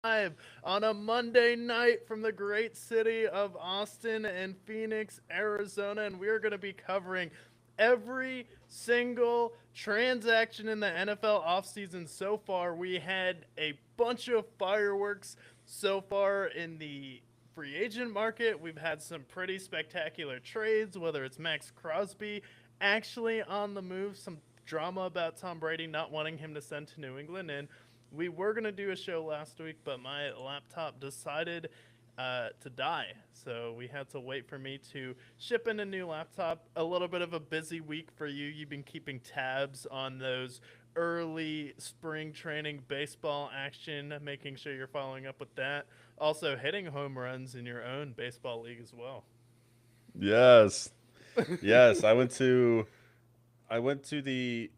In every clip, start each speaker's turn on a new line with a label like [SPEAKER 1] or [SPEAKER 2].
[SPEAKER 1] on a Monday night from the great city of Austin and Phoenix, Arizona, and we're going to be covering every single transaction in the NFL offseason so far. We had a bunch of fireworks so far in the free agent market. We've had some pretty spectacular trades, whether it's Max Crosby actually on the move, some drama about Tom Brady not wanting him to send to New England, and we were going to do a show last week, but my laptop decided to die. So we had to wait for me to ship in a new laptop. A little bit of a busy week for you. You've been keeping tabs on those early spring training baseball action, making sure you're following up with that. Also, hitting home runs in your own baseball league as well.
[SPEAKER 2] Yes, yes. I went to the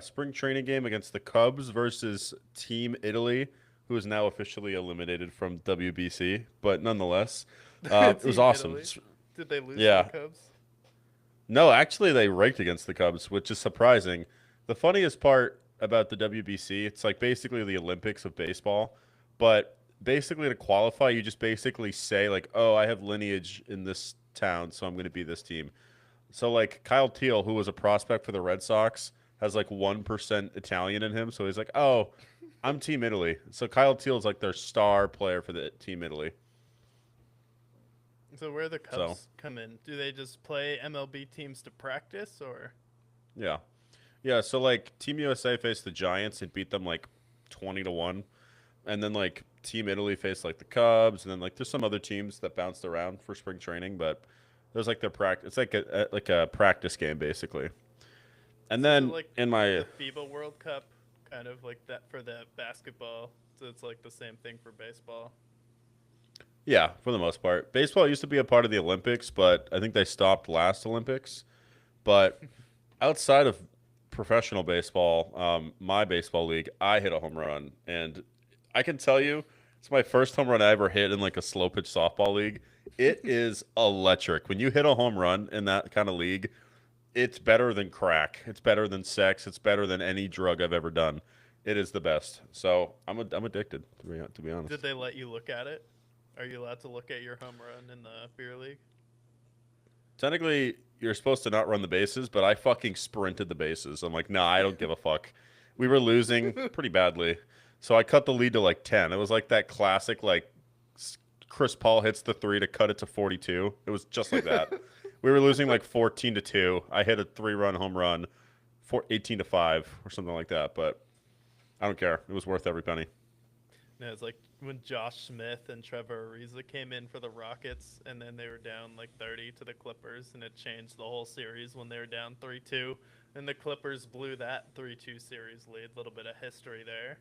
[SPEAKER 2] spring training game against the Cubs versus Team Italy, who is now officially eliminated from WBC. But nonetheless, it was
[SPEAKER 1] Team
[SPEAKER 2] awesome.
[SPEAKER 1] Italy. Did they lose to the
[SPEAKER 2] Yeah.
[SPEAKER 1] Cubs?
[SPEAKER 2] No, actually, they raked against the Cubs, which is surprising. The funniest part about the WBC, it's like basically the Olympics of baseball, but basically to qualify, you just basically say like, "Oh, I have lineage in this town, so I'm going to be this team." So like Kyle Teal, who was a prospect for the Red Sox, has like 1% Italian in him, so he's like, "Oh, I'm Team Italy." So Kyle Teal is like their star player for the Team Italy.
[SPEAKER 1] So where the
[SPEAKER 2] So
[SPEAKER 1] Cubs come in? Do they just play MLB teams to practice, or
[SPEAKER 2] yeah, yeah. So like Team USA faced the Giants and beat them like 20-1, and then like Team Italy faced like the Cubs, and then like there's some other teams that bounced around for spring training, but there's like their practice. It's like a practice game basically. And
[SPEAKER 1] so is it
[SPEAKER 2] then
[SPEAKER 1] like
[SPEAKER 2] in
[SPEAKER 1] the
[SPEAKER 2] my
[SPEAKER 1] FIBA World Cup, kind of like that for the basketball? So it's like the same thing for baseball.
[SPEAKER 2] yeah, for the most part, baseball used to be a part of the Olympics, but I think they stopped last Olympics. But outside of professional baseball, my baseball league, I hit a home run, and I can tell you, it's my first home run I ever hit in like a slow pitch softball league. It is electric when you hit a home run in that kind of league. It's better than crack. It's better than sex. It's better than any drug I've ever done. It is the best. So I'm addicted to be
[SPEAKER 1] Did
[SPEAKER 2] honest.
[SPEAKER 1] they let you look at it? Are you allowed to look at your home run in the beer league?
[SPEAKER 2] Technically, you're supposed to not run the bases, but I fucking sprinted the bases. I'm like, nah, I don't give a fuck. We were losing pretty badly, so I cut the lead to like 10. It was like that classic like Chris Paul hits the three to cut it to 42. It was just like that. We were losing like 14-2. I hit a 3-run home run, 18-5 or something like that. But I don't care. It was worth every penny.
[SPEAKER 1] No, it's like when Josh Smith and Trevor Ariza came in for the Rockets, and then they were down like 30 to the Clippers, and it changed the whole series when they were down 3-2, and the Clippers blew that 3-2 series lead. A little bit of history there.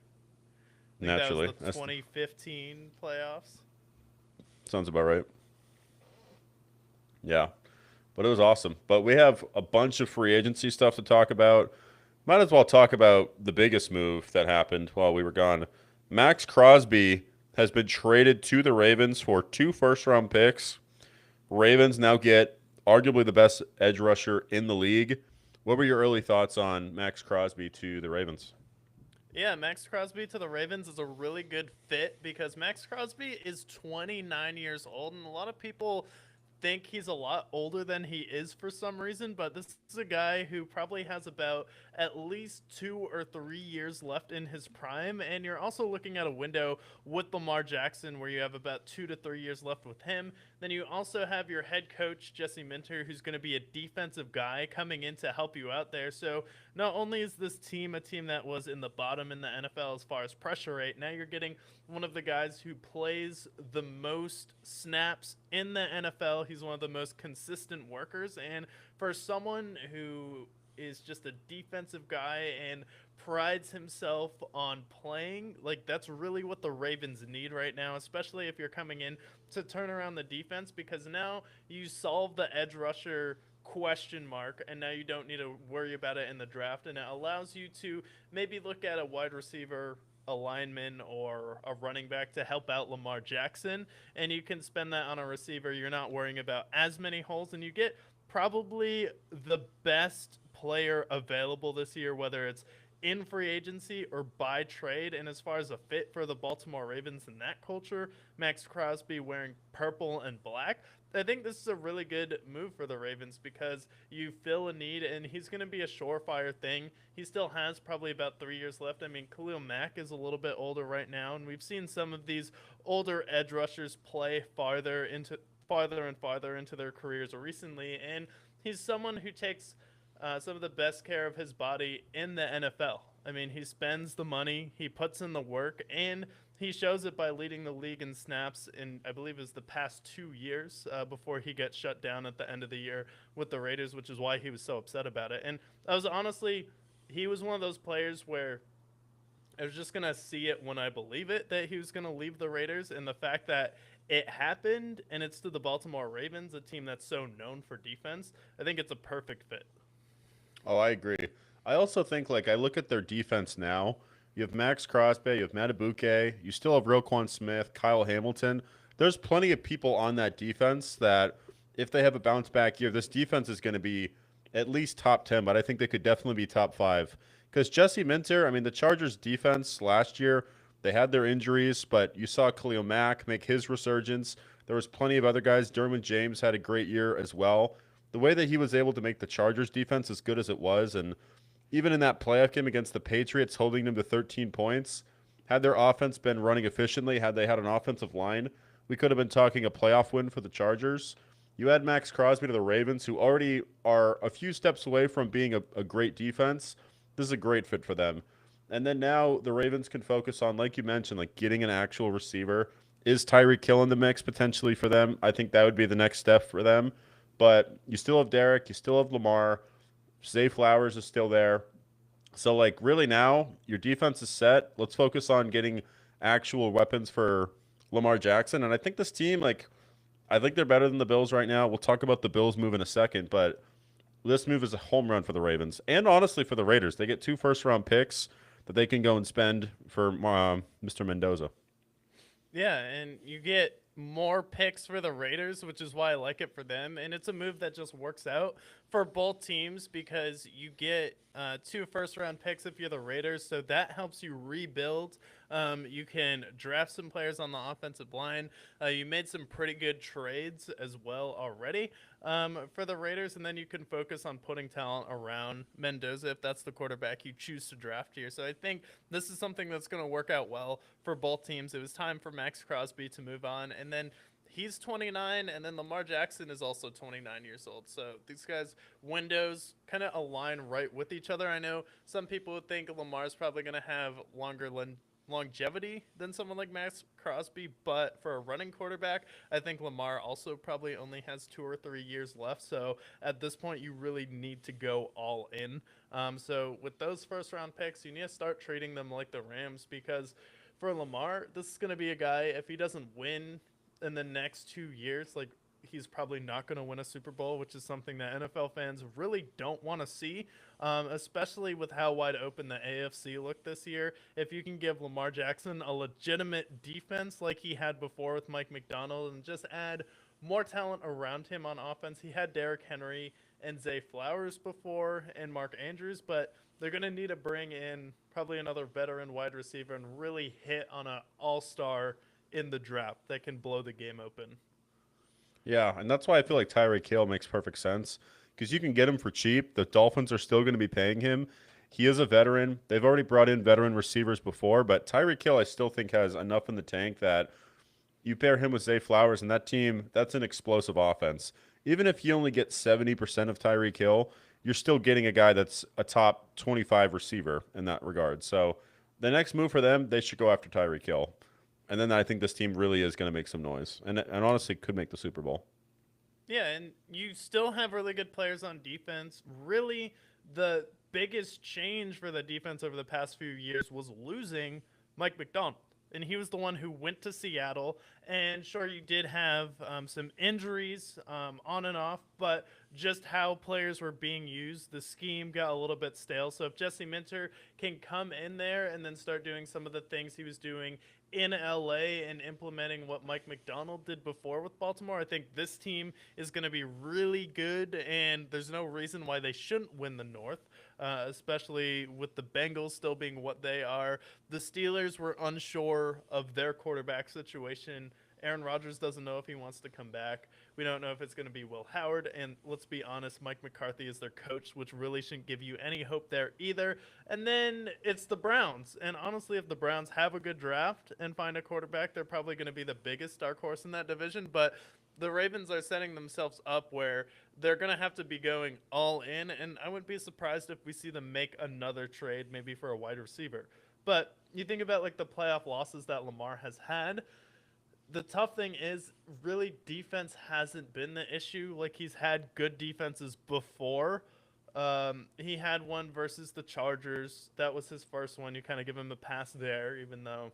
[SPEAKER 1] I think that was
[SPEAKER 2] Naturally,
[SPEAKER 1] the
[SPEAKER 2] that
[SPEAKER 1] 2015 playoffs.
[SPEAKER 2] sounds about right. Yeah, but it was awesome. But we have a bunch of free agency stuff to talk about. Might as well talk about the biggest move that happened while we were gone. Max Crosby has been traded to the Ravens for 2 first-round picks. Ravens now get arguably the best edge rusher in the league. What were your early thoughts on Max Crosby to the Ravens?
[SPEAKER 1] Yeah, Max Crosby to the Ravens is a really good fit because Max Crosby is 29 years old, and a lot of people think he's a lot older than he is for some reason, but this is a guy who probably has about at least 2 or 3 years left in his prime. And you're also looking at a window with Lamar Jackson where you have about 2 to 3 years left with him. Then you also have your head coach, Jesse Minter, who's going to be a defensive guy coming in to help you out there. So not only is this team a team that was in the bottom in the NFL as far as pressure rate, now you're getting one of the guys who plays the most snaps in the NFL. He's one of the most consistent workers. And for someone who is just a defensive guy and prides himself on playing, like that's really what the Ravens need right now, especially if you're coming in to turn around the defense because now you solve the edge rusher question mark and now you don't need to worry about it in the draft, and it allows you to maybe look at a wide receiver, a lineman, or a running back to help out Lamar Jackson, and you can spend that on a receiver. You're not worrying about as many holes, and you get probably the best player available this year, whether it's in free agency or by trade. And as far as a fit for the Baltimore Ravens in that culture, Max Crosby wearing purple and black, I think this is a really good move for the Ravens because you fill a need, and he's going to be a surefire thing. He still has probably about 3 years left. I mean, Khalil Mack is a little bit older right now, and we've seen some of these older edge rushers play farther and farther into their careers recently, and he's someone who takes some of the best care of his body in the NFL. I mean, he spends the money, he puts in the work, and he shows it by leading the league in snaps in, I believe, is the past 2 years before he gets shut down at the end of the year with the Raiders, which is why he was so upset about it. And I was honestly, he was one of those players where I was just going to see it when I believe it that he was going to leave the Raiders, and the fact that it happened and it's to the Baltimore Ravens, a team that's so known for defense, I think it's a perfect fit.
[SPEAKER 2] Oh, I agree. I also think, like, I look at their defense now. You have Max Crosby, you have Matabuke, you still have Roquan Smith, Kyle Hamilton. There's plenty of people on that defense that, if they have a bounce back year, this defense is going to be at least top 10, but I think they could definitely be top 5. Because Jesse Minter, I mean, the Chargers defense last year, they had their injuries, but you saw Khalil Mack make his resurgence. There was plenty of other guys. Derwin James had a great year as well. The way that he was able to make the Chargers defense as good as it was, and even in that playoff game against the Patriots, holding them to 13 points, had their offense been running efficiently, had they had an offensive line, we could have been talking a playoff win for the Chargers. You add Max Crosby to the Ravens, who already are a few steps away from being a great defense. This is a great fit for them. And then now the Ravens can focus on, like you mentioned, like getting an actual receiver. Is Tyreek Hill in the mix potentially for them? I think that would be the next step for them. But you still have Derek, you still have Lamar. Zay Flowers is still there. So, like, really now, your defense is set. Let's focus on getting actual weapons for Lamar Jackson. And I think this team, like, I think they're better than the Bills right now. We'll talk about the Bills move in a second, but this move is a home run for the Ravens. And honestly, for the Raiders, they get 2 first-round picks that they can go and spend for Mr. Mendoza.
[SPEAKER 1] Yeah, and you get more picks for the Raiders, which is why I like it for them. And it's a move that just works out for both teams because you get 2 first-round picks if you're the Raiders, so that helps you rebuild. You can draft some players on the offensive line. You made some pretty good trades as well already for the Raiders, and then you can focus on putting talent around Mendoza if that's the quarterback you choose to draft here. So I think this is something that's going to work out well for both teams. It was time for Max Crosby to move on, and then he's 29, and then Lamar Jackson is also 29 years old. So these guys' windows kind of align right with each other. I know some people would think Lamar's probably going to have longer longevity than someone like Max Crosby, but for a running quarterback, I think Lamar also probably only has 2 or 3 years left. So at this point, you really need to go all in. So with those first round picks, you need to start treating them like the Rams because for Lamar, this is going to be a guy, if he doesn't win in the next 2 years, like he's probably not going to win a Super Bowl, which is something that NFL fans really don't want to see, especially with how wide open the AFC looked this year. If you can give Lamar Jackson a legitimate defense like he had before with Mike McDonald and just add more talent around him on offense. He had Derrick Henry and Zay Flowers before and Mark Andrews, but they're going to need to bring in probably another veteran wide receiver and really hit on an all-star in the draft that can blow the game open.
[SPEAKER 2] Yeah, and that's why I feel like Tyreek Hill makes perfect sense because you can get him for cheap. The Dolphins are still going to be paying him. He is a veteran. They've already brought in veteran receivers before, but Tyreek Hill I still think has enough in the tank that you pair him with Zay Flowers and that team, that's an explosive offense. Even if you only get 70% of Tyreek Hill, you're still getting a guy that's a top 25 receiver in that regard. So the next move for them, they should go after Tyreek Hill. And then I think this team really is going to make some noise, and honestly could make the Super Bowl.
[SPEAKER 1] Yeah, and you still have really good players on defense. Really, the biggest change for the defense over the past few years was losing Mike McDonald. And he was the one who went to Seattle. And sure, you did have some injuries on and off, but just how players were being used, the scheme got a little bit stale. So if Jesse Minter can come in there and then start doing some of the things he was doing in LA and implementing what Mike McDonald did before with Baltimore, I think this team is going to be really good, and there's no reason why they shouldn't win the North. especially with the Bengals still being what they are. The Steelers were unsure of their quarterback situation. Aaron Rodgers doesn't know if he wants to come back. We don't know if it's going to be Will Howard. And let's be honest, Mike McCarthy is their coach, which really shouldn't give you any hope there either. And then it's the Browns. And honestly, if the Browns have a good draft and find a quarterback, they're probably going to be the biggest dark horse in that division. But the Ravens are setting themselves up where they're going to have to be going all in. And I wouldn't be surprised if we see them make another trade, maybe for a wide receiver. But you think about like the playoff losses that Lamar has had. The tough thing is, really, defense hasn't been the issue. Like, he's had good defenses before. He had one versus the Chargers. That was his first one. You kind of give him a pass there, even though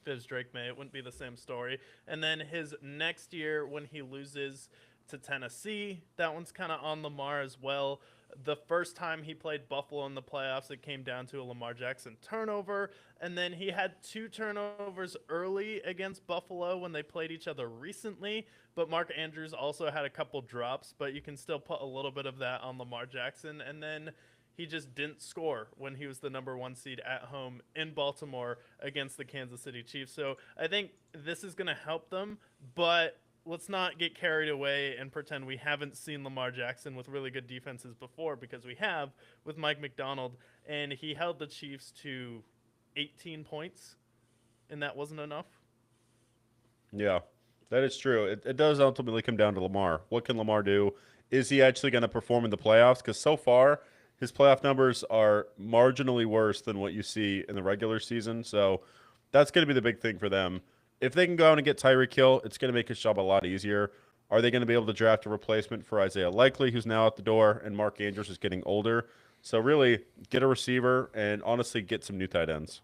[SPEAKER 1] if it was Drake May, it wouldn't be the same story. And then his next year when he loses to Tennessee, that one's kind of on Lamar as well. The first time he played Buffalo in the playoffs, it came down to a Lamar Jackson turnover. And then he had 2 turnovers early against Buffalo when they played each other recently. But Mark Andrews also had a couple drops, but you can still put a little bit of that on Lamar Jackson. And then he just didn't score when he was the number 1 seed at home in Baltimore against the Kansas City Chiefs. So I think this is going to help them, but let's not get carried away and pretend we haven't seen Lamar Jackson with really good defenses before, because we have with Mike McDonald, and he held the Chiefs to 18 points, and that wasn't enough.
[SPEAKER 2] Yeah, that is true. It does ultimately come down to Lamar. What can Lamar do? Is he actually going to perform in the playoffs? Because so far, his playoff numbers are marginally worse than what you see in the regular season. So that's going to be the big thing for them. If they can go out and get Tyreek Hill, it's going to make his job a lot easier. Are they going to be able to draft a replacement for Isaiah Likely, who's now out the door, and Mark Andrews is getting older? So really, get a receiver and honestly get some new tight ends.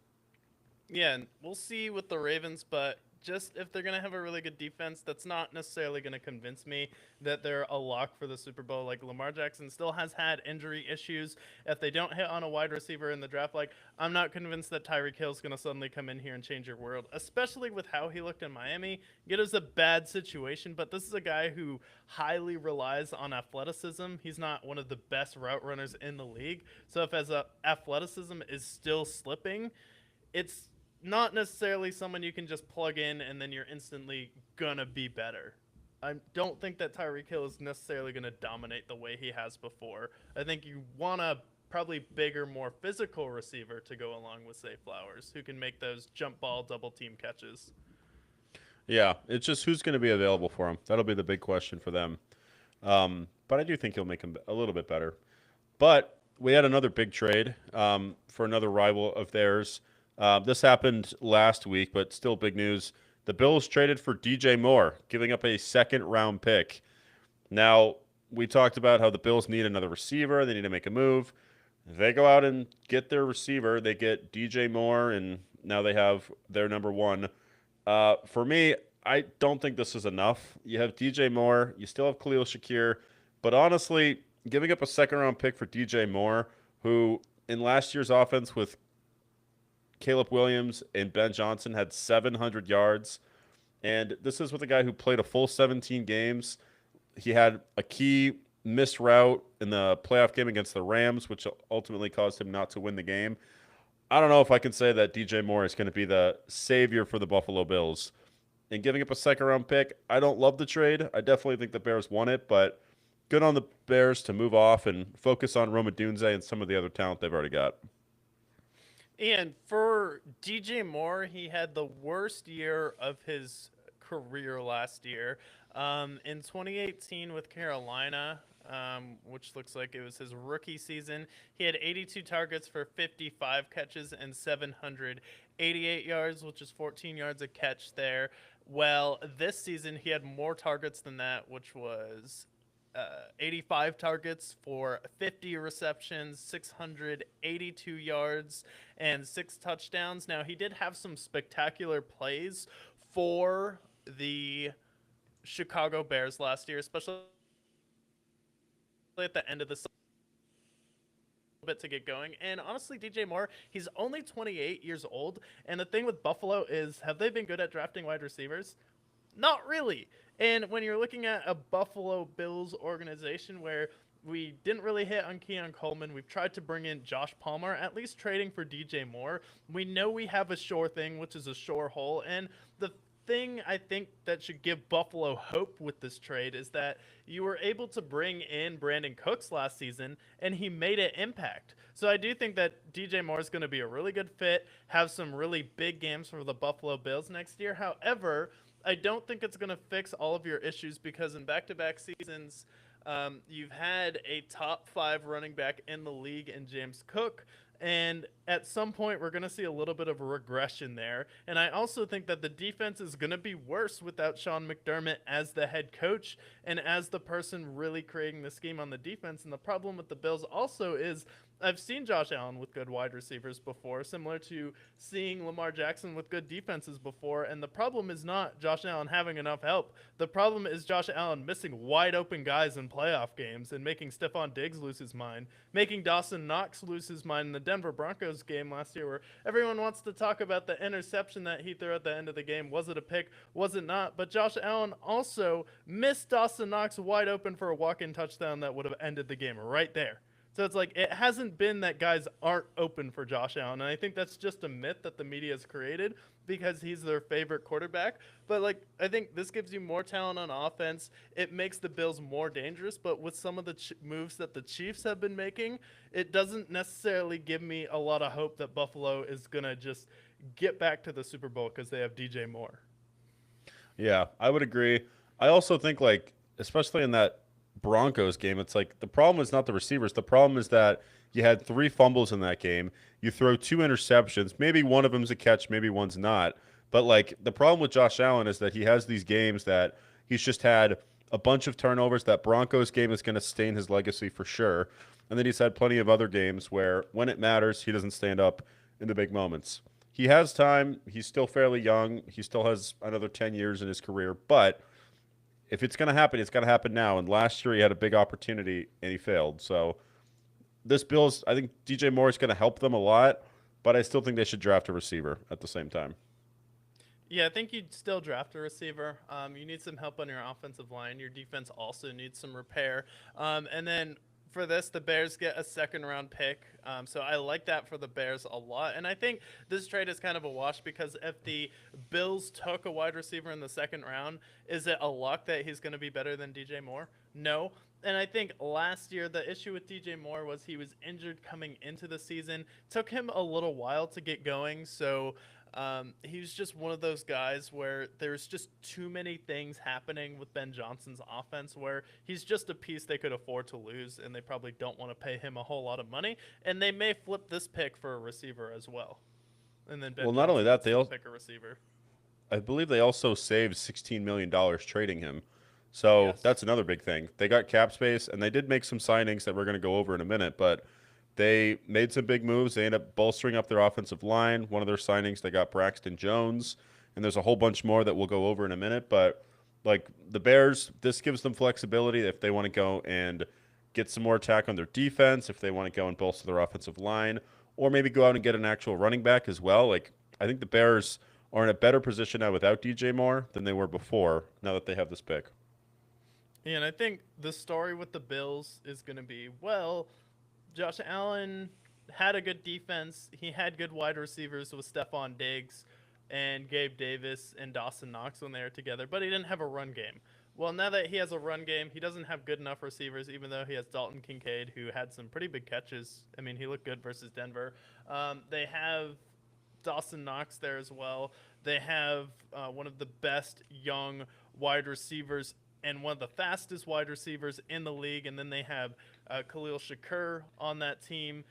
[SPEAKER 1] Yeah, and we'll see with the Ravens, but just if they're going to have a really good defense, that's not necessarily going to convince me that they're a lock for the Super Bowl. Like, Lamar Jackson still has had injury issues. If they don't hit on a wide receiver in the draft, like, I'm not convinced that Tyreek Hill is going to suddenly come in here and change your world, especially with how he looked in Miami. It is a bad situation, but this is a guy who highly relies on athleticism. He's not one of the best route runners in the league. So if as a athleticism is still slipping, it's not necessarily someone you can just plug in and then you're instantly gonna be better. I don't think that Tyreek Hill is necessarily going to dominate the way he has before. I think you want a probably bigger, more physical receiver to go along with Zay Flowers, who can make those jump ball double team catches.
[SPEAKER 2] Yeah, it's just who's going to be available for him. That'll be the big question for them. But I do think he'll make him a little bit better. But we had another big trade for another rival of theirs. This happened last week, but still big news. The Bills traded for DJ Moore, giving up a second-round pick. Now, we talked about how the Bills need another receiver. They need to make a move. They go out and get their receiver. They get DJ Moore, and now they have their number 1. For me, I don't think this is enough. You have DJ Moore. You still have Khalil Shakir. But honestly, giving up a second-round pick for DJ Moore, who in last year's offense with Caleb Williams and Ben Johnson had 700 yards. And this is with a guy who played a full 17 games. He had a key missed route in the playoff game against the Rams, which ultimately caused him not to win the game. I don't know if I can say that DJ Moore is going to be the savior for the Buffalo Bills. And giving up a second-round pick, I don't love the trade. I definitely think the Bears won it, but good on the Bears to move off and focus on Roma Dunze and some of the other talent they've already got.
[SPEAKER 1] And for DJ Moore, he had the worst year of his career last year. In 2018 with Carolina, which looks like it was his rookie season, he had 82 targets for 55 catches and 788 yards, which is 14 yards a catch there. Well, this season he had more targets than that, which was 85 targets for 50 receptions, 682 yards, and 6 touchdowns. Now, he did have some spectacular plays for the Chicago Bears last year, especially at the end of the season bit to get going. And honestly, DJ Moore, he's only 28 years old. And the thing with Buffalo is, have they been good at drafting wide receivers? Not really. And when you're looking at a Buffalo Bills organization where we didn't really hit on Keon Coleman. We've tried to bring in Josh Palmer, at least trading for DJ Moore. We know we have a sure thing, which is a sure hole. And the thing I think that should give Buffalo hope with this trade is that you were able to bring in Brandon Cooks last season and he made an impact. So I do think that DJ Moore is going to be a really good fit, have some really big games for the Buffalo Bills next year. However, I don't think it's going to fix all of your issues because in back-to-back seasons, you've had a top 5 running back in the league in James Cook. And at some point, we're going to see a little bit of a regression there. And I also think that the defense is going to be worse without Sean McDermott as the head coach and as the person really creating the scheme on the defense. And the problem with the Bills also is I've seen Josh Allen with good wide receivers before, similar to seeing Lamar Jackson with good defenses before. And the problem is not Josh Allen having enough help. The problem is Josh Allen missing wide open guys in playoff games and making Stephon Diggs lose his mind, making Dawson Knox lose his mind in the Denver Broncos game last year, where everyone wants to talk about the interception that he threw at the end of the game. Was it a pick? Was it not? But Josh Allen also missed Dawson Knox wide open for a walk-in touchdown that would have ended the game right there. So it's like it hasn't been that guys aren't open for Josh Allen. And I think that's just a myth that the media has created because he's their favorite quarterback. But like I think this gives you more talent on offense. It makes the Bills more dangerous. But with some of the moves that the Chiefs have been making, it doesn't necessarily give me a lot of hope that Buffalo is going to just get back to the Super Bowl because they have DJ Moore.
[SPEAKER 2] Yeah, I would agree. I also think, like, especially in that Broncos game, it's like the problem is not the receivers. The problem is that you had 3 fumbles in that game. You throw 2 interceptions. Maybe one of them's a catch, maybe one's not. But like the problem with Josh Allen is that he has these games that he's just had a bunch of turnovers. That Broncos game is going to stain his legacy for sure. And then he's had plenty of other games where when it matters, he doesn't stand up in the big moments. He has time. He's still fairly young. He still has another 10 years in his career, but if it's going to happen, it's got to happen now. And last year he had a big opportunity and he failed. So this Bills, I think DJ Moore is going to help them a lot, but I still think they should draft a receiver at the same time.
[SPEAKER 1] Yeah, I think you'd still draft a receiver. You need some help on your offensive line. Your defense also needs some repair. And then for this, the Bears get a second-round pick. So I like that for the Bears a lot. And I think this trade is kind of a wash because if the Bills took a wide receiver in the second round, is it a lock that he's going to be better than DJ Moore? No. And I think last year the issue with DJ Moore was he was injured coming into the season. Took him a little while to get going. So he was just one of those guys where there's just too many things happening with Ben Johnson's offense where he's just a piece they could afford to lose, and they probably don't want to pay him a whole lot of money. And they may flip this pick for a receiver as well. And then Ben
[SPEAKER 2] Not only that,
[SPEAKER 1] they'll pick a receiver.
[SPEAKER 2] I believe they also saved $16 million trading him. So
[SPEAKER 1] Yes.
[SPEAKER 2] That's another big thing. They got cap space, and they did make some signings that we're going to go over in a minute, but they made some big moves. They ended up bolstering up their offensive line. One of their signings, they got Braxton Jones, and there's a whole bunch more that we'll go over in a minute. But like the Bears, this gives them flexibility if they want to go and get some more attack on their defense, if they want to go and bolster their offensive line, or maybe go out and get an actual running back as well. Like I think the Bears are in a better position now without DJ Moore than they were before, now that they have this pick.
[SPEAKER 1] Yeah, and I think the story with the Bills is going to be, well, Josh Allen had a good defense. He had good wide receivers with Stephon Diggs and Gabe Davis and Dawson Knox when they were together, but he didn't have a run game. Well, now that he has a run game, he doesn't have good enough receivers, even though he has Dalton Kincaid, who had some pretty big catches. I mean, he looked good versus Denver. They have Dawson Knox there as well. They have one of the best young wide receivers and one of the fastest wide receivers in the league. And then they have Khalil Shakur on that team.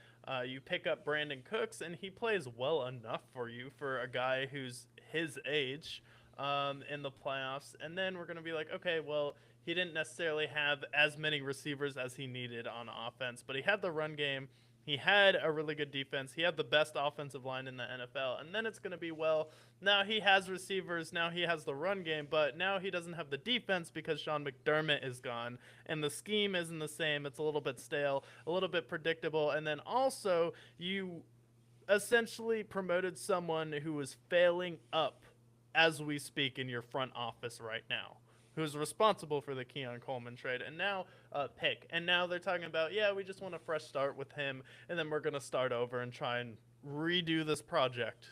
[SPEAKER 1] You pick up Brandon Cooks, and he plays well enough for you for a guy who's his age in the playoffs. And then we're going to be like, okay, well, he didn't necessarily have as many receivers as he needed on offense, but he had the run game. He had a really good defense. He had the best offensive line in the NFL. And then it's going to be, well, now he has receivers. Now he has the run game. But now he doesn't have the defense because Sean McDermott is gone. And the scheme isn't the same. It's a little bit stale, a little bit predictable. And then also you essentially promoted someone who was failing up as we speak in your front office right now. who's responsible for the Keon Coleman trade, and now pick. And now they're talking about, yeah, we just want a fresh start with him, and then we're going to start over and try and redo this project.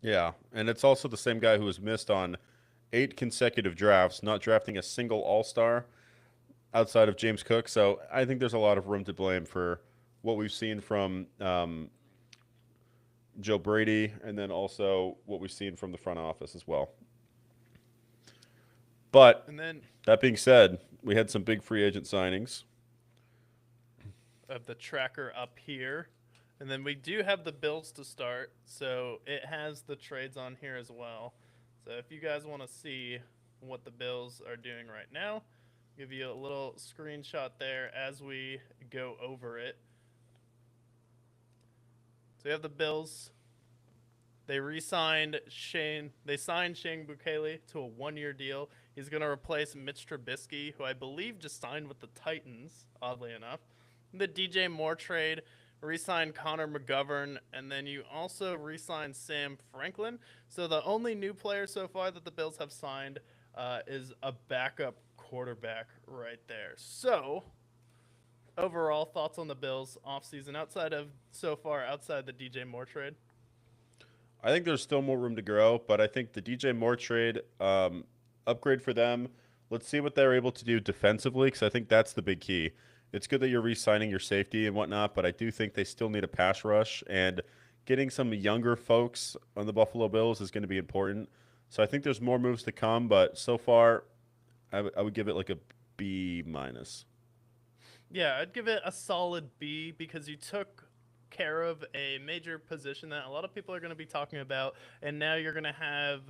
[SPEAKER 2] Yeah, and it's also the same guy who was missed on 8 consecutive drafts, not drafting a single All-Star outside of James Cook. So I think there's a lot of room to blame for what we've seen from Joe Brady, and then also what we've seen from the front office as well. But
[SPEAKER 1] And then
[SPEAKER 2] that being said, we had some big free agent signings.
[SPEAKER 1] of the tracker up here. And then we do have the Bills to start, so it has the trades on here as well. So if you guys want to see what the Bills are doing right now, give you a little screenshot there as we go over it. So you have the Bills. They re-signed Shane. They signed Shane Bukele to a 1-year deal. He's going to replace Mitch Trubisky, who I believe just signed with the Titans, oddly enough. The DJ Moore trade, re-signed Connor McGovern, and then you also re-signed Sam Franklin. So the only new player so far that the Bills have signed is a backup quarterback right there. So overall thoughts on the Bills offseason outside the DJ Moore trade?
[SPEAKER 2] I think there's still more room to grow, but I think the DJ Moore trade upgrade for them. Let's see what they're able to do defensively, because I think that's the big key. It's good that you're re-signing your safety and whatnot, but I do think they still need a pass rush, and getting some younger folks on the Buffalo Bills is going to be important. So I think there's more moves to come, but so far, I would give it like a B minus.
[SPEAKER 1] Yeah, I'd give it a solid B because you took care of a major position that a lot of people are going to be talking about, and now you're going to have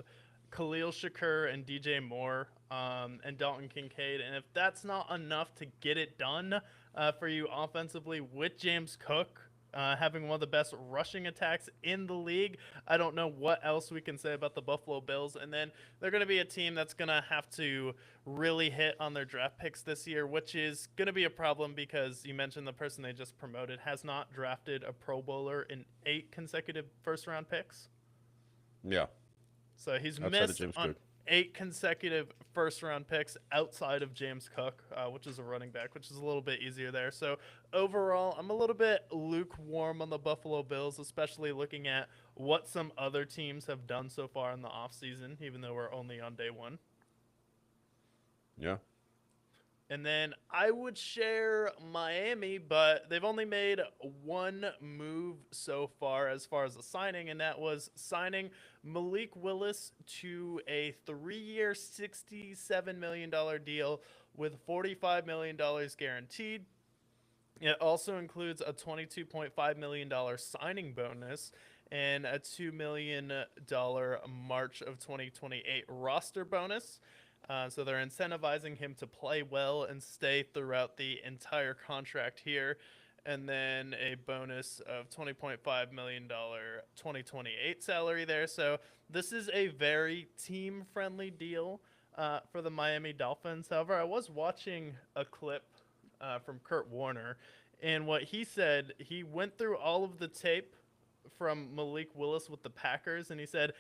[SPEAKER 1] Khalil Shakur and DJ Moore and Dalton Kincaid. And if that's not enough to get it done for you offensively with James Cook having one of the best rushing attacks in the league, I don't know what else we can say about the Buffalo Bills. And then they're going to be a team that's going to have to really hit on their draft picks this year, which is going to be a problem because you mentioned the person they just promoted has not drafted a Pro Bowler in 8 consecutive first-round picks.
[SPEAKER 2] Yeah.
[SPEAKER 1] So he's
[SPEAKER 2] Outside
[SPEAKER 1] missed
[SPEAKER 2] James
[SPEAKER 1] on
[SPEAKER 2] Cook.
[SPEAKER 1] 8 consecutive first-round picks outside of James Cook, which is a running back, which is a little bit easier there. So overall, I'm a little bit lukewarm on the Buffalo Bills, especially looking at what some other teams have done so far in the offseason, even though we're only on day 1.
[SPEAKER 2] Yeah.
[SPEAKER 1] And then I would share Miami, but they've only made one move so far as a signing, and that was signing Malik Willis to a 3-year, $67 million deal with $45 million guaranteed. It also includes a $22.5 million signing bonus and a $2 million March of 2028 roster bonus. So they're incentivizing him to play well and stay throughout the entire contract here. And then a bonus of $20.5 million 2028 salary there. So this is a very team-friendly deal for the Miami Dolphins. However, I was watching a clip from Kurt Warner, and what he said, he went through all of the tape from Malik Willis with the Packers, and he said,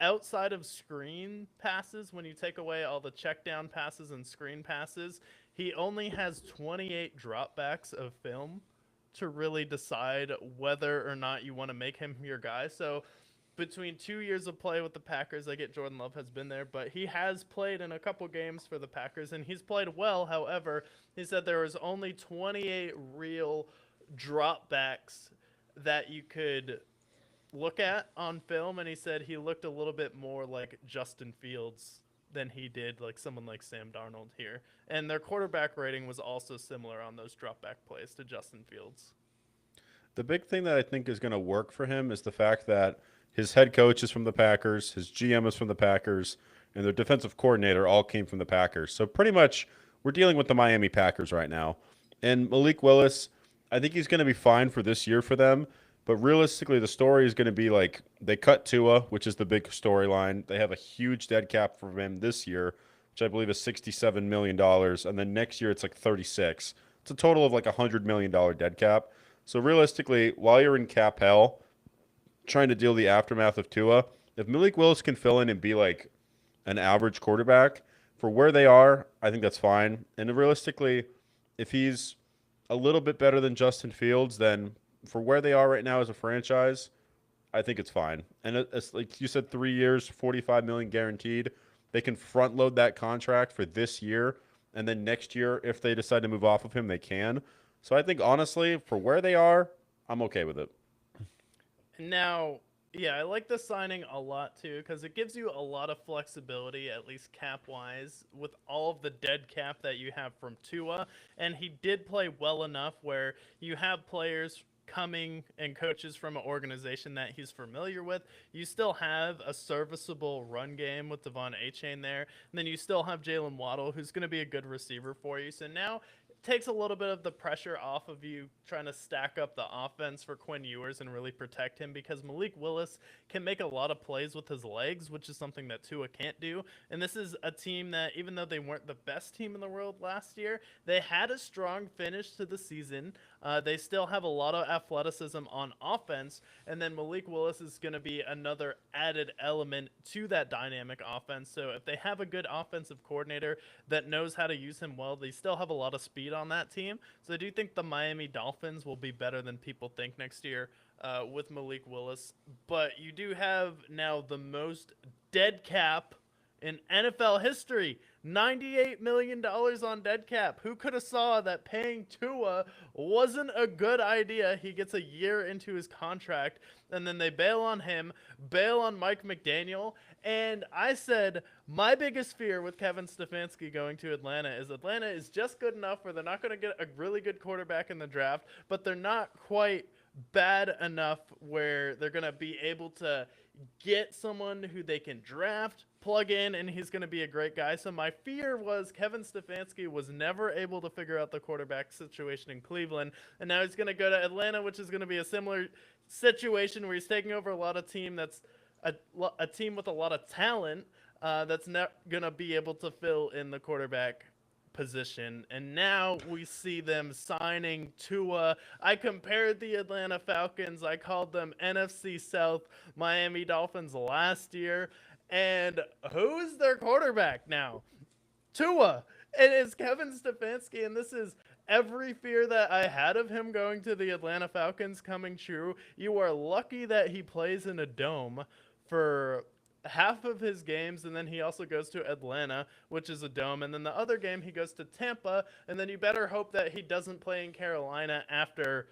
[SPEAKER 1] outside of screen passes, when you take away all the check down passes and screen passes, he only has 28 dropbacks of film to really decide whether or not you want to make him your guy. So between 2 years of play with the Packers, I get Jordan Love has been there, but he has played in a couple games for the Packers, and he's played well. However, he said there was only 28 real dropbacks that you could look at on film, and he said he looked a little bit more like Justin Fields than he did like someone like Sam Darnold here. And their quarterback rating was also similar on those drop back plays to Justin Fields.
[SPEAKER 2] The big thing that I think is going to work for him is the fact that his head coach is from the Packers, his GM is from the Packers, and their defensive coordinator all came from the Packers. So pretty much we're dealing with the Miami Packers right now. And Malik Willis, I think he's going to be fine for this year for them. But realistically, the story is going to be like they cut Tua, which is the big storyline. They have a huge dead cap for him this year, which I believe is $67 million. And then next year, it's like 36. It's a total of like $100 million dead cap. So realistically, while you're in cap hell, trying to deal the aftermath of Tua, if Malik Willis can fill in and be like an average quarterback. For where they are, I think that's fine. And realistically, if he's a little bit better than Justin Fields, then for where they are right now as a franchise, I think it's fine. And it's like you said, 3 years, 45 million guaranteed. They can front load that contract for this year, and then next year, if they decide to move off of him, they can. So I think honestly, for where they are, I'm okay with it.
[SPEAKER 1] Now, yeah, I like the signing a lot too because it gives you a lot of flexibility, at least cap wise, with all of the dead cap that you have from Tua. And he did play well enough where you have players coming and coaches from an organization that he's familiar with. You still have a serviceable run game with Devon Achane there. And then you still have Jalen Waddle, who's going to be a good receiver for you. So now takes a little bit of the pressure off of you trying to stack up the offense for Quinn Ewers and really protect him because Malik Willis can make a lot of plays with his legs, which is something that Tua can't do. And this is a team that, even though they weren't the best team in the world last year, they had a strong finish to the season. They still have a lot of athleticism on offense, and then Malik Willis is going to be another added element to that dynamic offense. So if they have a good offensive coordinator that knows how to use him well, they still have a lot of speed on that team. So I do think the Miami Dolphins will be better than people think next year with Malik Willis. But you do have now the most dead cap in NFL history. $98 million on dead cap. Who could have saw that paying Tua wasn't a good idea? He gets a year into his contract, and then they bail on him, bail on Mike McDaniel. And I said, my biggest fear with Kevin Stefanski going to Atlanta is just good enough where they're not going to get a really good quarterback in the draft, but they're not quite bad enough where they're going to be able to get someone who they can draft, plug in, and he's going to be a great guy. So my fear was Kevin Stefanski was never able to figure out the quarterback situation in Cleveland, and now he's going to go to Atlanta, which is going to be a similar situation where he's taking over a lot of team that's a team with a lot of talent that's not going to be able to fill in the quarterback position. And now we see them signing Tua. I compared the Atlanta Falcons. I called them NFC South Miami Dolphins last year. And who's their quarterback now? Tua. It is Kevin Stefanski, and this is every fear that I had of him going to the Atlanta Falcons coming true. You are lucky that he plays in a dome for half of his games, and then he also goes to Atlanta, which is a dome, and then the other game he goes to Tampa, and then you better hope that he doesn't play in Carolina after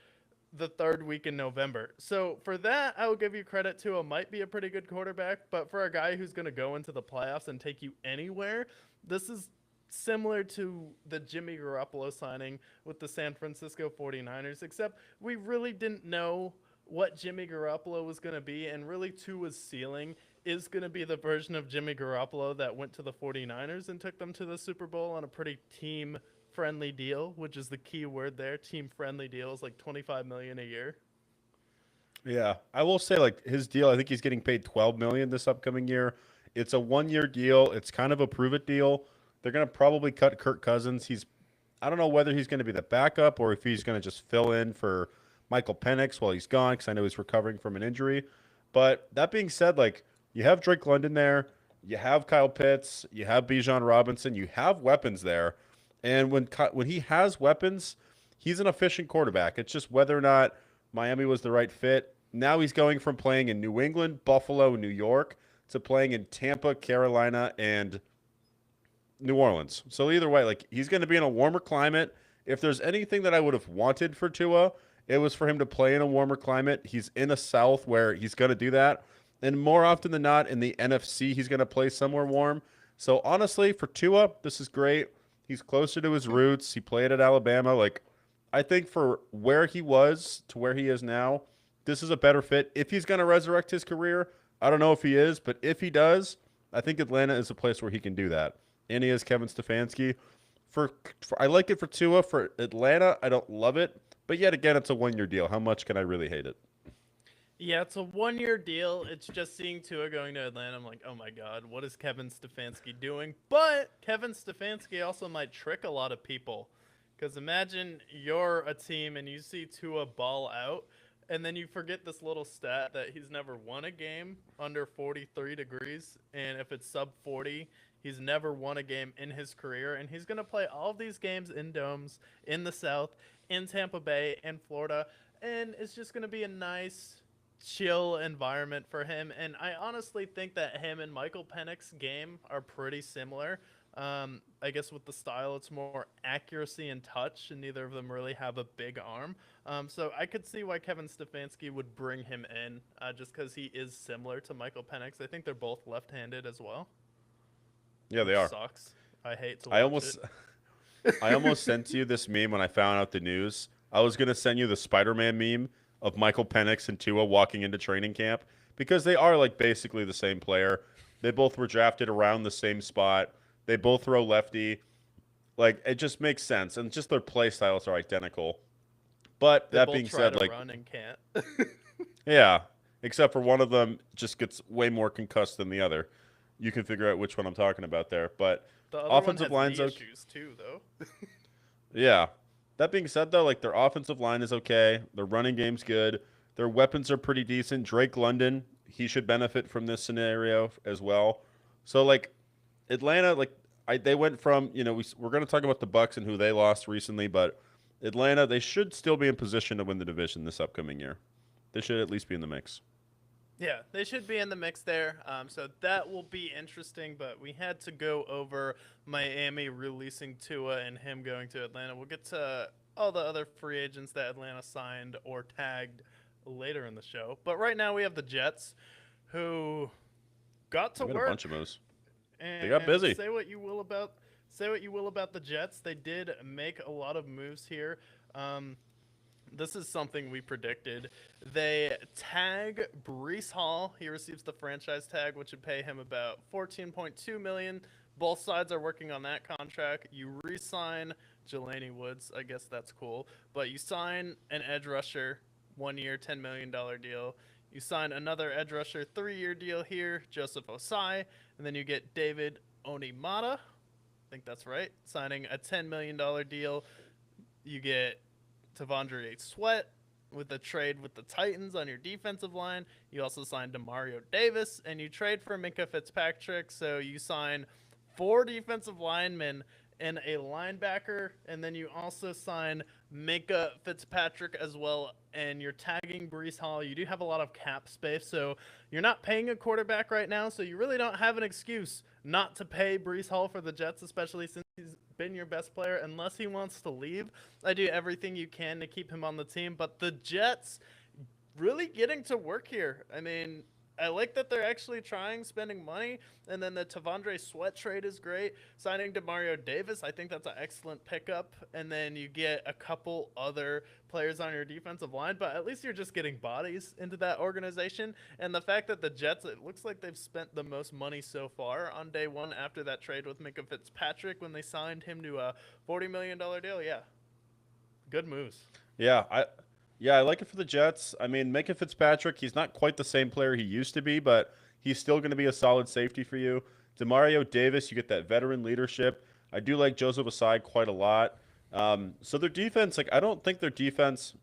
[SPEAKER 1] the third week in November. So for that, I will give you credit. Tua might be a pretty good quarterback, but for a guy who's going to go into the playoffs and take you anywhere, this is similar to the Jimmy Garoppolo signing with the San Francisco 49ers, except we really didn't know what Jimmy Garoppolo was going to be, and really Tua's ceiling is going to be the version of Jimmy Garoppolo that went to the 49ers and took them to the Super Bowl on a pretty team-friendly deal, which is the key word there. Team-friendly deal is like $25 million a year.
[SPEAKER 2] Yeah, I will say like his deal. I think he's getting paid $12 million this upcoming year. It's a 1 year deal. It's kind of a prove it deal. They're gonna probably cut Kirk Cousins. I don't know whether he's gonna be the backup or if he's gonna just fill in for Michael Penix while he's gone because I know he's recovering from an injury. But that being said, like you have Drake London there, you have Kyle Pitts, you have Bijan Robinson, you have weapons there, and when he has weapons, he's an efficient quarterback. It's just whether or not Miami was the right fit. Now he's going from playing in New England, Buffalo, New York to playing in Tampa, Carolina, and New Orleans. So either way, like he's going to be in a warmer climate. If there's anything that I would have wanted for Tua, it was for him to play in a warmer climate. He's in a South where he's going to do that. And more often than not, in the NFC, he's going to play somewhere warm. So honestly, for Tua, this is great. He's closer to his roots. He played at Alabama. Like, I think for where he was to where he is now, this is a better fit. If he's going to resurrect his career, I don't know if he is, but if he does, I think Atlanta is a place where he can do that. And he is Kevin Stefanski. I like it for Tua. For Atlanta, I don't love it. But yet again, it's a 1 year deal. How much can I really hate it?
[SPEAKER 1] Yeah, it's a 1 year deal. It's just seeing Tua going to Atlanta. I'm like, oh my God, what is Kevin Stefanski doing? But Kevin Stefanski also might trick a lot of people. Because imagine you're a team and you see Tua ball out, And then you forget this little stat that he's never won a game under 43 degrees. And if it's sub 40, he's never won a game in his career. And he's going to play all of these games in domes, in the South, in Tampa Bay, in Florida. And it's just going to be a nice, chill environment for him. And I honestly think that him and Michael Penix's game are pretty similar. I guess with the style, it's more accuracy and touch, and neither of them really have a big arm. So I could see why Kevin Stefanski would bring him in, just because he is similar to Michael Penix. I think they're both left-handed as well.
[SPEAKER 2] Yeah, they are.
[SPEAKER 1] Sucks. I hate to
[SPEAKER 2] I
[SPEAKER 1] watch
[SPEAKER 2] almost,
[SPEAKER 1] it.
[SPEAKER 2] I almost sent you this meme when I found out the news. I was gonna send you the Spider-Man meme of Michael Penix and Tua walking into training camp because they are like basically the same player. They both were drafted around the same spot. They both throw lefty. Like, it just makes sense, and just their play styles are identical. But
[SPEAKER 1] They
[SPEAKER 2] that
[SPEAKER 1] both
[SPEAKER 2] being
[SPEAKER 1] try
[SPEAKER 2] said,
[SPEAKER 1] to
[SPEAKER 2] like,
[SPEAKER 1] run and can't.
[SPEAKER 2] yeah, except for one of them just gets way more concussed than the other. You can figure out which one I'm talking about there. But
[SPEAKER 1] The other
[SPEAKER 2] offensive
[SPEAKER 1] one
[SPEAKER 2] line's
[SPEAKER 1] has
[SPEAKER 2] okay.
[SPEAKER 1] knee issues too, though.
[SPEAKER 2] Yeah. That being said, though, like, their offensive line is okay. Their running game's good. Their weapons are pretty decent. Drake London, he should benefit from this scenario as well. So, like, Atlanta, like, they went from, we're going to talk about the Bucks and who they lost recently, but Atlanta, they should still be in position to win the division this upcoming year. They should at least be in the mix.
[SPEAKER 1] Yeah, they should be in the mix there. So that will be interesting, but we had to go over Miami releasing Tua and him going to Atlanta. We'll get to all the other free agents that Atlanta signed or tagged later in the show. But right now we have the Jets, who got to
[SPEAKER 2] They got
[SPEAKER 1] work.
[SPEAKER 2] a bunch of moves.
[SPEAKER 1] And
[SPEAKER 2] They got busy.
[SPEAKER 1] Say what you will about the Jets. They did make a lot of moves here. This is something we predicted. They tag Brees Hall. He receives the franchise tag, which would pay him about $14.2 million. Both sides are working on that contract. You re-sign Jelani Woods. I guess that's cool. But you sign an edge rusher, 1 year, $10 million deal. You sign another edge rusher, 3-year deal here, Joseph Osai. And then you get David Onimata. I think that's right. Signing a $10 million deal. You get Tavondre Sweat with a trade with the Titans on your defensive line. You also signed Demario Davis, and you trade for Minkah Fitzpatrick. So you sign 4 defensive linemen and a linebacker, and then you also sign Minkah Fitzpatrick as well, and you're tagging Brees Hall. You do have a lot of cap space, so you're not paying a quarterback right now, so you really don't have an excuse not to pay Brees Hall for the Jets, especially since he's been your best player, unless he wants to leave. I do everything you can to keep him on the team, but the Jets really getting to work here. I mean, I like that they're actually trying, spending money, and then the Tavondre Sweat trade is great. Signing Demario Davis, I think that's an excellent pickup, and then you get a couple other players on your defensive line, but at least you're just getting bodies into that organization. And the fact that the Jets, it looks like they've spent the most money so far on day one after that trade with Minkah Fitzpatrick when they signed him to a $40 million deal. Yeah, good moves.
[SPEAKER 2] Yeah, I like it for the Jets. I mean, Minkah Fitzpatrick, he's not quite the same player he used to be, but he's still going to be a solid safety for you. Demario Davis, you get that veteran leadership. I do like Joseph Asai quite a lot. So their defense, like, I don't think their defense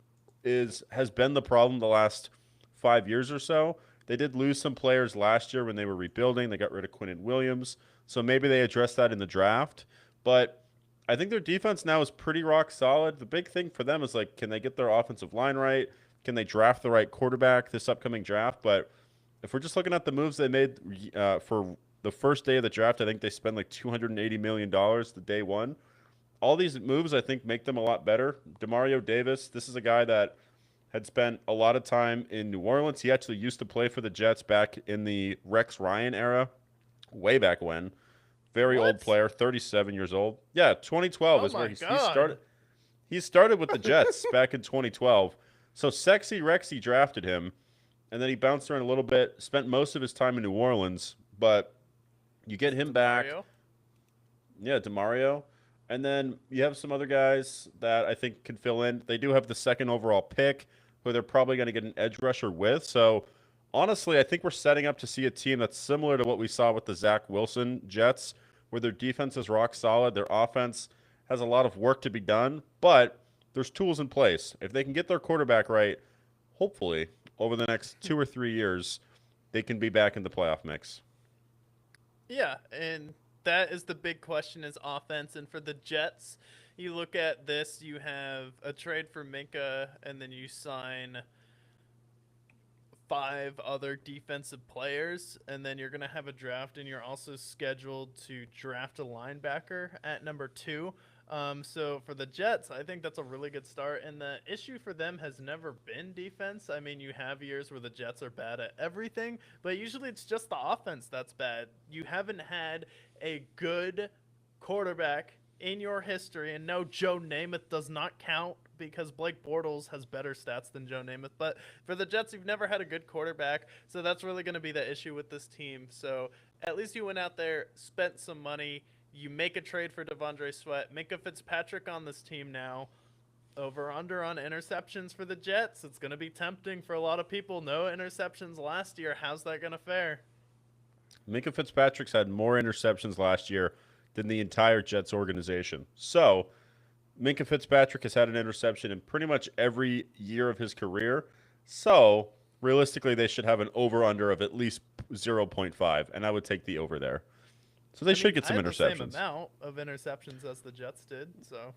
[SPEAKER 2] has been the problem the last 5 years or so. They did lose some players last year when they were rebuilding. They got rid of Quinnen Williams, so maybe they addressed that in the draft. But I think their defense now is pretty rock solid. The big thing for them is, like, can they get their offensive line right? Can they draft the right quarterback this upcoming draft? But if we're just looking at the moves they made for the first day of the draft, I think they spent like $280 million the day one. All these moves, I think, make them a lot better. Demario Davis, this is a guy that had spent a lot of time in New Orleans. He actually used to play for the Jets back in the Rex Ryan era, way back when. Very old player, 37 years old. Yeah, 2012 is where he started. He started with the Jets back in 2012. So Sexy Rexy drafted him, and then he bounced around a little bit, spent most of his time in New Orleans, but you get him back. Yeah, DeMario. And then you have some other guys that I think can fill in. They do have the second overall pick, who they're probably going to get an edge rusher with. So honestly, I think we're setting up to see a team that's similar to what we saw with the Zach Wilson Jets, where their defense is rock solid. Their offense has a lot of work to be done, but there's tools in place. If they can get their quarterback right, hopefully, over the next 2 or 3 years, they can be back in the playoff mix.
[SPEAKER 1] Yeah, and that is the big question is offense. And for the Jets, you look at this, you have a trade for Minka, and then you sign five other defensive players, and then you're going to have a draft, and you're also scheduled to draft a linebacker at number 2. So for the Jets, I think that's a really good start. And the issue for them has never been defense. I mean, you have years where the Jets are bad at everything, but usually it's just the offense that's bad. You haven't had a good quarterback in your history, and no, Joe Namath does not count because Blake Bortles has better stats than Joe Namath. But for the Jets, you've never had a good quarterback, so that's really going to be the issue with this team. So at least you went out there, spent some money, you make a trade for Devondre Sweat, Minka Fitzpatrick on this team now. Over under on interceptions for the Jets. It's going to be tempting for a lot of people. No interceptions last year. How's that going to fare?
[SPEAKER 2] Minka Fitzpatrick's had more interceptions last year than the entire Jets organization. So, Minka Fitzpatrick has had an interception in pretty much every year of his career. So, realistically, they should have an over-under of at least 0.5, and I would take the over there. So they should get some
[SPEAKER 1] I had
[SPEAKER 2] interceptions.
[SPEAKER 1] the same amount of interceptions as the Jets did, so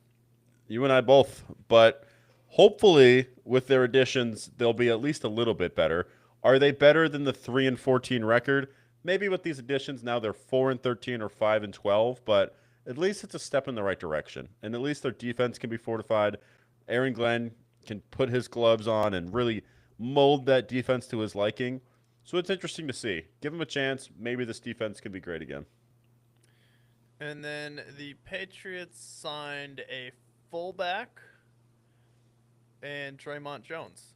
[SPEAKER 2] You and I both, but hopefully with their additions, they'll be at least a little bit better. Are they better than the 3-14 record? Maybe with these additions now they're 4-13 or 5-12, but at least it's a step in the right direction. And at least their defense can be fortified. Aaron Glenn can put his gloves on and really mold that defense to his liking. So it's interesting to see. Give him a chance. Maybe this defense can be great again.
[SPEAKER 1] And then the Patriots signed a fullback and Draymond Jones.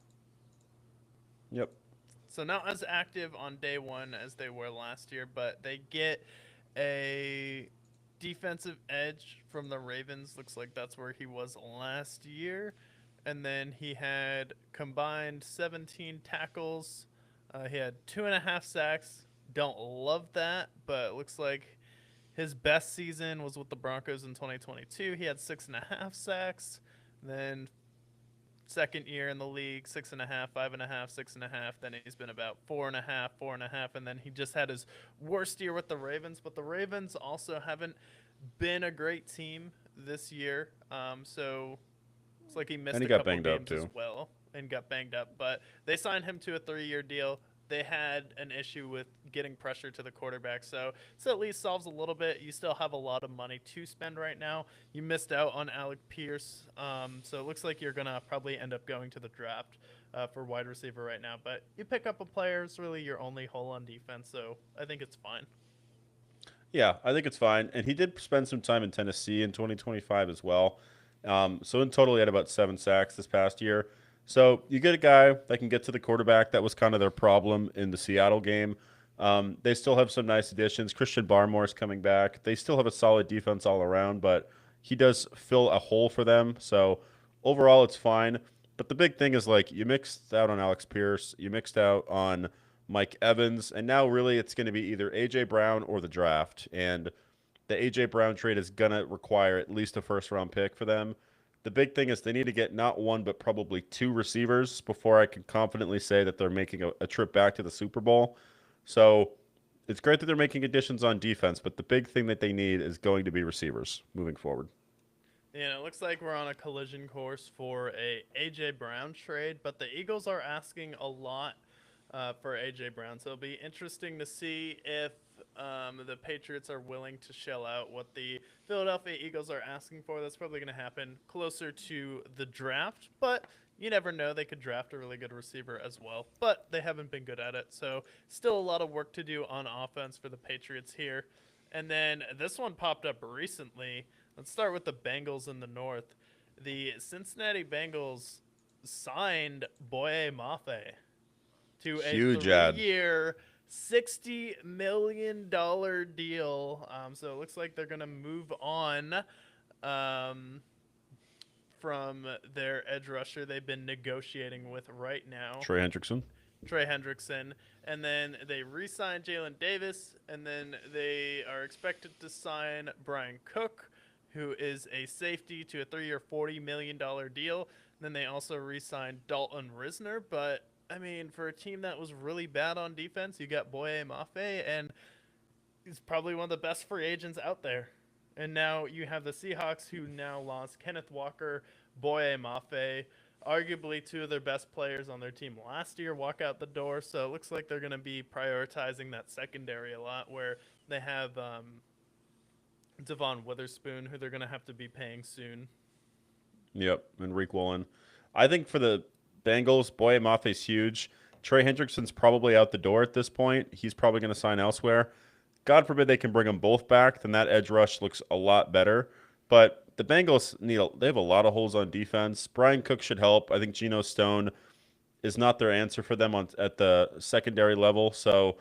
[SPEAKER 2] Yep.
[SPEAKER 1] So not as active on day one as they were last year, but they get a defensive edge from the Ravens. Looks like that's where he was last year. And then he had combined 17 tackles. He had 2.5 sacks. Don't love that, but it looks like his best season was with the Broncos in 2022. He had 6.5 sacks. Then second year in the league, 6.5, 5.5, 6.5. Then he's been about 4.5, 4.5, and then he just had his worst year with the Ravens. But the Ravens also haven't been a great team this year. So it's like he missed
[SPEAKER 2] And he
[SPEAKER 1] a
[SPEAKER 2] got
[SPEAKER 1] couple
[SPEAKER 2] banged up,
[SPEAKER 1] games as
[SPEAKER 2] too.
[SPEAKER 1] well and got banged up. But they signed him to a 3-year deal. They had an issue with getting pressure to the quarterback, so at least solves a little bit. You still have a lot of money to spend right now. You missed out on Alec Pierce, so it looks like you're going to probably end up going to the draft for wide receiver right now. But you pick up a player, it's really your only hole on defense, so I think it's fine.
[SPEAKER 2] Yeah, I think it's fine. And he did spend some time in Tennessee in 2025 as well. So in total, he had about 7 sacks this past year. So you get a guy that can get to the quarterback. That was kind of their problem in the Seattle game. They still have some nice additions. Christian Barmore's coming back. They still have a solid defense all around, but he does fill a hole for them. So overall, it's fine. But the big thing is like you mixed out on Alex Pierce, you mixed out on Mike Evans, and now really it's going to be either A.J. Brown or the draft. And the A.J. Brown trade is going to require at least a first-round pick for them. The big thing is they need to get not one, but probably 2 receivers before I can confidently say that they're making a trip back to the Super Bowl. So it's great that they're making additions on defense, but the big thing that they need is going to be receivers moving forward.
[SPEAKER 1] Yeah, it looks like we're on a collision course for a A.J. Brown trade, but the Eagles are asking a lot for A.J. Brown. So it'll be interesting to see if the Patriots are willing to shell out what the Philadelphia Eagles are asking for. That's probably going to happen closer to the draft, but you never know. They could draft a really good receiver as well, but they haven't been good at it. So still a lot of work to do on offense for the Patriots here. And then this one popped up recently. Let's start with the Bengals in the North. The Cincinnati Bengals signed Boye Mafe to a
[SPEAKER 2] Huge ad.
[SPEAKER 1] 3-year, $60 million deal. So it looks like they're going to move on from their edge rusher they've been negotiating with right now,
[SPEAKER 2] Trey Hendrickson.
[SPEAKER 1] Trey Hendrickson. And then they re-signed Jalen Davis, and then they are expected to sign Brian Cook, who is a safety, to a 3-year, $40 million deal. Then they also re-signed Dalton Risner, but I mean, for a team that was really bad on defense, you got Boye Mafe, and he's probably one of the best free agents out there. And now you have the Seahawks, who now lost Kenneth Walker, Boye Mafe, arguably two of their best players on their team last year, walk out the door. So it looks like they're going to be prioritizing that secondary a lot, where they have Devon Witherspoon, who they're going to have to be paying soon.
[SPEAKER 2] Yep, and Reek Woolen. I think for the Bengals, Boye Mafe's huge. Trey Hendrickson's probably out the door at this point. He's probably going to sign elsewhere. God forbid they can bring them both back, then that edge rush looks a lot better. But the Bengals they have a lot of holes on defense. Brian Cook should help. I think Geno Stone is not their answer for them at the secondary level. So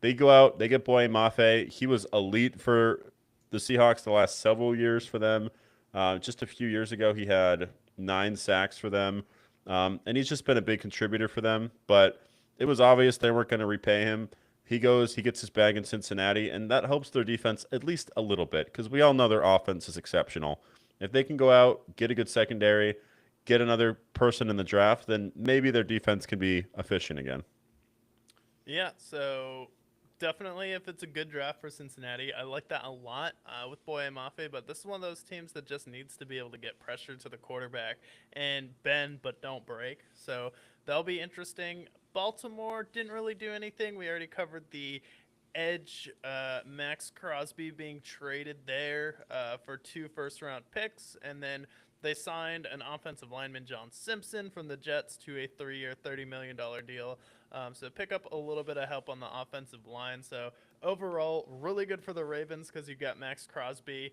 [SPEAKER 2] they go out, they get Boye Mafe. He was elite for the Seahawks the last several years for them. Just a few years ago, he had 9 sacks for them. And he's just been a big contributor for them. But it was obvious they weren't going to repay him. He goes, he gets his bag in Cincinnati, and that helps their defense at least a little bit because we all know their offense is exceptional. If they can go out, get a good secondary, get another person in the draft, then maybe their defense can be efficient again.
[SPEAKER 1] Yeah, so definitely if it's a good draft for Cincinnati, I like that a lot with Boye Mafe, but this is one of those teams that just needs to be able to get pressure to the quarterback and bend but don't break. So that'll be interesting. Baltimore didn't really do anything. We already covered the edge, Max Crosby being traded there for 2 first-round picks, and then they signed an offensive lineman, John Simpson, from the Jets to a 3-year, $30 million deal. So pick up a little bit of help on the offensive line. So overall, really good for the Ravens because you got Max Crosby.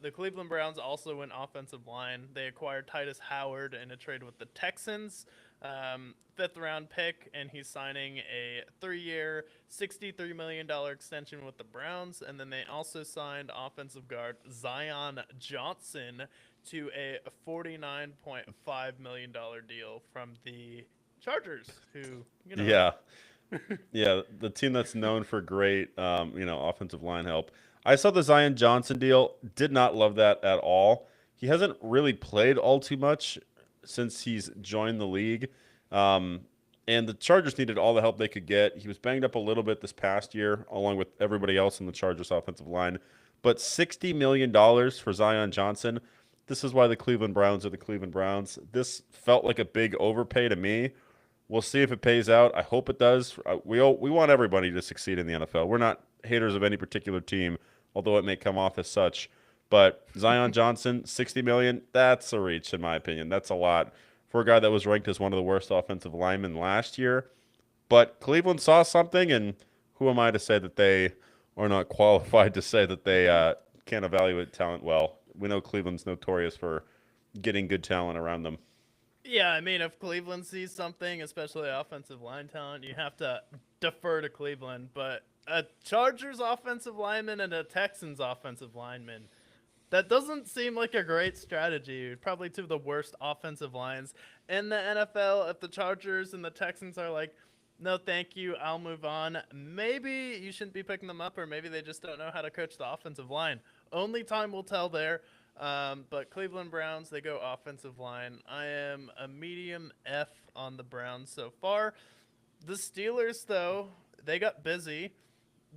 [SPEAKER 1] The Cleveland Browns also went offensive line. They acquired Titus Howard in a trade with the Texans, 5th-round pick, and he's signing a 3-year, $63 million extension with the Browns. And then they also signed offensive guard Zion Johnson to a $49.5 million deal from the Chargers, who,
[SPEAKER 2] Yeah. Yeah, the team that's known for great, offensive line help. I saw the Zion Johnson deal. Did not love that at all. He hasn't really played all too much since he's joined the league, and the Chargers needed all the help they could get. He was banged up a little bit this past year, along with everybody else in the Chargers offensive line. But $60 million for Zion Johnson. This is why the Cleveland Browns are the Cleveland Browns. This felt like a big overpay to me. We'll see if it pays out. I hope it does. We want everybody to succeed in the NFL. We're not haters of any particular team, although it may come off as such. But Zion Johnson, $60 million, that's a reach in my opinion. That's a lot for a guy that was ranked as one of the worst offensive linemen last year. But Cleveland saw something, and who am I to say that they are not qualified to say that they can't evaluate talent well? We know Cleveland's notorious for getting good talent around them.
[SPEAKER 1] Yeah, I mean, if Cleveland sees something, especially offensive line talent, you have to defer to Cleveland. But a Chargers offensive lineman and a Texans offensive lineman, that doesn't seem like a great strategy. Probably two of the worst offensive lines in the NFL. If the Chargers and the Texans are like, no, thank you, I'll move on, maybe you shouldn't be picking them up, or maybe they just don't know how to coach the offensive line. Only time will tell there. But Cleveland Browns, they go offensive line. I am a medium F on the Browns so far. The Steelers, though, they got busy.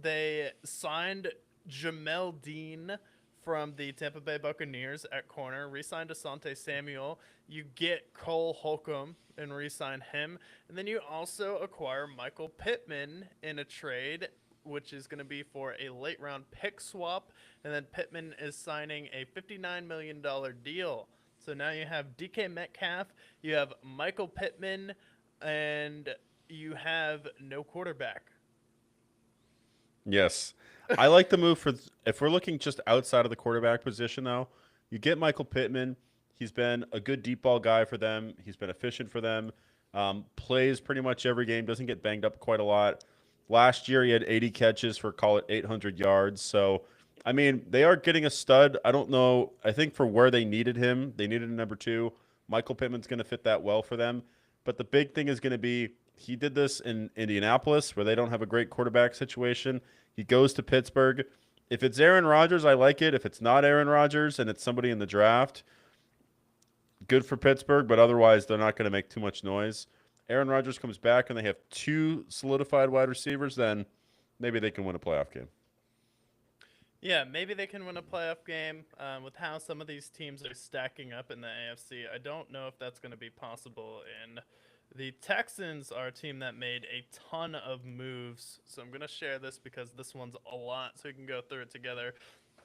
[SPEAKER 1] They signed Jamel Dean from the Tampa Bay Buccaneers at corner, re-signed Asante Samuel. You get Cole Holcomb and re-sign him. And then you also acquire Michael Pittman in a trade, which is going to be for a late round pick swap. And then Pittman is signing a $59 million deal. So now you have DK Metcalf, you have Michael Pittman, and you have no quarterback.
[SPEAKER 2] Yes. I like the move for if we're looking just outside of the quarterback position, though, you get Michael Pittman. He's been a good deep ball guy for them. He's been efficient for them. Plays pretty much every game, doesn't get banged up quite a lot. Last year, he had 80 catches for, call it, 800 yards. So, I mean, they are getting a stud. I don't know. I think for where they needed him, they needed a number 2. Michael Pittman's going to fit that well for them. But the big thing is going to be he did this in Indianapolis where they don't have a great quarterback situation. He goes to Pittsburgh. If it's Aaron Rodgers, I like it. If it's not Aaron Rodgers and it's somebody in the draft, good for Pittsburgh, but otherwise they're not going to make too much noise. Aaron Rodgers comes back and they have two solidified wide receivers, then maybe they can win a playoff game.
[SPEAKER 1] Yeah, maybe they can win a playoff game with how some of these teams are stacking up in the AFC. I don't know if that's going to be possible. And the Texans are a team that made a ton of moves. So I'm going to share this because this one's a lot, so we can go through it together.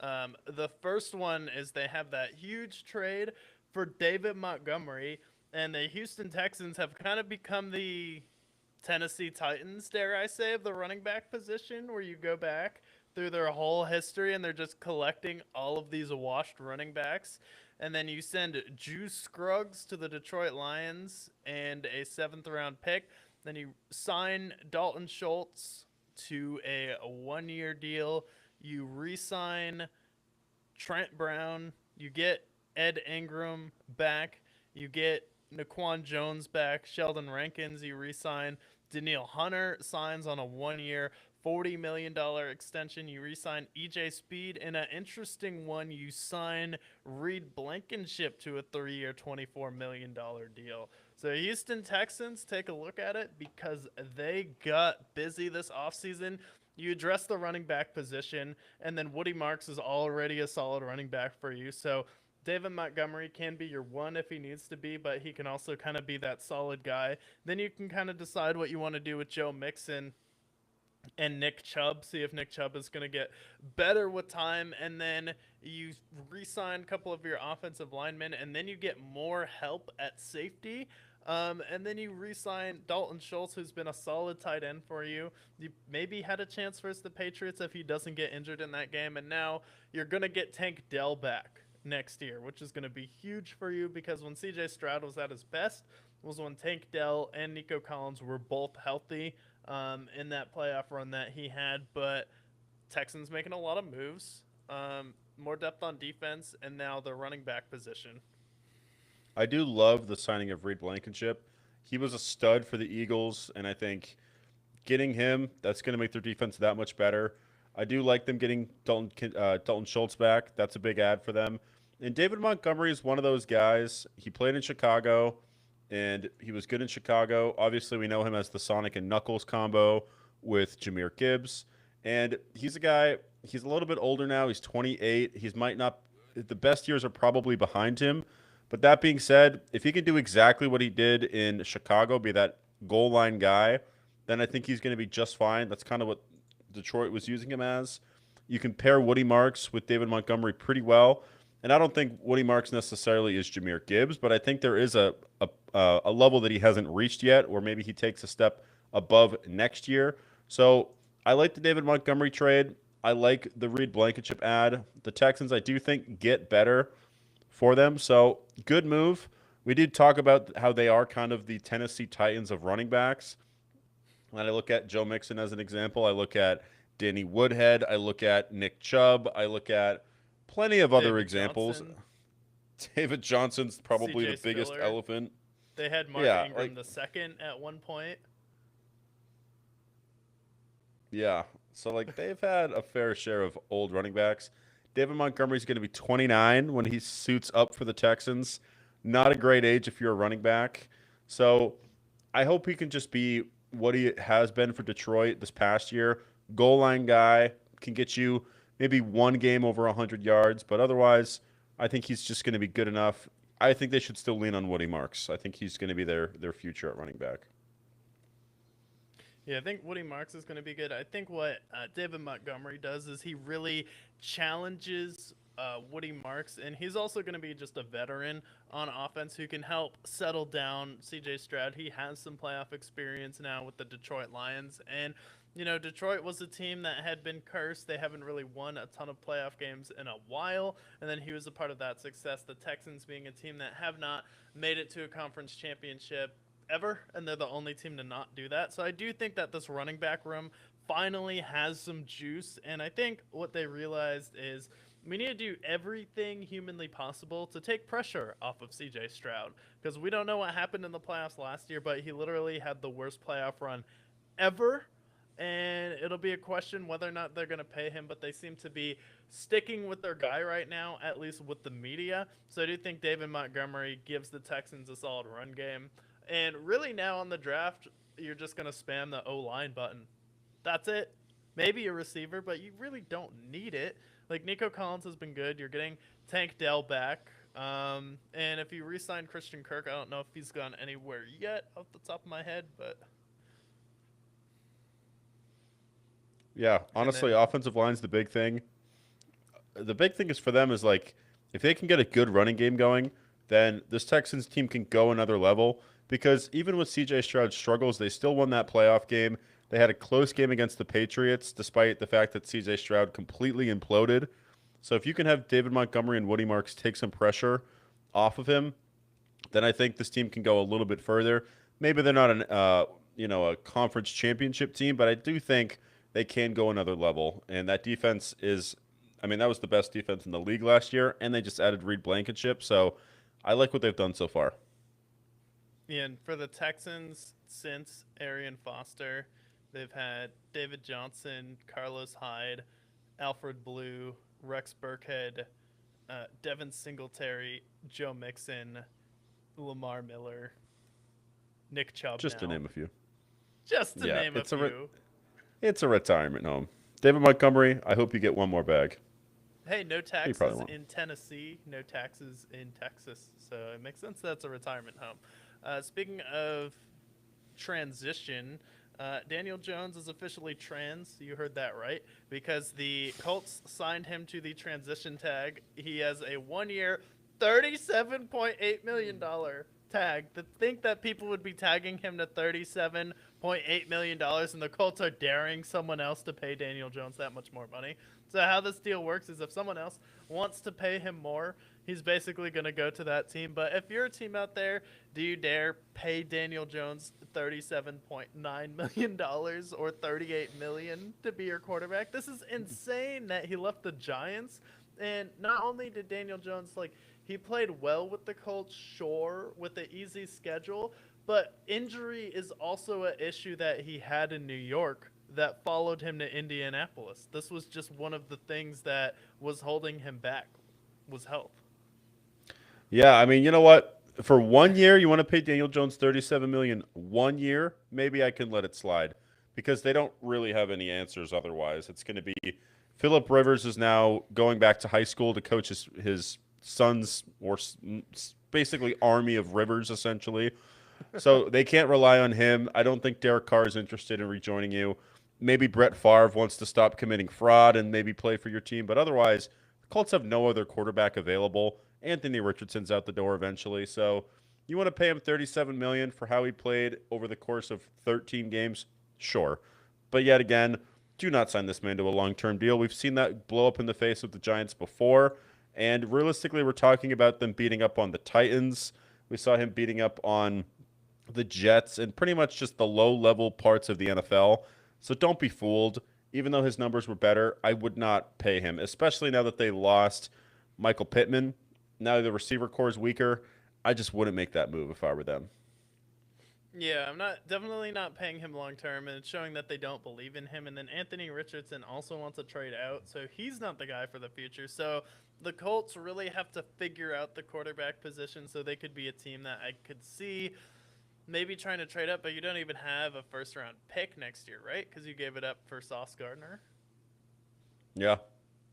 [SPEAKER 1] The first one is they have that huge trade for David Montgomery, and the Houston Texans have kind of become the Tennessee Titans, dare I say, of the running back position, where you go back through their whole history and they're just collecting all of these washed running backs. And then you send Juice Scruggs to the Detroit Lions and a 7th-round pick. Then you sign Dalton Schultz to a 1-year deal. You re-sign Trent Brown. You get Ed Ingram back. You get Naquan Jones back. Sheldon Rankins you re-sign. Daniil Hunter signs on a 1-year, $40 million extension. You re-sign EJ Speed. In an interesting one, you sign Reed Blankenship to a 3-year, $24 million deal. So Houston Texans, take a look at it because they got busy this offseason. You address the running back position, and then Woody Marks is already a solid running back for you. So David Montgomery can be your one if he needs to be, but he can also kind of be that solid guy. Then you can kind of decide what you want to do with Joe Mixon and Nick Chubb, see if Nick Chubb is going to get better with time, and then you re-sign a couple of your offensive linemen, and then you get more help at safety. And then you re-sign Dalton Schultz, who's been a solid tight end for you. You maybe had a chance versus the Patriots if he doesn't get injured in that game, and now you're going to get Tank Dell back next year, which is going to be huge for you because when CJ Stroud was at his best was when Tank Dell and Nico Collins were both healthy in that playoff run that he had. But Texans making a lot of moves, more depth on defense, and now the running back position.
[SPEAKER 2] I do love the signing of Reed Blankenship. He was a stud for the Eagles, and I think getting him, that's going to make their defense that much better. I do like them getting Dalton Schultz back. That's a big ad for them. And David Montgomery is one of those guys. He played in Chicago, and he was good in Chicago. Obviously, we know him as the Sonic and Knuckles combo with Jameer Gibbs. And he's a guy, he's a little bit older now. He's 28. He's might not, the best years are probably behind him. But that being said, if he can do exactly what he did in Chicago, be that goal line guy, then I think he's going to be just fine. That's kind of what Detroit was using him as. You can pair Woody Marks with David Montgomery pretty well. And I don't think Woody Marks necessarily is Jameer Gibbs, but I think there is a level that he hasn't reached yet, or maybe he takes a step above next year. So I like the David Montgomery trade. I like the Reed Blankenship ad. The Texans, I do think, get better for them. So good move. We did talk about how they are kind of the Tennessee Titans of running backs. And I look at Joe Mixon as an example. I look at Danny Woodhead. I look at Nick Chubb. I look at plenty of other
[SPEAKER 1] David
[SPEAKER 2] examples.
[SPEAKER 1] Johnson,
[SPEAKER 2] David Johnson's probably
[SPEAKER 1] CJ
[SPEAKER 2] the biggest
[SPEAKER 1] Spiller.
[SPEAKER 2] elephant.
[SPEAKER 1] They had Mark
[SPEAKER 2] Yeah,
[SPEAKER 1] Ingram the second at one point.
[SPEAKER 2] Yeah. So, they've had a fair share of old running backs. David Montgomery's going to be 29 when he suits up for the Texans. Not a great age if you're a running back. So, I hope he can just be what he has been for Detroit this past year. Goal line guy, can get you maybe one game over 100 yards, but otherwise, I think he's just going to be good enough. I think they should still lean on Woody Marks. I think he's going to be their future at running back.
[SPEAKER 1] Yeah, I think Woody Marks is going to be good. I think what David Montgomery does is he really challenges Woody Marks, and he's also going to be just a veteran on offense who can help settle down CJ Stroud. He has some playoff experience now with the Detroit Lions, and Detroit was a team that had been cursed. They haven't really won a ton of playoff games in a while, and then he was a part of that success. The Texans being a team that have not made it to a conference championship ever, and they're the only team to not do that. So I do think that this running back room finally has some juice, and I think what they realized is we need to do everything humanly possible to take pressure off of CJ Stroud, because we don't know what happened in the playoffs last year, but he literally had the worst playoff run ever. and it'll be a question whether or not they're going to pay him, but they seem to be sticking with their guy right now, at least with the media. So I do think David Montgomery gives the Texans a solid run game. And really now on the draft, you're just going to spam the O-line button. That's it. Maybe a receiver, but you really don't need it. Like, Nico Collins has been good. You're getting Tank Dell back. And if you re-sign Christian Kirk, I don't know if he's gone anywhere yet off the top of my head, but
[SPEAKER 2] Yeah,
[SPEAKER 1] and
[SPEAKER 2] honestly,
[SPEAKER 1] then
[SPEAKER 2] offensive line's the big thing. The big thing is for them is like if they can get a good running game going, then this Texans team can go another level because even with CJ Stroud's struggles, they still won that playoff game. They had a close game against the Patriots despite the fact that CJ Stroud completely imploded. So if you can have David Montgomery and Woody Marks take some pressure off of him, then I think this team can go a little bit further. Maybe they're not a conference championship team, but I do think they can go another level. And that defense is, I mean, that was the best defense in the league last year, and they just added Reed Blankenship. So I like what they've done so far.
[SPEAKER 1] and for the Texans, since Arian Foster, they've had David Johnson, Carlos Hyde, Alfred Blue, Rex Burkhead, Devin Singletary, Joe Mixon, Lamar Miller, Nick Chubb
[SPEAKER 2] Just to
[SPEAKER 1] now.
[SPEAKER 2] name a few.
[SPEAKER 1] Just to
[SPEAKER 2] Yeah,
[SPEAKER 1] name a few.
[SPEAKER 2] it's a retirement home. David Montgomery, I hope you get one more bag.
[SPEAKER 1] Hey, no
[SPEAKER 2] He probably
[SPEAKER 1] taxes
[SPEAKER 2] won't.
[SPEAKER 1] in Tennessee, no taxes in Texas. So it makes sense that's a retirement home. Speaking of transition, Daniel Jones is officially trans. You heard that right. Because the Colts signed him to the transition tag. He has a 1 year, $37.8 million tag. To think that people would be tagging him to $37.8 million and the Colts are daring someone else to pay Daniel Jones that much more money. So how this deal works is if someone else wants to pay him more, he's basically going to go to that team. But if you're a team out there, do you dare pay Daniel Jones $37.9 million or $38 million to be your quarterback? This is insane that he left the Giants. And not only did Daniel Jones, like, he played well with the Colts, sure, with the easy schedule, but injury is also an issue that he had in New York that followed him to Indianapolis. This was just one of the things that was holding him back, was health.
[SPEAKER 2] Yeah, I mean, you know what? For 1 year, you want to pay Daniel Jones $37 million 1 year? Maybe I can let it slide because they don't really have any answers otherwise. It's going to be Philip Rivers is now going back to high school to coach his sons or basically army of Rivers essentially. So they can't rely on him. I don't think Derek Carr is interested in rejoining you. Maybe Brett Favre wants to stop committing fraud and maybe play for your team, but otherwise, the Colts have no other quarterback available. Anthony Richardson's out the door eventually, so you want to pay him $37 million for how he played over the course of 13 games? Sure. But yet again, do not sign this man to a long-term deal. We've seen that blow up in the face of the Giants before, and realistically, we're talking about them beating up on the Titans. We saw him beating up on the Jets and pretty much just the low-level parts of the NFL. So don't be fooled. Even though his numbers were better, I would not pay him, especially now that they lost Michael Pittman. Now the receiver core is weaker. I just wouldn't make that move if I were them.
[SPEAKER 1] Yeah, I'm not definitely not paying him long term, and it's showing that they don't believe in him. And then Anthony Richardson also wants to trade out, so he's not the guy for the future. So the Colts really have to figure out the quarterback position, so they could be a team that I could see maybe trying to trade up. But you don't even have a first round pick next year, right? Because you gave it up for Sauce Gardner.
[SPEAKER 2] Yeah.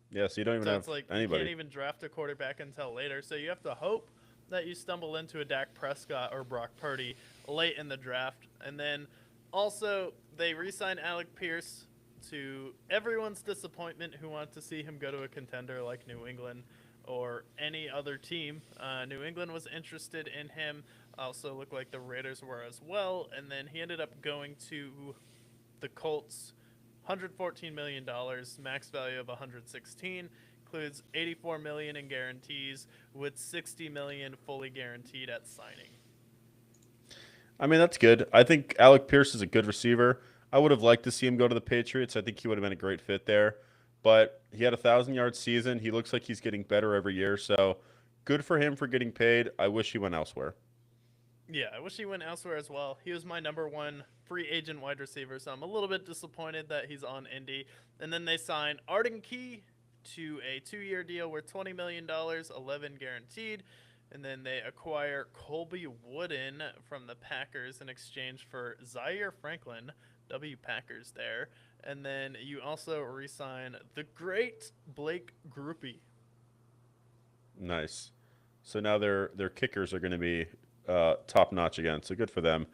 [SPEAKER 2] Yeah, so you don't even
[SPEAKER 1] So
[SPEAKER 2] have
[SPEAKER 1] it's like you can't
[SPEAKER 2] anybody.
[SPEAKER 1] even draft a quarterback until later. So you have to hope that you stumble into a Dak Prescott or Brock Purdy late in the draft. And then also they re-signed Alec Pierce to everyone's disappointment who wanted to see him go to a contender like New England or any other team. New England was interested in him. Also looked like the Raiders were as well. And then he ended up going to the Colts. $114 million, max value of 116, includes 84 million in guarantees with 60 million fully guaranteed at signing.
[SPEAKER 2] I mean, that's good. I think Alec Pierce is a good receiver. I would have liked to see him go to the Patriots. I think he would have been a great fit there. But he had a 1,000-yard season. He looks like he's getting better every year. So good for him for getting paid. I wish he went elsewhere.
[SPEAKER 1] Yeah, I wish he went elsewhere as well. He was my number one free agent wide receiver, so I'm a little bit disappointed that he's on Indy. And then they signed Arden Key to a 2-year deal worth $20 million, 11 guaranteed. And then they acquire Colby Wooden from the Packers in exchange for Zaire Franklin, W Packers there. And then you also re-sign the great Blake Groupie.
[SPEAKER 2] Nice. So now their kickers are going to be top notch again. So good for them.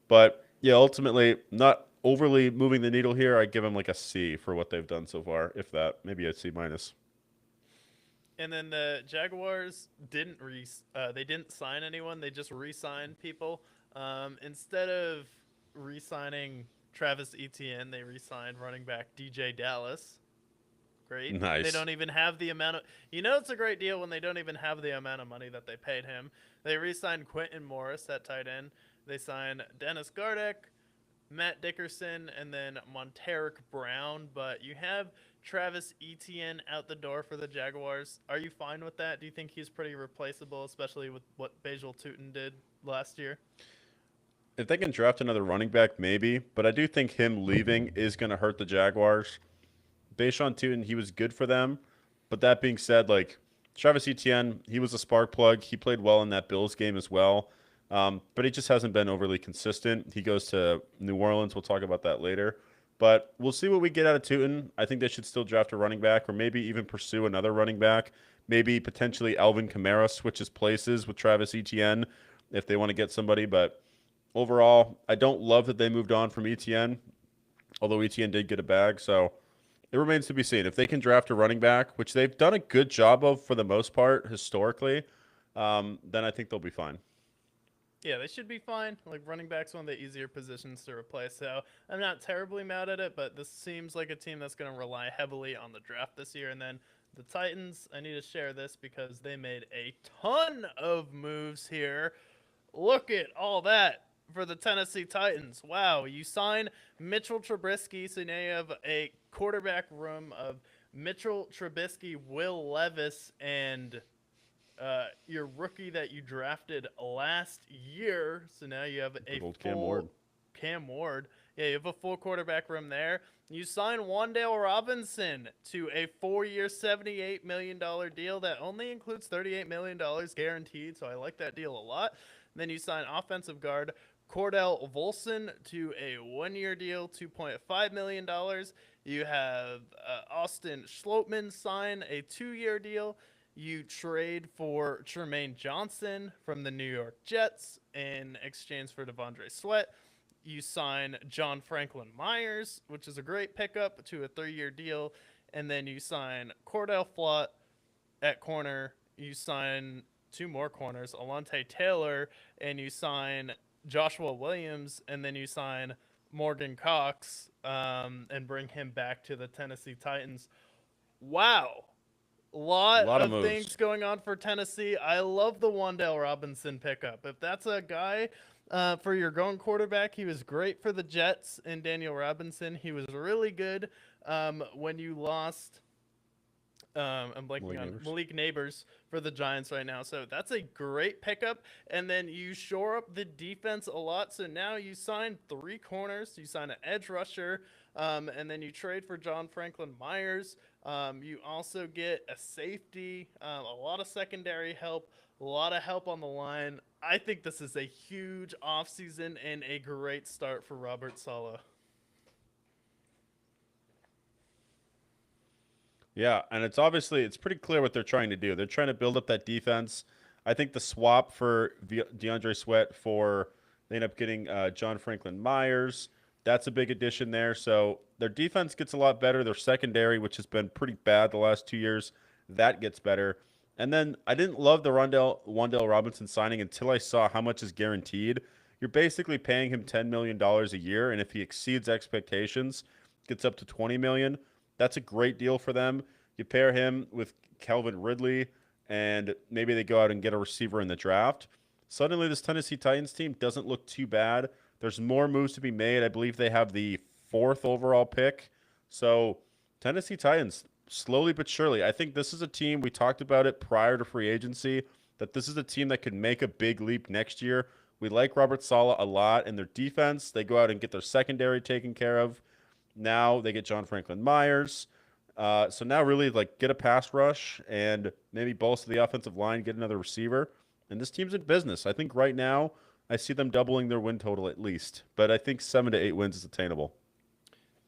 [SPEAKER 2] But yeah, ultimately not overly moving the needle here. I give them like a C for what they've done so far, if that. Maybe a C minus.
[SPEAKER 1] And then the Jaguars they didn't sign anyone. They just re-signed people. Instead of re-signing Travis Etienne, they re-signed running back DJ Dallas. Great. They
[SPEAKER 2] Nice.
[SPEAKER 1] don't even have the amount of it's a great deal when they don't even have the amount of money that they paid him. They re-signed Quentin Morris at tight end. They signed Dennis Gardeck, Matt Dickerson, and then Monteric Brown. But you have Travis Etienne out the door for the Jaguars. Are you fine with that? Do you think he's pretty replaceable, especially with what Basil Tootin did last year?
[SPEAKER 2] If they can draft another running back, maybe. But I do think him leaving is going to hurt the Jaguars. Bashan Tootin, he was good for them. But that being said, like Travis Etienne, he was a spark plug. He played well in that Bills game as well. But he just hasn't been overly consistent. He goes to New Orleans. We'll talk about that later. But we'll see what we get out of Tootin. I think they should still draft a running back or maybe even pursue another running back. Maybe potentially Alvin Kamara switches places with Travis Etienne if they want to get somebody. But overall, I don't love that they moved on from Etienne, although Etienne did get a bag. So it remains to be seen. If they can draft a running back, which they've done a good job of for the most part historically, then I think they'll be fine.
[SPEAKER 1] Yeah, they should be fine. Like running back's one of the easier positions to replace, so I'm not terribly mad at it. But this seems like a team that's going to rely heavily on the draft this year. And then the Titans, I need to share this because they made a ton of moves here. Look at all that for the Tennessee Titans. Wow, you sign Mitchell Trubisky, so now you have a quarterback room of Mitchell Trubisky, Will Levis, and your rookie that you drafted last year. So now you have a
[SPEAKER 2] Good old Cam
[SPEAKER 1] full
[SPEAKER 2] Ward.
[SPEAKER 1] Cam Ward. Yeah, you have a full quarterback room there. You sign Wandale Robinson to a 4-year, $78 million deal that only includes $38 million guaranteed. So I like that deal a lot. Then you sign offensive guard Cordell Volson to a 1-year deal, $2.5 million. You have Austin Schlotman sign a 2-year deal. You trade for Tremaine Johnson from the New York Jets in exchange for Devondre Sweat. You sign John Franklin Myers, which is a great pickup, to a 3-year deal. And then you sign Cordell Flott at corner. You sign two more corners, Alante Taylor, and you sign Joshua Williams, and then you sign Morgan Cox and bring him back to the Tennessee Titans. Wow,
[SPEAKER 2] A
[SPEAKER 1] lot
[SPEAKER 2] lot of
[SPEAKER 1] of things
[SPEAKER 2] moves.
[SPEAKER 1] going on for Tennessee. I love the Wandale Robinson pickup. If that's a guy for your going quarterback, he was great for the Jets. And Daniel Robinson, he was really good when you lost. I'm
[SPEAKER 2] Malik
[SPEAKER 1] blanking on
[SPEAKER 2] Neighbors.
[SPEAKER 1] Malik Neighbors for the Giants right now. So that's a great pickup. And then you shore up the defense a lot. So now you sign 3 corners. You sign an edge rusher. And then you trade for John Franklin Myers. You also get a safety, a lot of secondary help, a lot of help on the line. I think this is a huge offseason and a great start for Robert Saleh.
[SPEAKER 2] Yeah, and it's pretty clear what they're trying to do. They're trying to build up that defense. I think the swap for DeAndre Sweat for they end up getting John Franklin Myers. That's a big addition there. So their defense gets a lot better. Their secondary, which has been pretty bad the last 2 years, that gets better. And then I didn't love the Wandale Robinson signing until I saw how much is guaranteed. You're basically paying him $10 million a year, and if he exceeds expectations, gets up to 20 million. That's a great deal for them. You pair him with Calvin Ridley, and maybe they go out and get a receiver in the draft. Suddenly, this Tennessee Titans team doesn't look too bad. There's more moves to be made. I believe they have the 4th overall pick. So, Tennessee Titans, slowly but surely. I think this is a team, we talked about it prior to free agency, that this is a team that could make a big leap next year We like Robert Saleh a lot in their defense. They go out and get their secondary taken care of. Now they get John Franklin Myers. So now really like get a pass rush and maybe bolster the offensive line, get another receiver. And this team's in business. I think right now I see them doubling their win total at least. But I think 7 to 8 wins is attainable.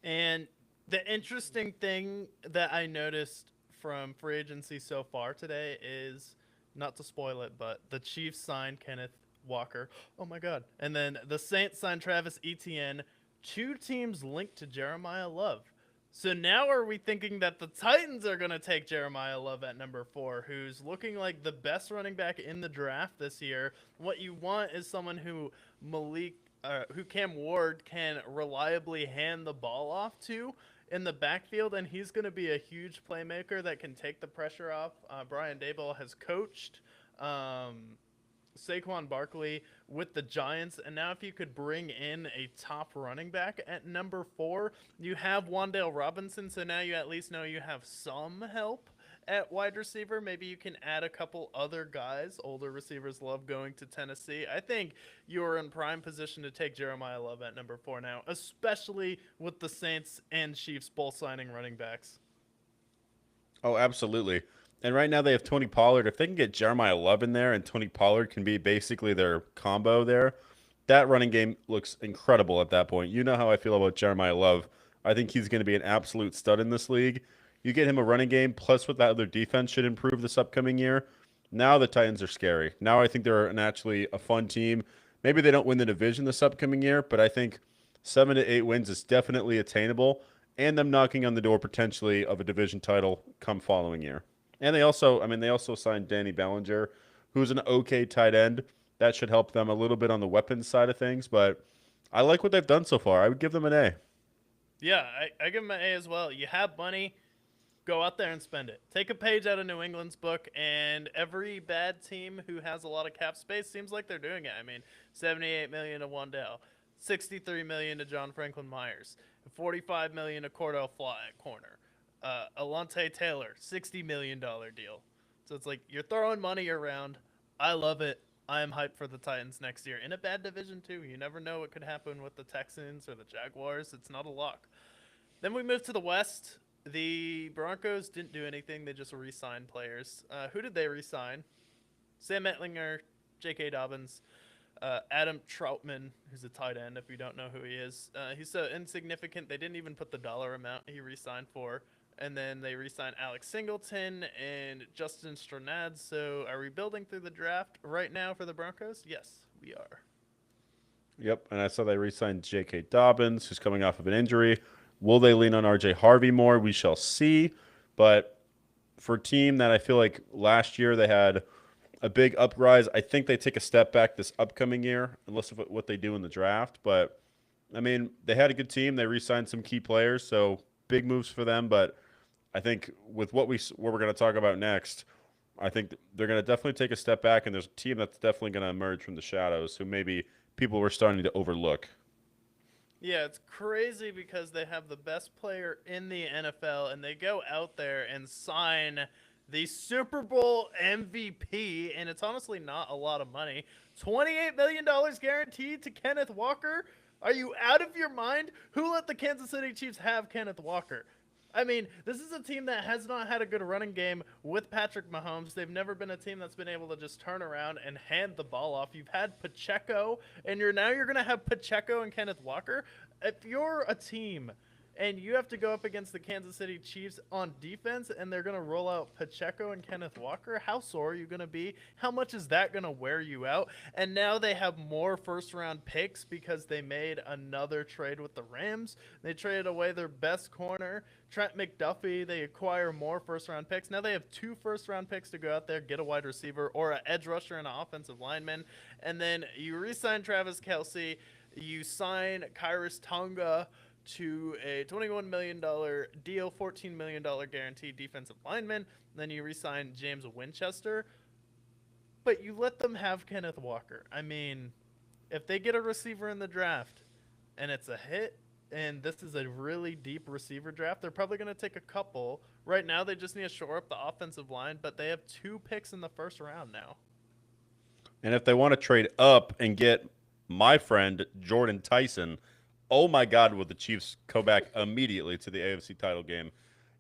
[SPEAKER 1] And the interesting thing that I noticed from free agency so far today is, not to spoil it, but the Chiefs signed Kenneth Walker. Oh my God. And then the Saints signed Travis Etienne. Two teams linked to Jeremiah Love. So now are we thinking that the Titans are going to take Jeremiah Love at number 4, who's looking like the best running back in the draft this year? What you want is someone who who Cam Ward can reliably hand the ball off to in the backfield, and he's going to be a huge playmaker that can take the pressure off. Brian Daboll has coached Saquon Barkley with the Giants, and now if you could bring in a top running back at number 4, you have Wan'Dale Robinson, so now you at least know you have some help at wide receiver. Maybe you can add a couple other guys. Older receivers love going to Tennessee. I think you're in prime position to take Jeremiah Love at number 4 now, especially with the Saints and Chiefs both signing running backs.
[SPEAKER 2] Oh, absolutely. And right now they have Tony Pollard. If they can get Jeremiah Love in there and Tony Pollard can be basically their combo there, that running game looks incredible at that point. You know how I feel about Jeremiah Love. I think he's going to be an absolute stud in this league. You get him a running game, plus what that other defense should improve this upcoming year. Now the Titans are scary. Now I think they're actually a fun team. Maybe they don't win the division this upcoming year, but I think 7 to 8 wins is definitely attainable, and them knocking on the door potentially of a division title come following year. And they also signed Danny Bellinger, who's an okay tight end. That should help them a little bit on the weapons side of things, but I like what they've done so far. I would give them an A.
[SPEAKER 1] Yeah, I give them an A as well. You have money, go out there and spend it. Take a page out of New England's book, and every bad team who has a lot of cap space seems like they're doing it. I mean, $78 million to Wan'Dale, $63 million to John Franklin Myers, $45 million to Cordell Fly at corner. Alontae Taylor, $60 million deal. So it's like you're throwing money around. I love it. I am hyped for the Titans next year. In a bad division, too. You never know what could happen with the Texans or the Jaguars. It's not a lock. Then we move to the West. The Broncos didn't do anything. They just re-signed players. Who did they re-sign? Sam Etlinger, J.K. Dobbins, Adam Troutman, who's a tight end, if you don't know who he is. He's so insignificant, they didn't even put the dollar amount he re-signed for. And then they re-signed Alex Singleton and Justin Strnad. So are we building through the draft right now for the Broncos? Yes, we are.
[SPEAKER 2] Yep, and I saw they re-signed J.K. Dobbins, who's coming off of an injury. Will they lean on R.J. Harvey more? We shall see. But for a team that I feel like last year they had a big uprise, I think they take a step back this upcoming year, unless of what they do in the draft. But, I mean, they had a good team. They re-signed some key players, so big moves for them. But I think with what we're going to talk about next, I think they're going to definitely take a step back, and there's a team that's definitely going to emerge from the shadows who maybe people were starting to overlook.
[SPEAKER 1] Yeah, it's crazy because they have the best player in the NFL, and they go out there and sign the Super Bowl MVP, and it's honestly not a lot of money. $28 million guaranteed to Kenneth Walker? Are you out of your mind? Who let the Kansas City Chiefs have Kenneth Walker? I mean, this is a team that has not had a good running game with Patrick Mahomes. They've never been a team that's been able to just turn around and hand the ball off. You've had Pacheco, and you're going to have Pacheco and Kenneth Walker. If you're a team and you have to go up against the Kansas City Chiefs on defense, and they're going to roll out Pacheco and Kenneth Walker, how sore are you going to be? How much is that going to wear you out? And now they have more first-round picks because they made another trade with the Rams. They traded away their best corner, Trent McDuffie. They acquire more first-round picks. Now they have 2 first-round picks to go out there, get a wide receiver or an edge rusher and an offensive lineman. And then you re-sign Travis Kelce. You sign Kyrus Tonga to a $21 million deal, $14 million guaranteed defensive lineman. Then you re-sign James Winchester. But you let them have Kenneth Walker. I mean, if they get a receiver in the draft and it's a hit, and this is a really deep receiver draft, they're probably going to take a couple. Right now, they just need to shore up the offensive line, but they have 2 picks in the first round now.
[SPEAKER 2] And if they want to trade up and get my friend Jordan Tyson, oh my God, would the Chiefs go back immediately to the AFC title game?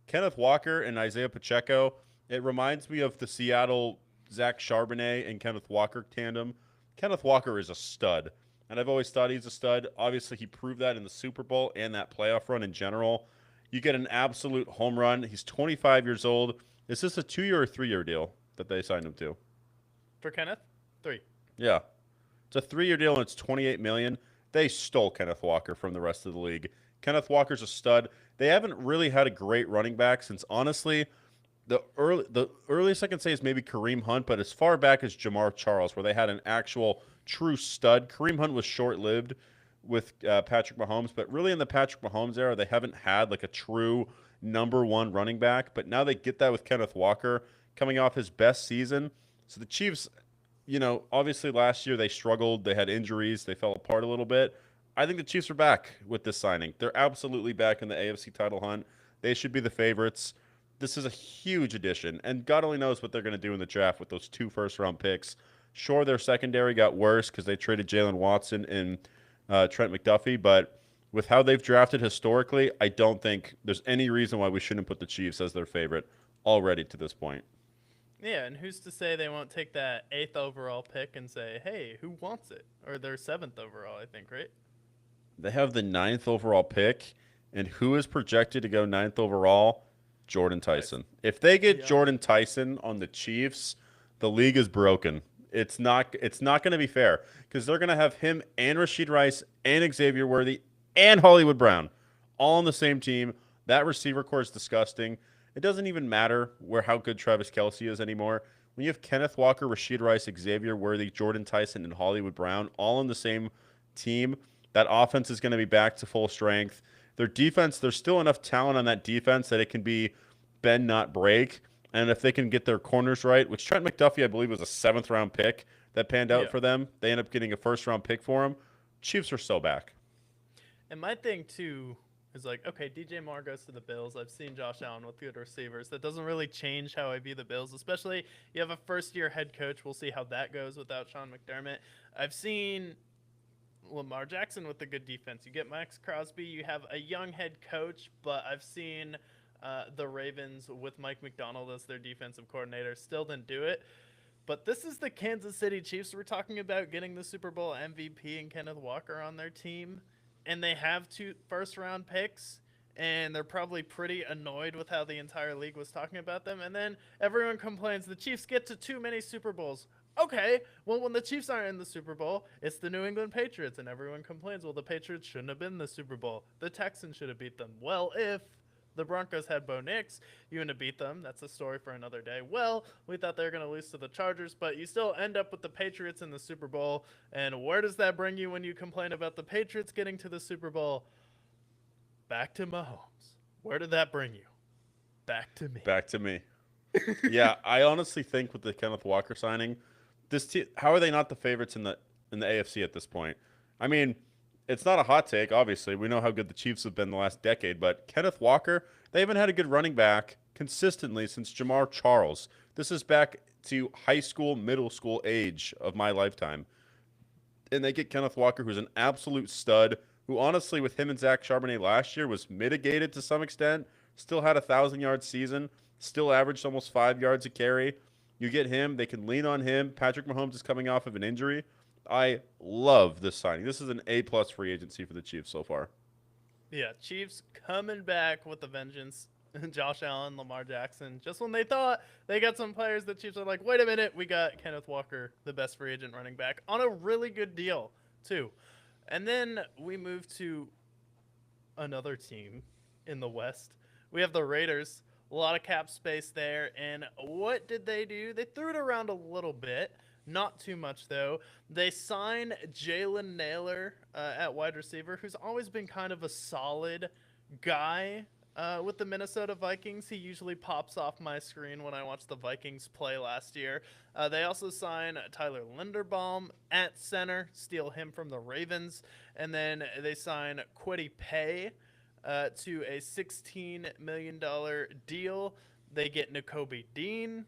[SPEAKER 2] Kenneth Walker and Isaiah Pacheco, it reminds me of the Seattle Zach Charbonnet and Kenneth Walker tandem. Kenneth Walker is a stud, and I've always thought he's a stud. Obviously, he proved that in the Super Bowl and that playoff run in general. You get an absolute home run. He's 25 years old. Is this a 2-year or 3-year deal that they signed him to?
[SPEAKER 1] For Kenneth, 3.
[SPEAKER 2] Yeah. It's a 3-year deal and it's 28 million. They stole Kenneth Walker from the rest of the league. Kenneth Walker's a stud. They haven't really had a great running back since honestly the earliest I can say is maybe Kareem Hunt, but as far back as Jamar Charles, where they had an actual true stud. Kareem Hunt was short-lived with Patrick Mahomes, but really in the Patrick Mahomes era, they haven't had like a true number one running back. But now they get that with Kenneth Walker coming off his best season. So the Chiefs, obviously last year they struggled. They had injuries. They fell apart a little bit. I think the Chiefs are back with this signing. They're absolutely back in the AFC title hunt. They should be the favorites. This is a huge addition, and God only knows what they're going to do in the draft with those 2 first-round picks. Sure, their secondary got worse because they traded Jalen Watson and Trent McDuffie, but with how they've drafted historically, I don't think there's any reason why we shouldn't put the Chiefs as their favorite already to this point.
[SPEAKER 1] Yeah, and who's to say they won't take that 8th overall pick and say, hey, who wants it? Or their 7th overall, I think, right?
[SPEAKER 2] They have the 9th overall pick, and who is projected to go 9th overall? Jordan Tyson. If they get Jordan Tyson on the Chiefs, the league is broken. It's not going to be fair because they're going to have him and Rashid Rice and Xavier Worthy and Hollywood Brown all on the same team. That receiver core is disgusting. It doesn't even matter how good Travis Kelce is anymore. When you have Kenneth Walker, Rashid Rice, Xavier Worthy, Jordan Tyson, and Hollywood Brown all on the same team, that offense is going to be back to full strength. Their defense, there's still enough talent on that defense that it can be bend, not break. And if they can get their corners right, which Trent McDuffie, I believe, was a 7th-round pick that panned out for them. They end up getting a 1st-round pick for him. Chiefs are so back.
[SPEAKER 1] And my thing, too, is like, okay, DJ Moore goes to the Bills. I've seen Josh Allen with good receivers. That doesn't really change how I view the Bills, especially you have a first-year head coach. We'll see how that goes without Sean McDermott. I've seen Lamar Jackson with a good defense. You get Max Crosby. You have a young head coach, but I've seen the Ravens with Mike McDonald as their defensive coordinator still didn't do it. But this is the Kansas City Chiefs. We're talking about getting the Super Bowl MVP and Kenneth Walker on their team, and they have 2 first-round picks, and they're probably pretty annoyed with how the entire league was talking about them. And then everyone complains the Chiefs get to too many Super Bowls. Okay, well, when the Chiefs aren't in the Super Bowl, it's the New England Patriots, and everyone complains, well, the Patriots shouldn't have been in the Super Bowl. The Texans should have beat them. Well, if the Broncos had Bo Nix, you wouldn't have beat them. That's a story for another day. Well, we thought they were going to lose to the Chargers, but you still end up with the Patriots in the Super Bowl. And where does that bring you when you complain about the Patriots getting to the Super Bowl? Back to Mahomes. Where did that bring you? Back to me.
[SPEAKER 2] Back to me. Yeah, I honestly think with the Kenneth Walker signing, how are they not the favorites in the AFC at this point? I mean, it's not a hot take, obviously. We know how good the Chiefs have been the last decade, but Kenneth Walker, they haven't had a good running back consistently since Jamar Charles. This is back to high school, middle school age of my lifetime. And they get Kenneth Walker, who's an absolute stud, who honestly, with him and Zach Charbonnet last year, was mitigated to some extent, still had a 1,000-yard season, still averaged almost 5 yards a carry. You get him. They can lean on him. Patrick Mahomes is coming off of an injury. I love this signing. This is an A-plus free agency for the Chiefs so far.
[SPEAKER 1] Yeah, Chiefs coming back with a vengeance. Josh Allen, Lamar Jackson. Just when they thought they got some players, the Chiefs are like, wait a minute, we got Kenneth Walker, the best free agent running back, on a really good deal, too. And then we move to another team in the West. We have the Raiders. A lot of cap space there. And what did they do? They threw it around a little bit. Not too much, though. They signed Jalen Naylor at wide receiver, who's always been kind of a solid guy with the Minnesota Vikings. He usually pops off my screen when I watch the Vikings play last year. They also signed Tyler Linderbaum at center, steal him from the Ravens. And then they signed Kwity Paye to a $16 million deal. They get Nakobe Dean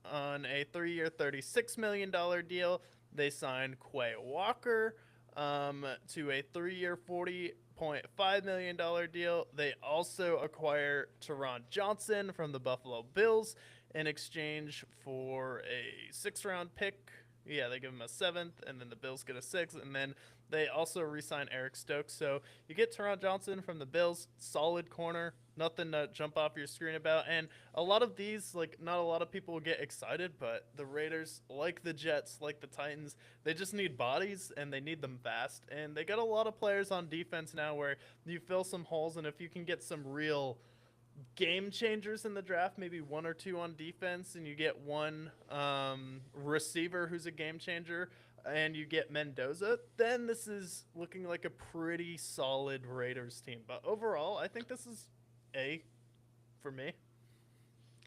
[SPEAKER 1] on a 3-year, $36 million deal. They signed Quay Walker to a 3-year, $40.5 million deal. They also acquire Teron Johnson from the Buffalo Bills in exchange for a 6th-round pick. Yeah, they give him a 7th, and then the Bills get a 6th, and then they also re-sign Eric Stokes. So you get Teron Johnson from the Bills, solid corner, nothing to jump off your screen about. And a lot of these, like, not a lot of people get excited, but the Raiders, like the Jets, like the Titans, they just need bodies and they need them fast. And they got a lot of players on defense now where you fill some holes, and if you can get some real game changers in the draft, maybe 1 or 2 on defense, and you get one receiver who's a game changer, and you get Mendoza, then this is looking like a pretty solid Raiders team. But overall, I think this is A for me.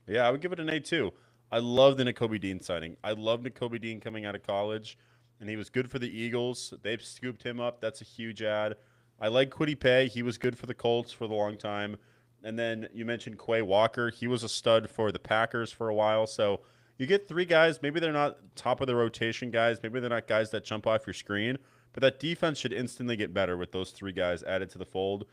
[SPEAKER 2] Yeah, I would give it an A too. I love the Nakobe Dean signing. I love Nakobe Dean coming out of college, and he was good for the Eagles. They've scooped him up. That's a huge ad. I like Kwity Paye. He was good for the Colts for the long time. And then you mentioned Quay Walker. He was a stud for the Packers for a while. So you get 3 guys. Maybe they're not top of the rotation guys. Maybe they're not guys that jump off your screen. But that defense should instantly get better with those 3 guys added to the fold.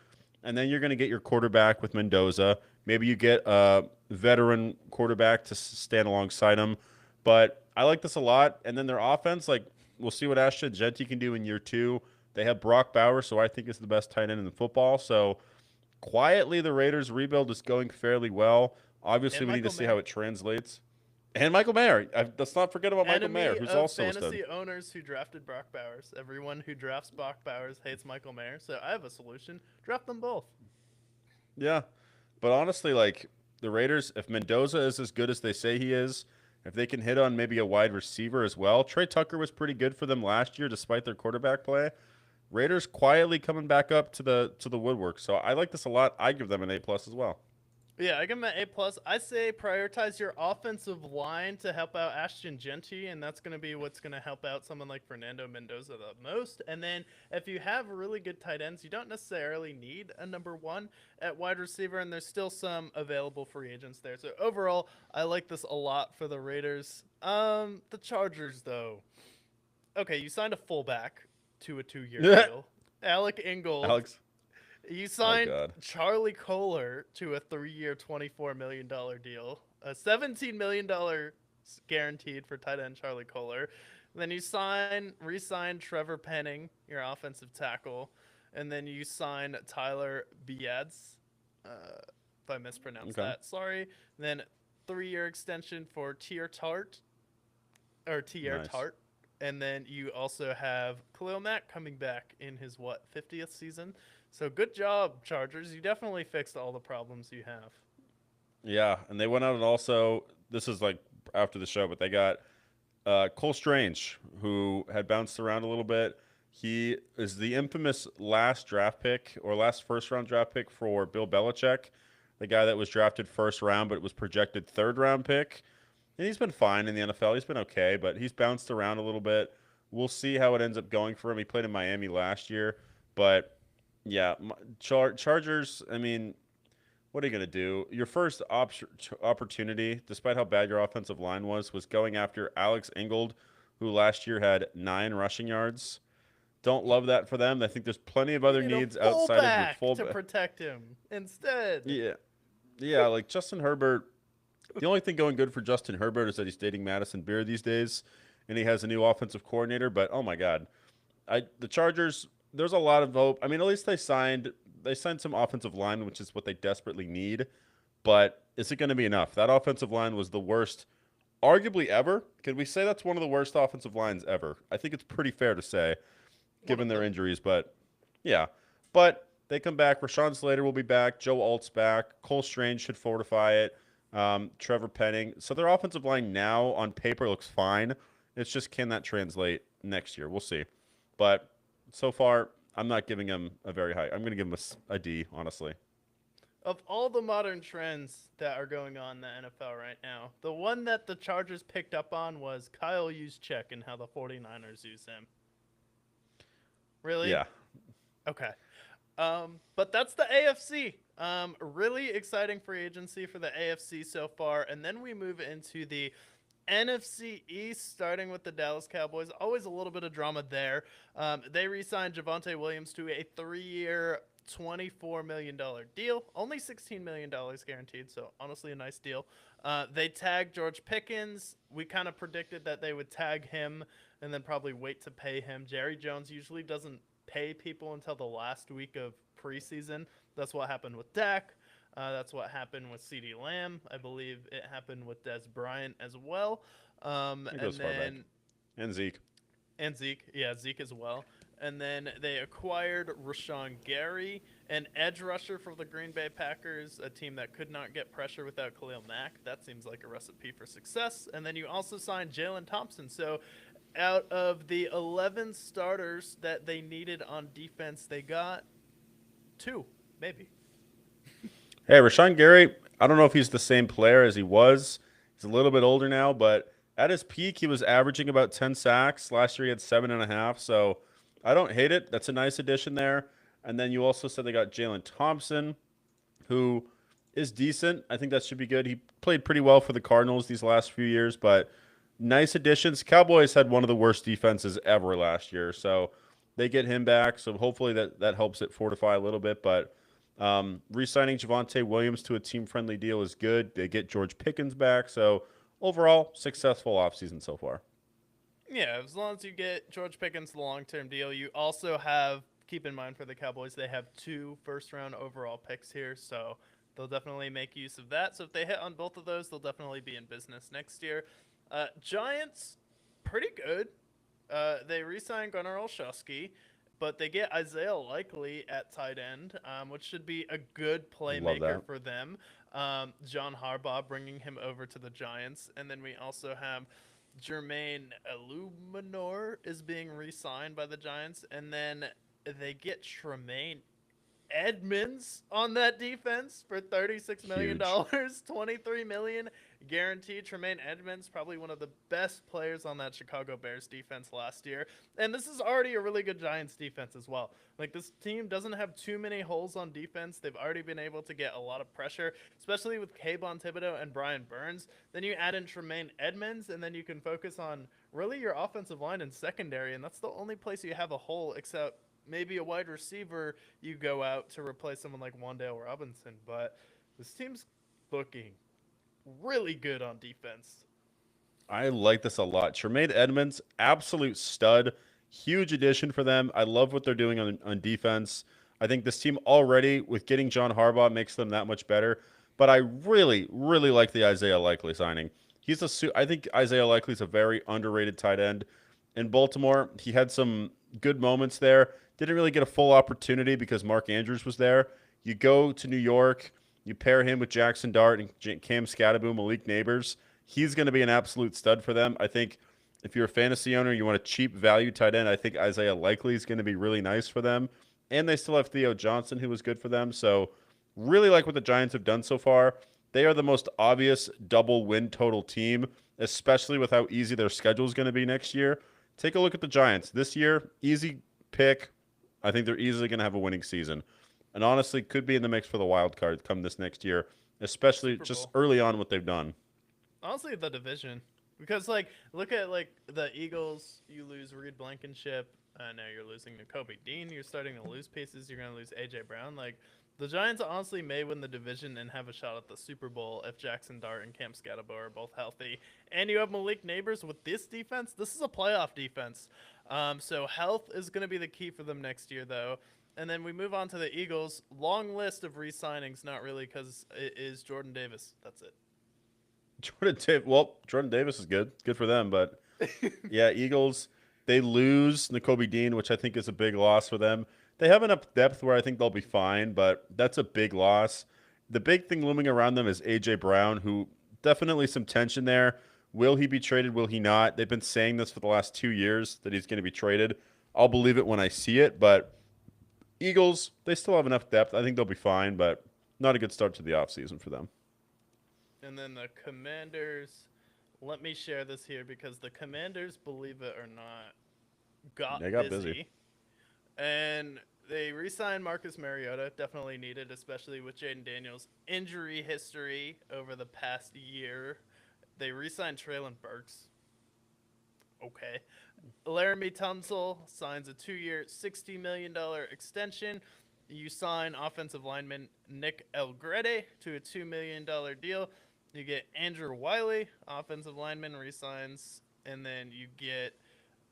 [SPEAKER 2] And then you're going to get your quarterback with Mendoza. Maybe you get a veteran quarterback to stand alongside him. But I like this a lot. And then their offense, like, we'll see what Ashton Jeanty can do in year 2. They have Brock Bowers, so I think is the best tight end in the football. So quietly, the Raiders' rebuild is going fairly well. Obviously,
[SPEAKER 1] And
[SPEAKER 2] we need to
[SPEAKER 1] Michael
[SPEAKER 2] see
[SPEAKER 1] Mayer.
[SPEAKER 2] how it translates. And Michael Mayer. Let's not forget about Michael Mayer,
[SPEAKER 1] Enemy
[SPEAKER 2] who's
[SPEAKER 1] of
[SPEAKER 2] also a stud.
[SPEAKER 1] fantasy owners who drafted Brock Bowers. Everyone who drafts Brock Bowers hates Michael Mayer, so I have a solution. Draft them both.
[SPEAKER 2] Yeah. But honestly, like, the Raiders, if Mendoza is as good as they say he is, if they can hit on maybe a wide receiver as well. Trey Tucker was pretty good for them last year despite their quarterback play. Raiders quietly coming back up to the woodwork. So I like this a lot. I give them an A+ as well.
[SPEAKER 1] Yeah, I give him an A+. I say prioritize your offensive line to help out Ashton Jeanty, and that's going to be what's going to help out someone like Fernando Mendoza the most. And then if you have really good tight ends, you don't necessarily need a number 1 at wide receiver, and there's still some available free agents there. So overall, I like this a lot for the Raiders. The Chargers, though. Okay, you signed a fullback to a 2-year deal. Alec Ingold.
[SPEAKER 2] Alex.
[SPEAKER 1] You
[SPEAKER 2] Oh
[SPEAKER 1] signed
[SPEAKER 2] God.
[SPEAKER 1] Charlie Kohler to a 3-year, $24 million deal, a $17 million guaranteed for tight end Charlie Kohler. Then you re-sign Trevor Penning, your offensive tackle, and then you sign Tyler Biadasz, if I mispronounced
[SPEAKER 2] Okay.
[SPEAKER 1] that, sorry. Then 3-year extension for Tier Tart, or Tier
[SPEAKER 2] Nice.
[SPEAKER 1] Tart. And then you also have Khalil Mack coming back in his 50th season. So good job, Chargers. You definitely fixed all the problems you have.
[SPEAKER 2] Yeah, and they went out and also, this is like after the show, but they got Cole Strange, who had bounced around a little bit. He is the infamous last first round draft pick for Bill Belichick, the guy that was drafted first round, but it was projected 3rd round pick. And he's been fine in the NFL. He's been okay, but he's bounced around a little bit. We'll see how it ends up going for him. He played in Miami last year, but yeah, Chargers, I mean, what are you going to do? Your first opportunity, despite how bad your offensive line was going after Alex Ingold, who last year had 9 rushing yards. Don't love that for them. I think there's plenty of
[SPEAKER 1] You
[SPEAKER 2] other
[SPEAKER 1] need a
[SPEAKER 2] needs outside of your
[SPEAKER 1] fullback to
[SPEAKER 2] fullback.
[SPEAKER 1] protect him instead.
[SPEAKER 2] Yeah. Yeah, like Justin Herbert. The only thing going good for Justin Herbert is that he's dating Madison Beer these days, and he has a new offensive coordinator. But oh my God, the Chargers. There's a lot of hope. I mean, at least they signed some offensive line, which is what they desperately need. But is it going to be enough? That offensive line was the worst, arguably ever. Could we say that's one of the worst offensive lines ever? I think it's pretty fair to say, given their injuries. But yeah, but they come back. Rashawn Slater will be back. Joe Alt's back. Cole Strange should fortify it. Trevor Penning. So their offensive line now on paper looks fine. It's just, can that translate next year? We'll see. But so far, I'm not giving him a very high. I'm going to give him a D, honestly.
[SPEAKER 1] Of all the modern trends that are going on in the NFL right now, the one that the Chargers picked up on was Kyle Juszczyk and how the 49ers use him. Really?
[SPEAKER 2] Yeah.
[SPEAKER 1] Okay. But that's the AFC. Really exciting free agency for the AFC so far. And then we move into the NFC East, starting with the Dallas Cowboys. Always a little bit of drama there. They re-signed Javonte Williams to a 3-year, $24 million deal. Only $16 million guaranteed, so honestly a nice deal. They tagged George Pickens. We kind of predicted that they would tag him and then probably wait to pay him. Jerry Jones usually doesn't pay people until the last week of preseason. That's what happened with Dak. That's what happened with CeeDee Lamb. I believe it happened with Des Bryant as well.
[SPEAKER 2] It
[SPEAKER 1] And
[SPEAKER 2] goes far back.
[SPEAKER 1] then
[SPEAKER 2] And Zeke.
[SPEAKER 1] and Zeke, yeah, Zeke as well. And then they acquired Rashawn Gary, an edge rusher for the Green Bay Packers, a team that could not get pressure without Khalil Mack. That seems like a recipe for success. And then you also signed Jalen Thompson. So out of the 11 starters that they needed on defense, they got 2, maybe.
[SPEAKER 2] Hey, Rashawn Gary, I don't know if he's the same player as he was. He's a little bit older now, but at his peak, he was averaging about 10 sacks. Last year, he had 7.5. So I don't hate it. That's a nice addition there. And then you also said they got Jalen Thompson, who is decent. I think that should be good. He played pretty well for the Cardinals these last few years, but nice additions. Cowboys had one of the worst defenses ever last year, so they get him back. So hopefully that helps it fortify a little bit. But re-signing Javonte Williams to a team-friendly deal is good. They get George Pickens back. So overall, successful offseason so far.
[SPEAKER 1] Yeah, as long as you get George Pickens the long-term deal, you also have, keep in mind for the Cowboys, they have 2 first-round overall picks here, so they'll definitely make use of that. So if they hit on both of those, they'll definitely be in business next year. Giants, pretty good. They re-signed Gunnar Olszewski, but they get Isaiah Likely at tight end, which should be a good
[SPEAKER 2] Love
[SPEAKER 1] playmaker
[SPEAKER 2] that.
[SPEAKER 1] for them. John Harbaugh bringing him over to the Giants, and then we also have Jermaine Illuminor is being re-signed by the Giants, and then they get Tremaine Edmonds on that defense for
[SPEAKER 2] Huge.
[SPEAKER 1] $36 million, 23 million guaranteed. Tremaine Edmonds, probably one of the best players on that Chicago Bears defense last year. And this is already a really good Giants defense as well. Like, this team doesn't have too many holes on defense. They've already been able to get a lot of pressure, especially with Kayvon Thibodeau and Brian Burns. Then you add in Tremaine Edmonds, and then you can focus on really your offensive line and secondary, and that's the only place you have a hole except maybe a wide receiver you go out to replace someone like Wandale Robinson. But this team's looking really good on defense.
[SPEAKER 2] I like this a lot. Tremaine Edmonds, absolute stud. Huge addition for them. I love what they're doing on defense. I think this team already, with getting John Harbaugh, makes them that much better. But I really, really like the Isaiah Likely signing. I think Isaiah Likely is a very underrated tight end. In Baltimore, he had some good moments there. Didn't really get a full opportunity because Mark Andrews was there. You go to New York, you pair him with Jackson Dart and Cam Scatterboom, Malik Neighbors. He's going to be an absolute stud for them. I think if you're a fantasy owner, you want a cheap value tight end, I think Isaiah Likely is going to be really nice for them. And they still have Theo Johnson, who was good for them. So really like what the Giants have done so far. They are the most obvious double win total team, especially with how easy their schedule is going to be next year. Take a look at the Giants. This year, easy pick. I think they're easily going to have a winning season. And honestly, could be in the mix for the wild card come this next year, especially
[SPEAKER 1] Super
[SPEAKER 2] just
[SPEAKER 1] Bowl.
[SPEAKER 2] early on what they've done.
[SPEAKER 1] Honestly, the division. Because, like, look at, like, the Eagles. You lose Reed Blankenship. Now you're losing to Kobe Dean. You're starting to lose pieces. You're going to lose A.J. Brown. Like, the Giants honestly may win the division and have a shot at the Super Bowl if Jackson Dart and Cam Scatterbo are both healthy. And you have Malik Neighbors with this defense. This is a playoff defense. So health is going to be the key for them next year, though. And then we move on to the Eagles. Long list of re-signings, not really, because it is Jordan Davis. That's it.
[SPEAKER 2] Jordan Davis is good. Good for them. But yeah, Eagles, they lose N'Kobe Dean, which I think is a big loss for them. They have enough depth where I think they'll be fine, but that's a big loss. The big thing looming around them is A.J. Brown, who definitely some tension there. Will he be traded? Will he not? They've been saying this for the last 2 years that he's going to be traded. I'll believe it when I see it, but Eagles, they still have enough depth. I think they'll be fine, but not a good start to the offseason for them.
[SPEAKER 1] And then the Commanders, let me share this here because the Commanders, believe it or not,
[SPEAKER 2] They
[SPEAKER 1] got
[SPEAKER 2] got busy.
[SPEAKER 1] busy. And they re signed Marcus Mariota, definitely needed, especially with Jaden Daniels' injury history over the past year. They re-signed Traylon Burks. Okay. Laramie Tunsil signs a 2-year, $60 million extension. You sign offensive lineman Nick Elgrede to a $2 million deal. You get Andrew Wiley, offensive lineman, resigns. And then you get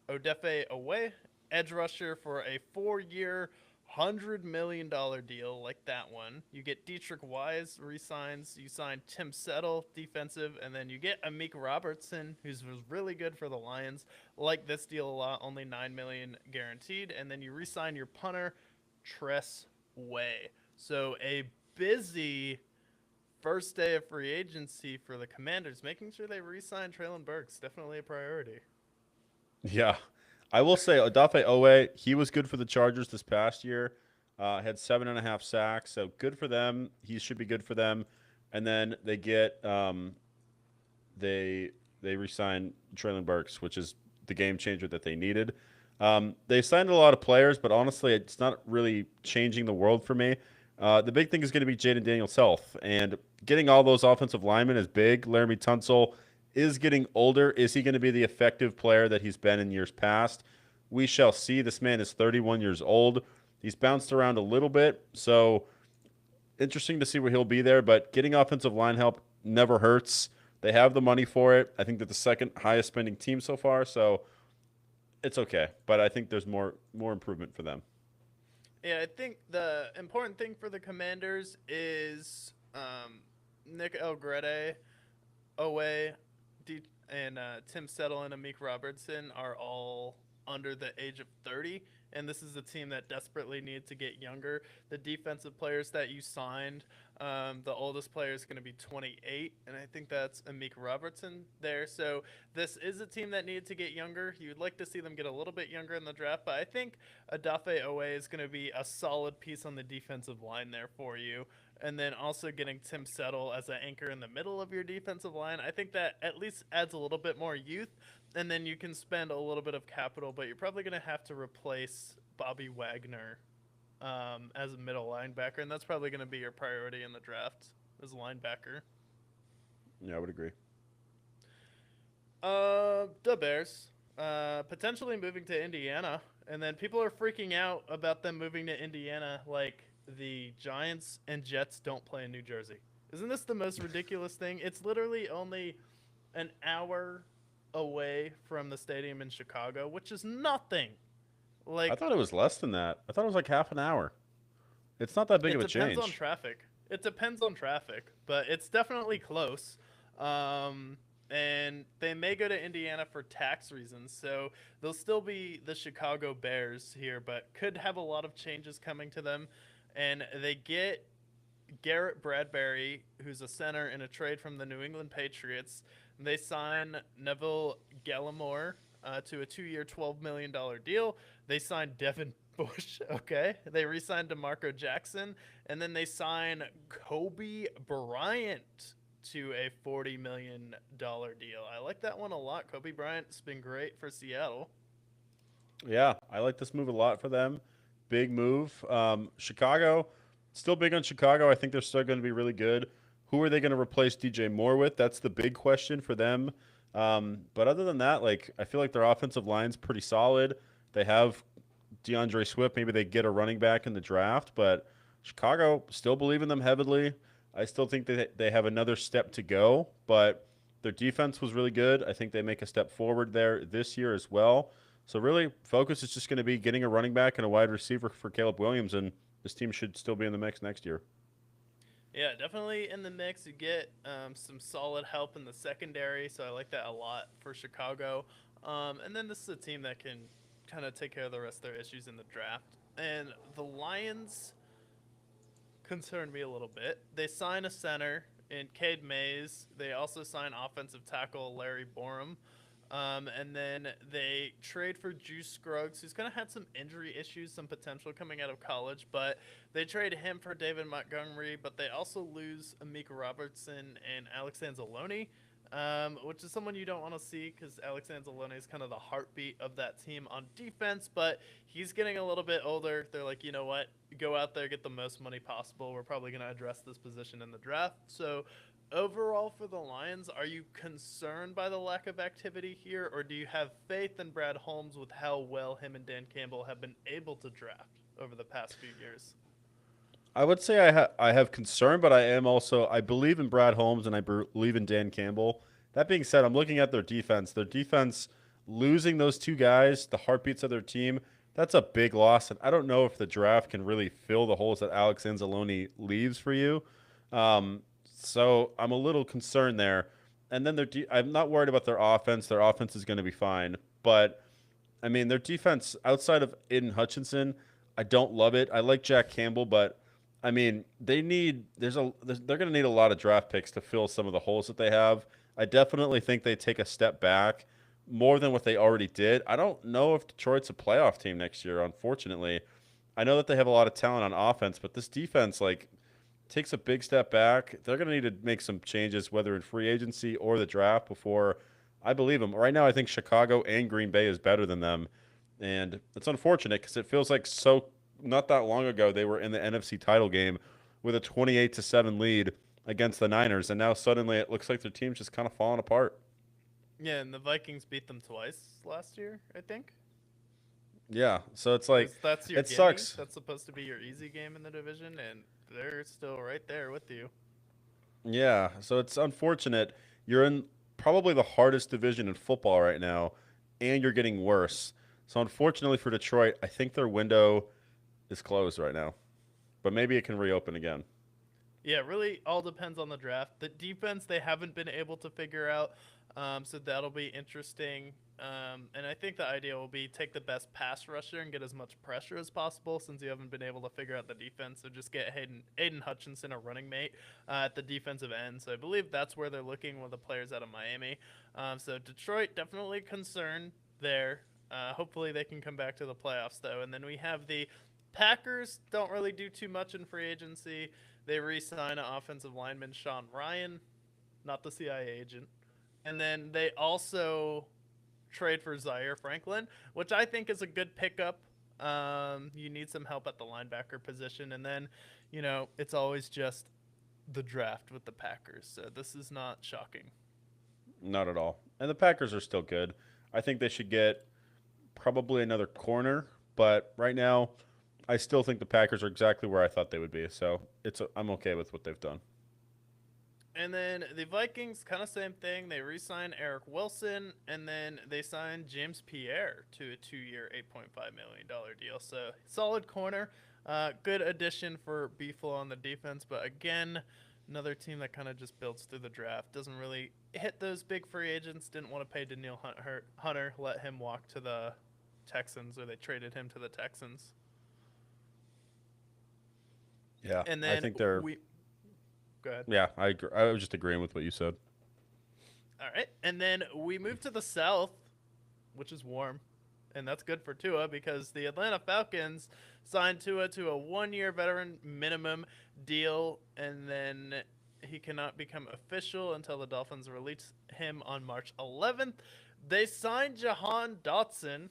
[SPEAKER 1] Odefe Away, edge rusher, for a 4-year, $100 million deal like that one. You get Dietrich Wise resigns. You sign Tim Settle, defensive, and then you get Amik Robertson, who's was really good for the Lions. Like this deal a lot, only $9 million guaranteed, and then you resign your punter, Tress Way. So a busy first day of free agency for the Commanders, making sure they re-sign Traylon Burks. Definitely a priority.
[SPEAKER 2] Yeah. I will say, Odafe Owe, he was good for the Chargers this past year. Had 7.5 sacks, so good for them. He should be good for them. And then they get they re-sign Traylon Burks, which is the game changer that they needed. They signed a lot of players, but honestly, it's not really changing the world for me. The big thing is going to be Jaden Daniels' health, and getting all those offensive linemen is big. Laramie Tunsil is getting older. Is he going to be the effective player that he's been in years past? We shall see. This man is 31 years old. He's bounced around a little bit, so interesting to see where he'll be there. But getting offensive line help never hurts. They have the money for it. I think they're the second highest spending team so far, so it's okay. But I think there's more improvement for them.
[SPEAKER 1] Yeah, I think the important thing for the Commanders is Nick Elgrede, Owe, and Tim Settle and Amik Robertson are all under the age of 30. And this is a team that desperately needs to get younger. The defensive players that you signed, the oldest player is going to be 28, and I think that's Amik Robertson there. So this is a team that needed to get younger. You'd like to see them get a little bit younger in the draft, but I think Adafe Owe is going to be a solid piece on the defensive line there for you. And then also getting Tim Settle as an anchor in the middle of your defensive line, I think that at least adds a little bit more youth. And then you can spend a little bit of capital, but you're probably going to have to replace Bobby Wagner as a middle linebacker, and that's probably going to be your priority in the draft as a linebacker.
[SPEAKER 2] Yeah, I would agree.
[SPEAKER 1] The Bears potentially moving to Indiana, and then people are freaking out about them moving to Indiana like the Giants and Jets don't play in New Jersey. Isn't this the most ridiculous thing? It's literally only an hour away from the stadium in Chicago, which is nothing.
[SPEAKER 2] I
[SPEAKER 1] Like,
[SPEAKER 2] thought it was less than that. I thought it was like half an hour. It's not that big
[SPEAKER 1] it
[SPEAKER 2] of a
[SPEAKER 1] depends on
[SPEAKER 2] change.
[SPEAKER 1] traffic. It depends on traffic, but it's definitely close. Um, and they may go to Indiana for tax reasons, so they'll still be the Chicago Bears here, but could have a lot of changes coming to them. And they get Garrett Bradbury, who's a center in a trade from the New England Patriots. They sign Neville Gallimore to a 2-year, $12 million deal. They signed Devin Bush. Okay. They re signed DeMarco Jackson. And then they sign Kobe Bryant to a $40 million deal. I like that one a lot. Kobe Bryant's been great for Seattle.
[SPEAKER 2] Yeah, I like this move a lot for them. Big move. Chicago, still big on Chicago. I think they're still going to be really good. Who are they going to replace DJ Moore with? That's the big question for them. But other than that, like I feel like their offensive line's pretty solid. They have DeAndre Swift. Maybe they get a running back in the draft, but Chicago still believe in them heavily. I still think that they have another step to go, but their defense was really good. I think they make a step forward there this year as well. So really, focus is just going to be getting a running back and a wide receiver for Caleb Williams, and this team should still be in the mix next year.
[SPEAKER 1] Yeah, definitely in the mix. You get some solid help in the secondary, so I like that a lot for Chicago. And then this is a team that can kind of take care of the rest of their issues in the draft. And the Lions concern me a little bit. They sign a center in Cade Mays. They also sign offensive tackle Larry Borum. And then they trade for Juice Scruggs, who's kind of had some injury issues, some potential coming out of college, but they trade him for David Montgomery, but they also lose Amika Robertson and Alex Anzalone, which is someone you don't want to see because Alex Anzalone is kind of the heartbeat of that team on defense, but he's getting a little bit older. They're like, you know what? Go out there, get the most money possible. We're probably going to address this position in the draft. So overall for the Lions, are you concerned by the lack of activity here, or do you have faith in Brad Holmes with how well him and Dan Campbell have been able to draft over the past few years?
[SPEAKER 2] I would say I have concern, but I believe in Brad Holmes and I believe in Dan Campbell. That being said, I'm looking at their defense. Their defense losing those two guys, the heartbeats of their team, that's a big loss. And I don't know if the draft can really fill the holes that Alex Anzalone leaves for you. So I'm a little concerned there. And then I'm not worried about their offense. Their offense is going to be fine, but I mean their defense outside of Aiden Hutchinson, I don't love it. I like Jack Campbell, but I mean, they're going to need a lot of draft picks to fill some of the holes that they have. I definitely think they take a step back more than what they already did. I don't know if Detroit's a playoff team next year, unfortunately. I know that they have a lot of talent on offense, but this defense takes a big step back. They're going to need to make some changes whether in free agency or the draft before I believe them. Right now I think Chicago and Green Bay is better than them. And it's unfortunate because it feels like not that long ago they were in the NFC title game with a 28-7 lead against the Niners, and now suddenly it looks like their team's just kind of falling apart.
[SPEAKER 1] Yeah, and the Vikings beat them twice last year, I think.
[SPEAKER 2] Yeah, so it's like
[SPEAKER 1] That's your
[SPEAKER 2] it
[SPEAKER 1] gimme.
[SPEAKER 2] sucks.
[SPEAKER 1] That's supposed to be your easy game in the division, and they're still right there with you.
[SPEAKER 2] Yeah, so it's unfortunate. You're in probably the hardest division in football right now, and you're getting worse. So unfortunately for Detroit, I think their window is closed right now, but maybe it can reopen again.
[SPEAKER 1] Yeah, really all depends on the draft. The defense they haven't been able to figure out, so that'll be interesting. And I think the idea will be take the best pass rusher and get as much pressure as possible since you haven't been able to figure out the defense. So just get Aiden Hutchinson a running mate at the defensive end. So I believe that's where they're looking with the players out of Miami. So Detroit definitely concerned there. Hopefully they can come back to the playoffs though. And then we have the Packers don't really do too much in free agency. They re-sign offensive lineman Sean Ryan, not the CIA agent. And then they also trade for Zaire Franklin, which I think is a good pickup. You need some help at the linebacker position. And then, it's always just the draft with the Packers. So this is not shocking.
[SPEAKER 2] Not at all. And the Packers are still good. I think they should get probably another corner, but right now I still think the Packers are exactly where I thought they would be. So I'm okay with what they've done.
[SPEAKER 1] And then the Vikings, kind of same thing. They re-sign Eric Wilson, and then they sign James Pierre to a 2-year, $8.5 million deal. So solid corner, good addition for Beeflo on the defense. But again, another team that kind of just builds through the draft. Doesn't really hit those big free agents. Didn't want to pay Danielle Hunter, let him walk to the Texans, or they traded him to the Texans.
[SPEAKER 2] Yeah,
[SPEAKER 1] And then
[SPEAKER 2] I think they're.
[SPEAKER 1] Go ahead.
[SPEAKER 2] Yeah, I agree. I was just agreeing with what you said.
[SPEAKER 1] All right. And then we move to the South, which is warm. And that's good for Tua because the Atlanta Falcons signed Tua to a 1-year veteran minimum deal. And then he cannot become official until the Dolphins release him on March 11th. They signed Jahan Dotson.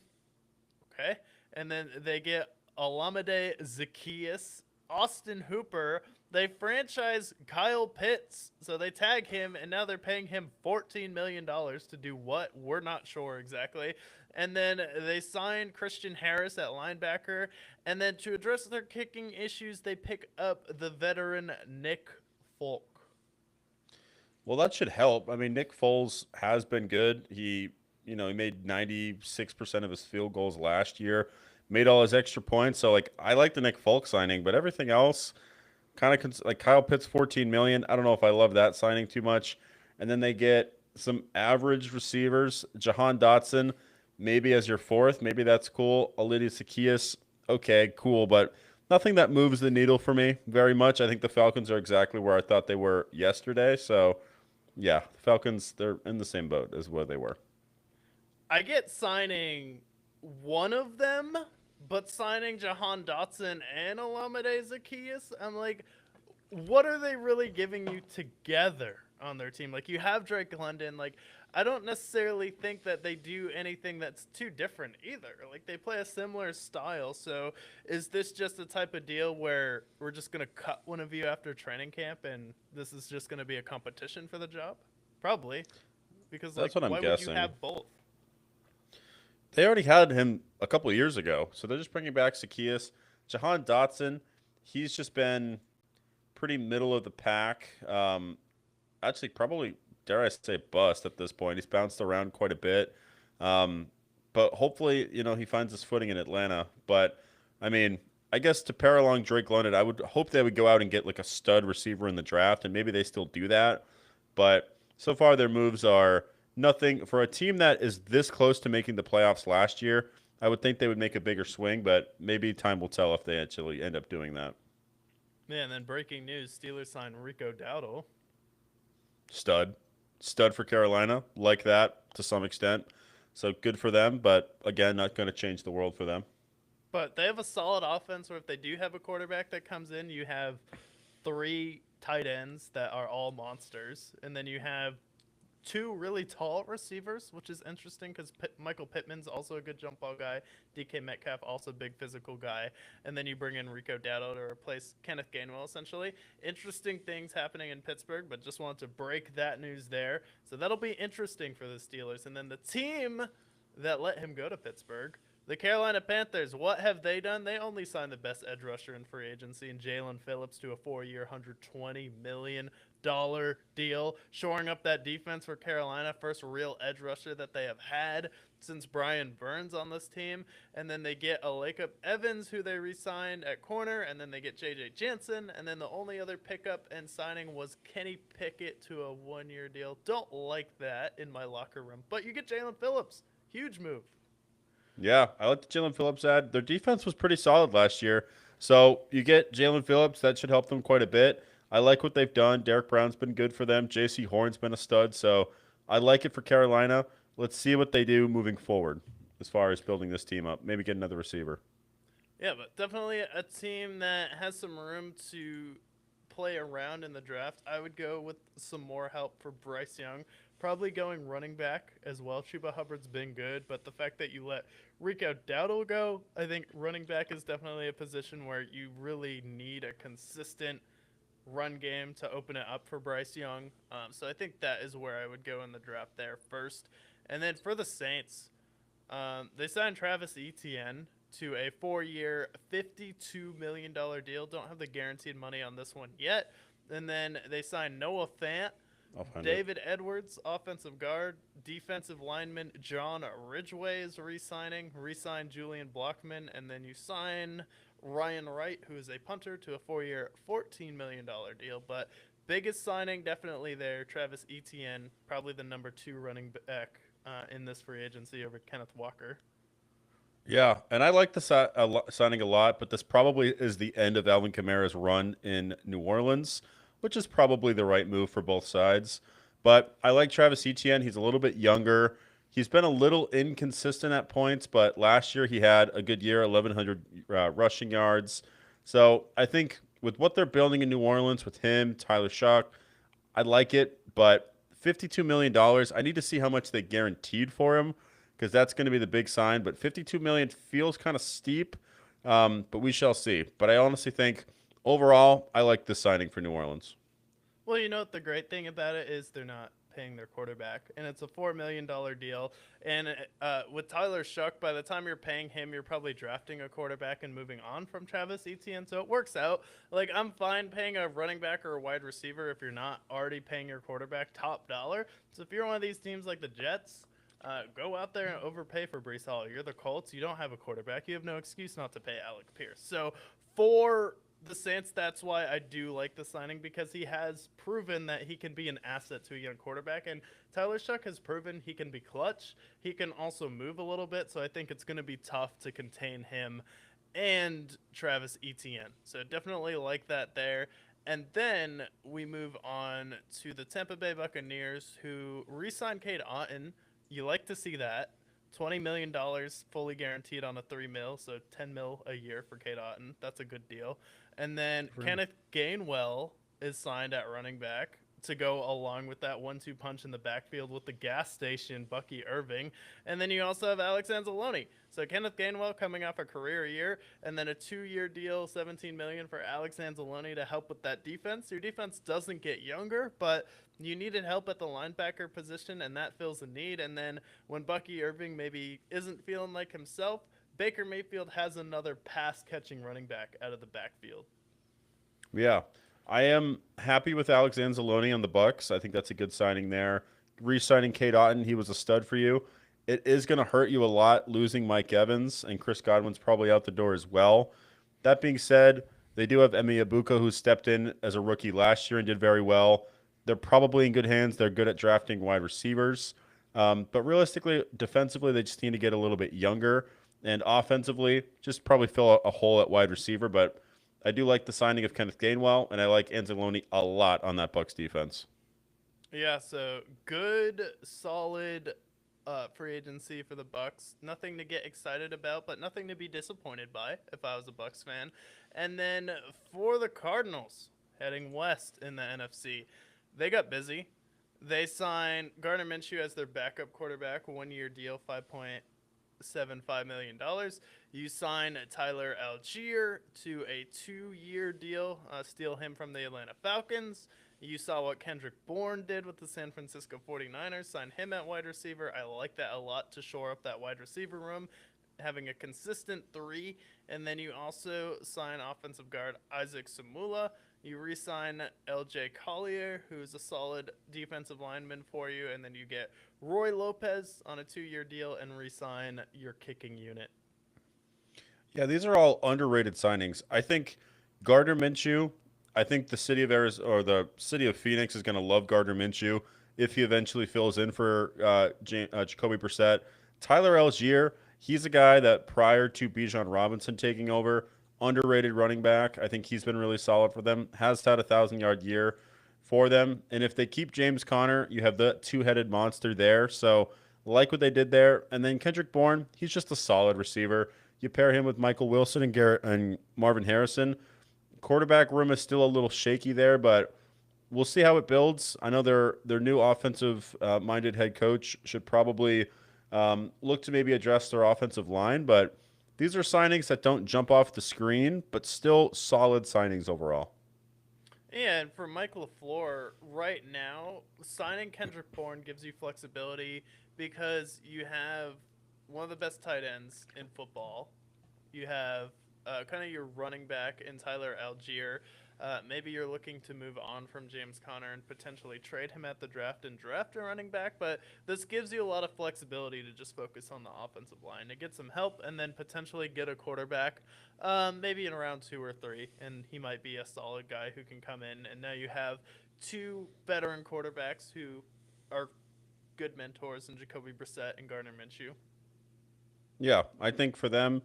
[SPEAKER 1] Okay. And then they get Olamide Zaccheaus, Austin Hooper. They franchise Kyle Pitts, so they tag him, and now they're paying him $14 million to do what? We're not sure exactly. And then they sign Christian Harris at linebacker, and then to address their kicking issues, they pick up the veteran Nick Folk.
[SPEAKER 2] Well, that should help. I mean, Nick Foles has been good. He made 96% of his field goals last year, made all his extra points. So, I like the Nick Folk signing, but everything else – kind of like Kyle Pitts, $14 million. I don't know if I love that signing too much. And then they get some average receivers. Jahan Dotson, maybe as your fourth. Maybe that's cool. Olamide Zaccheaus, okay, cool. But nothing that moves the needle for me very much. I think the Falcons are exactly where I thought they were yesterday. So, yeah, the Falcons, they're in the same boat as where they were.
[SPEAKER 1] I get signing one of them, but signing Jahan Dotson and Olamide Zaccheaus, I'm like, what are they really giving you together? on their team. Like, you have Drake London. Like, I don't necessarily think that they do anything that's too different either. Like, they play a similar style. So is this just the type of deal where we're just going to cut one of you after training camp and this is just going to be a competition for the job? Probably. Because, like,
[SPEAKER 2] That's what I'm
[SPEAKER 1] why would you
[SPEAKER 2] guessing.
[SPEAKER 1] have both?
[SPEAKER 2] They already had him a couple of years ago, so they're just bringing back Zacchaeus. Jahan Dotson, he's just been pretty middle of the pack. Actually, probably dare I say bust at this point. He's bounced around quite a bit, but hopefully, he finds his footing in Atlanta. But I mean, I guess to pair along Drake London, I would hope they would go out and get like a stud receiver in the draft, and maybe they still do that. But so far, their moves are nothing for a team that is this close to making the playoffs last year. I would think they would make a bigger swing, but maybe time will tell if they actually end up doing that.
[SPEAKER 1] Yeah, and then breaking news, Steelers signed Rico Dowdle.
[SPEAKER 2] Stud. Stud for Carolina. Like that to some extent. So good for them, but again, not going to change the world for them.
[SPEAKER 1] But they have a solid offense where if they do have a quarterback that comes in, you have 3 tight ends that are all monsters. And then you have 2 really tall receivers, which is interesting because Michael Pittman's also a good jump ball guy. DK Metcalf, also a big physical guy. And then you bring in Rico Dowdle to replace Kenneth Gainwell, essentially. Interesting things happening in Pittsburgh, but just wanted to break that news there. So that'll be interesting for the Steelers. And then the team that let him go to Pittsburgh, the Carolina Panthers, what have they done? They only signed the best edge rusher in free agency in Jalen Phillips to a 4-year, $120 million deal, shoring up that defense for Carolina. First real edge rusher that they have had since Brian Burns on this team. And then they get Alaquip Evans, who they re-signed at corner, and then they get J.J. Jansen. And then the only other pickup and signing was Kenny Pickett to a 1-year deal. Don't like that in my locker room. But you get Jalen Phillips. Huge move.
[SPEAKER 2] Yeah, I like the Jalen Phillips ad. Their defense was pretty solid last year. So you get Jalen Phillips. That should help them quite a bit. I like what they've done. Derek Brown's been good for them. J.C. Horn's been a stud. So I like it for Carolina. Let's see what they do moving forward as far as building this team up. Maybe get another receiver.
[SPEAKER 1] Yeah, but definitely a team that has some room to play around in the draft. I would go with some more help for Bryce Young. Probably going running back as well. Chuba Hubbard's been good, but the fact that you let Rico Dowdle go, I think running back is definitely a position where you really need a consistent run game to open it up for Bryce Young. So I think that is where I would go in the draft there first. And then for the Saints, they signed Travis Etienne to a 4-year, $52 million deal. Don't have the guaranteed money on this one yet. And then they signed Noah Fant, David Edwards, offensive guard, defensive lineman John Ridgway is re-signed Julian Blockman, and then you sign Ryan Wright, who is a punter, to a 4-year, $14 million deal. But biggest signing definitely there, Travis Etienne, probably the number 2 running back in this free agency over Kenneth Walker.
[SPEAKER 2] Yeah, and I like the signing a lot, but this probably is the end of Alvin Kamara's run in New Orleans, which is probably the right move for both sides. But I like Travis Etienne. He's a little bit younger. He's been a little inconsistent at points, but last year he had a good year, 1,100 rushing yards. So I think with what they're building in New Orleans with him, Tyler Shock, I like it, but $52 million, I need to see how much they guaranteed for him because that's going to be the big sign. But $52 million feels kind of steep, but we shall see. But I honestly think overall, I like this signing for New Orleans.
[SPEAKER 1] Well, you know what the great thing about it is they're not paying their quarterback, and it's a $4 million deal. And with Tyler Shuck, by the time you're paying him, you're probably drafting a quarterback and moving on from Travis Etienne. So it works out. Like, I'm fine paying a running back or a wide receiver if you're not already paying your quarterback top dollar. So if you're one of these teams like the Jets, go out there and overpay for Breece Hall. You're the Colts. You don't have a quarterback. You have no excuse not to pay Alec Pierce. So for the Saints, that's why I do like the signing, because he has proven that he can be an asset to a young quarterback. And Tyler Shuck has proven he can be clutch. He can also move a little bit. So I think it's going to be tough to contain him and Travis Etienne. So definitely like that there. And then we move on to the Tampa Bay Buccaneers, who re-signed Cade Otton. You like to see that. $20 million fully guaranteed on a $3 million, so $10 million a year for Cade Otton. That's a good deal. And then Kenneth Gainwell is signed at running back. to go along with that 1-2 punch in the backfield with the gas station Bucky Irving. And then you also have Alex Anzalone. So Kenneth Gainwell coming off a career year, and then a 2-year deal, $17 million for Alex Anzalone to help with that defense. Your defense doesn't get younger, but you needed help at the linebacker position, and that fills a need. And then when Bucky Irving maybe isn't feeling like himself, Baker Mayfield has another pass-catching running back out of the backfield.
[SPEAKER 2] Yeah. I am happy with Alex Anzalone on the Bucks. I think that's a good signing there. Re-signing Kate Otten, he was a stud for you. It is going to hurt you a lot losing Mike Evans, and Chris Godwin's probably out the door as well. That being said, they do have Emi Ibuka, who stepped in as a rookie last year and did very well. They're probably in good hands. They're good at drafting wide receivers. But realistically, defensively, they just need to get a little bit younger. And offensively, just probably fill a hole at wide receiver. But I do like the signing of Kenneth Gainwell, and I like Anzalone a lot on that Bucks defense.
[SPEAKER 1] Yeah, so good, solid free agency for the Bucks. Nothing to get excited about, but nothing to be disappointed by if I was a Bucks fan. And then for the Cardinals, heading west in the NFC, they got busy. They signed Gardner Minshew as their backup quarterback, 1-year deal, $5.75 million. You sign Tyler Algier to a 2-year deal, steal him from the Atlanta Falcons. You saw what Kendrick Bourne did with the San Francisco 49ers, signed him at wide receiver. I like that a lot to shore up that wide receiver room, having a consistent 3. And then you also sign offensive guard Isaac Samula. You re-sign LJ Collier, who's a solid defensive lineman for you. And then you get Roy Lopez on a 2-year deal and re-sign your kicking unit.
[SPEAKER 2] Yeah, these are all underrated signings. I think Gardner Minshew, I think the city of Arizona or the city of Phoenix is going to love Gardner Minshew if he eventually fills in for Jacoby Brissett. Tyler Algier, he's a guy that prior to Bijan Robinson taking over, underrated running back. I think he's been really solid for them. Has had a 1,000-yard year for them. And if they keep James Conner, you have the two-headed monster there. So like what they did there. And then Kendrick Bourne, he's just a solid receiver. You pair him with Michael Wilson and Marvin Harrison. Quarterback room is still a little shaky there, but we'll see how it builds. I know their new offensive minded head coach should probably look to maybe address their offensive line, but these are signings that don't jump off the screen, but still solid signings overall.
[SPEAKER 1] And for Mike LaFleur, right now, signing Kendrick Bourne gives you flexibility because you have one of the best tight ends in football. You have kind of your running back in Tyler Algier. Maybe you're looking to move on from James Conner and potentially trade him at the draft and draft a running back, but this gives you a lot of flexibility to just focus on the offensive line, to get some help and then potentially get a quarterback, maybe in round 2 or 3, and he might be a solid guy who can come in. And now you have 2 veteran quarterbacks who are good mentors in Jacoby Brissett and Gardner Minshew.
[SPEAKER 2] Yeah, I think for them,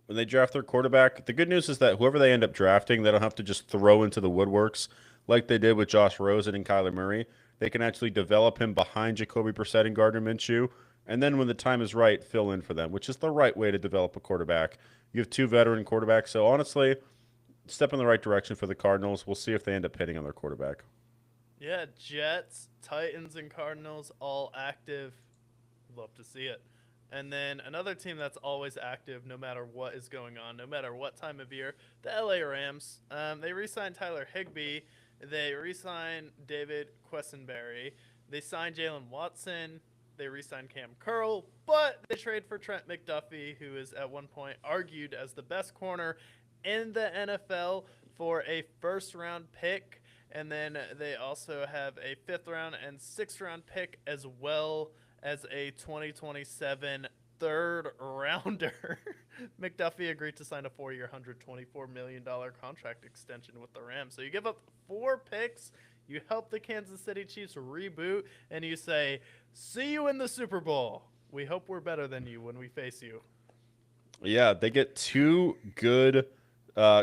[SPEAKER 2] when they draft their quarterback, the good news is that whoever they end up drafting, they don't have to just throw into the woodworks like they did with Josh Rosen and Kyler Murray. They can actually develop him behind Jacoby Brissett and Gardner Minshew, and then when the time is right, fill in for them, which is the right way to develop a quarterback. You have 2 veteran quarterbacks, so honestly, step in the right direction for the Cardinals. We'll see if they end up hitting on their quarterback.
[SPEAKER 1] Yeah, Jets, Titans, and Cardinals all active. Love to see it. And then another team that's always active no matter what is going on, no matter what time of year, the LA Rams. They re-signed Tyler Higbee. They re-signed David Quessenberry. They signed Jalen Watson. They re-signed Cam Curl. But they trade for Trent McDuffie, who is at one point argued as the best corner in the NFL, for a first-round pick. And then they also have a 5th-round and 6th-round pick, as well as a 2027 third rounder. McDuffie agreed to sign a 4-year, $124 million contract extension with the Rams. So you give up 4 picks, you help the Kansas City Chiefs reboot, and you say, see you in the Super Bowl. We hope we're better than you when we face you.
[SPEAKER 2] Yeah, they get 2 good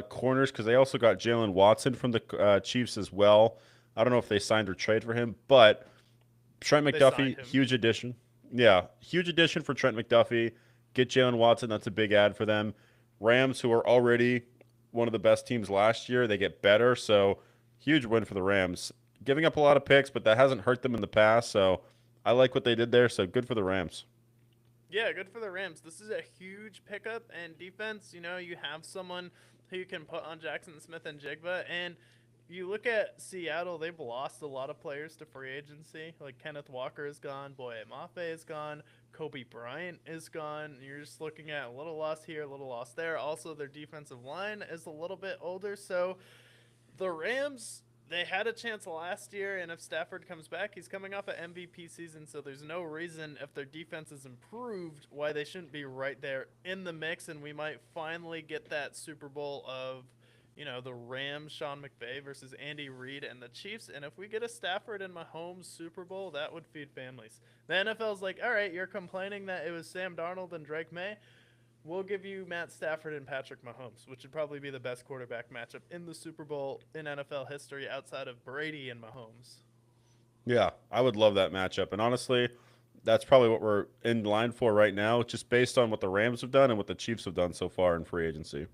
[SPEAKER 2] corners because they also got Jalen Watson from the Chiefs as well. I don't know if they signed or trade for him, but Trent McDuffie, huge addition. Yeah, huge addition for Trent McDuffie. Get Jalen Watson. That's a big ad for them. Rams, who are already one of the best teams last year, they get better. So huge win for the Rams. giving up a lot of picks, but that hasn't hurt them in the past. So I like what they did there. So good for the Rams.
[SPEAKER 1] Yeah, good for the Rams. This is a huge pickup and defense. You know, you have someone who you can put on Jackson Smith and Jigba, and you look at Seattle, they've lost a lot of players to free agency. Like Kenneth Walker is gone, Boye Mafe is gone, Kobe Bryant is gone. You're just looking at a little loss here, a little loss there. Also, their defensive line is a little bit older, so the Rams, they had a chance last year, and if Stafford comes back, he's coming off an MVP season, so there's no reason, if their defense is improved, why they shouldn't be right there in the mix, and we might finally get that Super Bowl of, you know, the Rams, Sean McVay versus Andy Reid and the Chiefs. And if we get a Stafford and Mahomes Super Bowl, that would feed families. The NFL's like, all right, you're complaining that it was Sam Darnold and Drake May. We'll give you Matt Stafford and Patrick Mahomes, which would probably be the best quarterback matchup in the Super Bowl in NFL history outside of Brady and Mahomes.
[SPEAKER 2] Yeah, I would love that matchup. And honestly, that's probably what we're in line for right now, just based on what the Rams have done and what the Chiefs have done so far in free agency.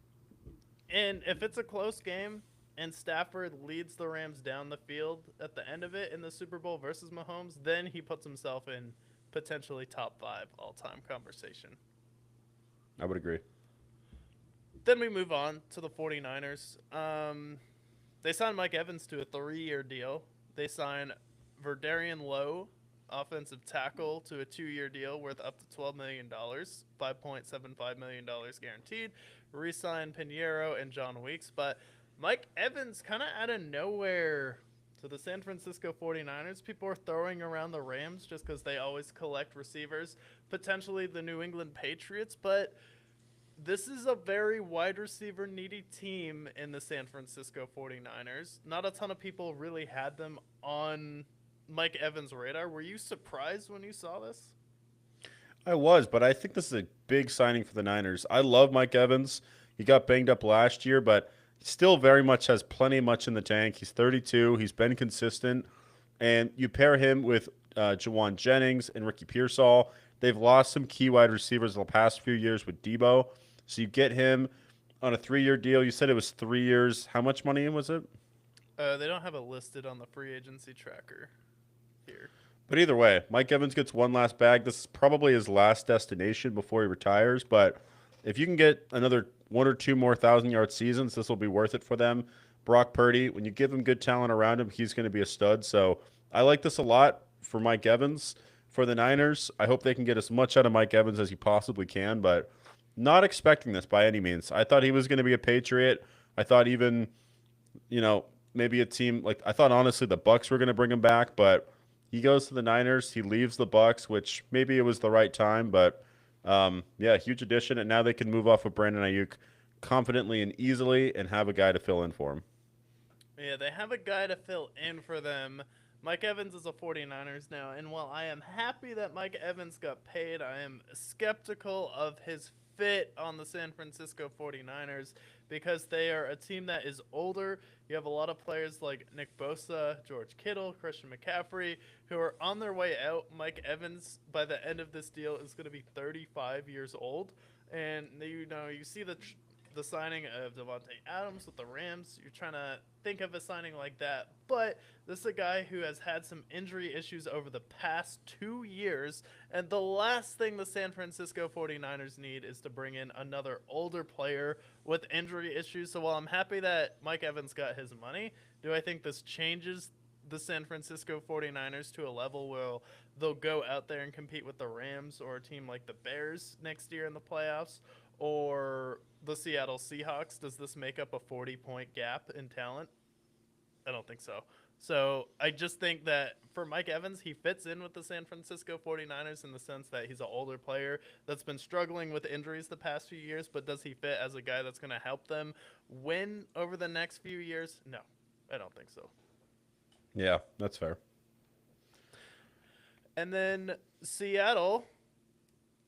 [SPEAKER 1] And if it's a close game and Stafford leads the Rams down the field at the end of it in the Super Bowl versus Mahomes, then he puts himself in potentially top 5 all-time conversation.
[SPEAKER 2] I would agree.
[SPEAKER 1] Then we move on to the 49ers. They signed Mike Evans to a 3-year deal. They signed Verdarian Lowe, offensive tackle, to a 2-year deal worth up to $12 million, $5.75 million guaranteed. Re-signed Pinheiro and John Weeks. But Mike Evans, kind of out of nowhere to the San Francisco 49ers. People are throwing around the Rams just because they always collect receivers. Potentially the New England Patriots, but this is a very wide receiver needy team in the San Francisco 49ers. Not a ton of people really had them on Mike Evans' radar. Were you surprised when you saw this?
[SPEAKER 2] I was, but I think this is a big signing for the Niners. I love Mike Evans. He got banged up last year, but he still very much has plenty much in the tank. He's 32. He's been consistent. And you pair him with Jawan Jennings and Ricky Pearsall. They've lost some key wide receivers the past few years with Debo. So you get him on a 3-year deal. You said it was 3 years. How much money was it?
[SPEAKER 1] They don't have it listed on the free agency tracker here.
[SPEAKER 2] But either way, Mike Evans gets one last bag. This is probably his last destination before he retires. But if you can get another 1 or 2 more 1,000-yard seasons, this will be worth it for them. Brock Purdy, when you give him good talent around him, he's going to be a stud. So I like this a lot for Mike Evans. For the Niners, I hope they can get as much out of Mike Evans as you possibly can, but not expecting this by any means. I thought he was going to be a Patriot. I thought even, maybe a team like I thought honestly the Bucs were going to bring him back, but he goes to the Niners. He leaves the Bucs, which maybe it was the right time, but huge addition. And now they can move off of Brandon Ayuk confidently and easily and have a guy to fill in for him.
[SPEAKER 1] Yeah, they have a guy to fill in for them. Mike Evans is a 49ers now, and while I am happy that Mike Evans got paid, I am skeptical of his fit on the San Francisco 49ers because they are a team that is older. You have a lot of players like Nick Bosa, George Kittle, Christian McCaffrey, who are on their way out. Mike Evans, by the end of this deal, is going to be 35 years old. And, you see the signing of Devontae Adams with the Rams. You're trying to think of a signing like that. But this is a guy who has had some injury issues over the past 2 years. And the last thing the San Francisco 49ers need is to bring in another older player with injury issues. So while I'm happy that Mike Evans got his money, do I think this changes the San Francisco 49ers to a level where they'll go out there and compete with the Rams or a team like the Bears next year in the playoffs? Or the Seattle Seahawks? Does this make up a 40-point gap in talent? I don't think so. So I just think that for Mike Evans, he fits in with the San Francisco 49ers in the sense that he's an older player that's been struggling with injuries the past few years, but does he fit as a guy that's going to help them win over the next few years? No, I don't think so.
[SPEAKER 2] Yeah, that's fair.
[SPEAKER 1] And then Seattle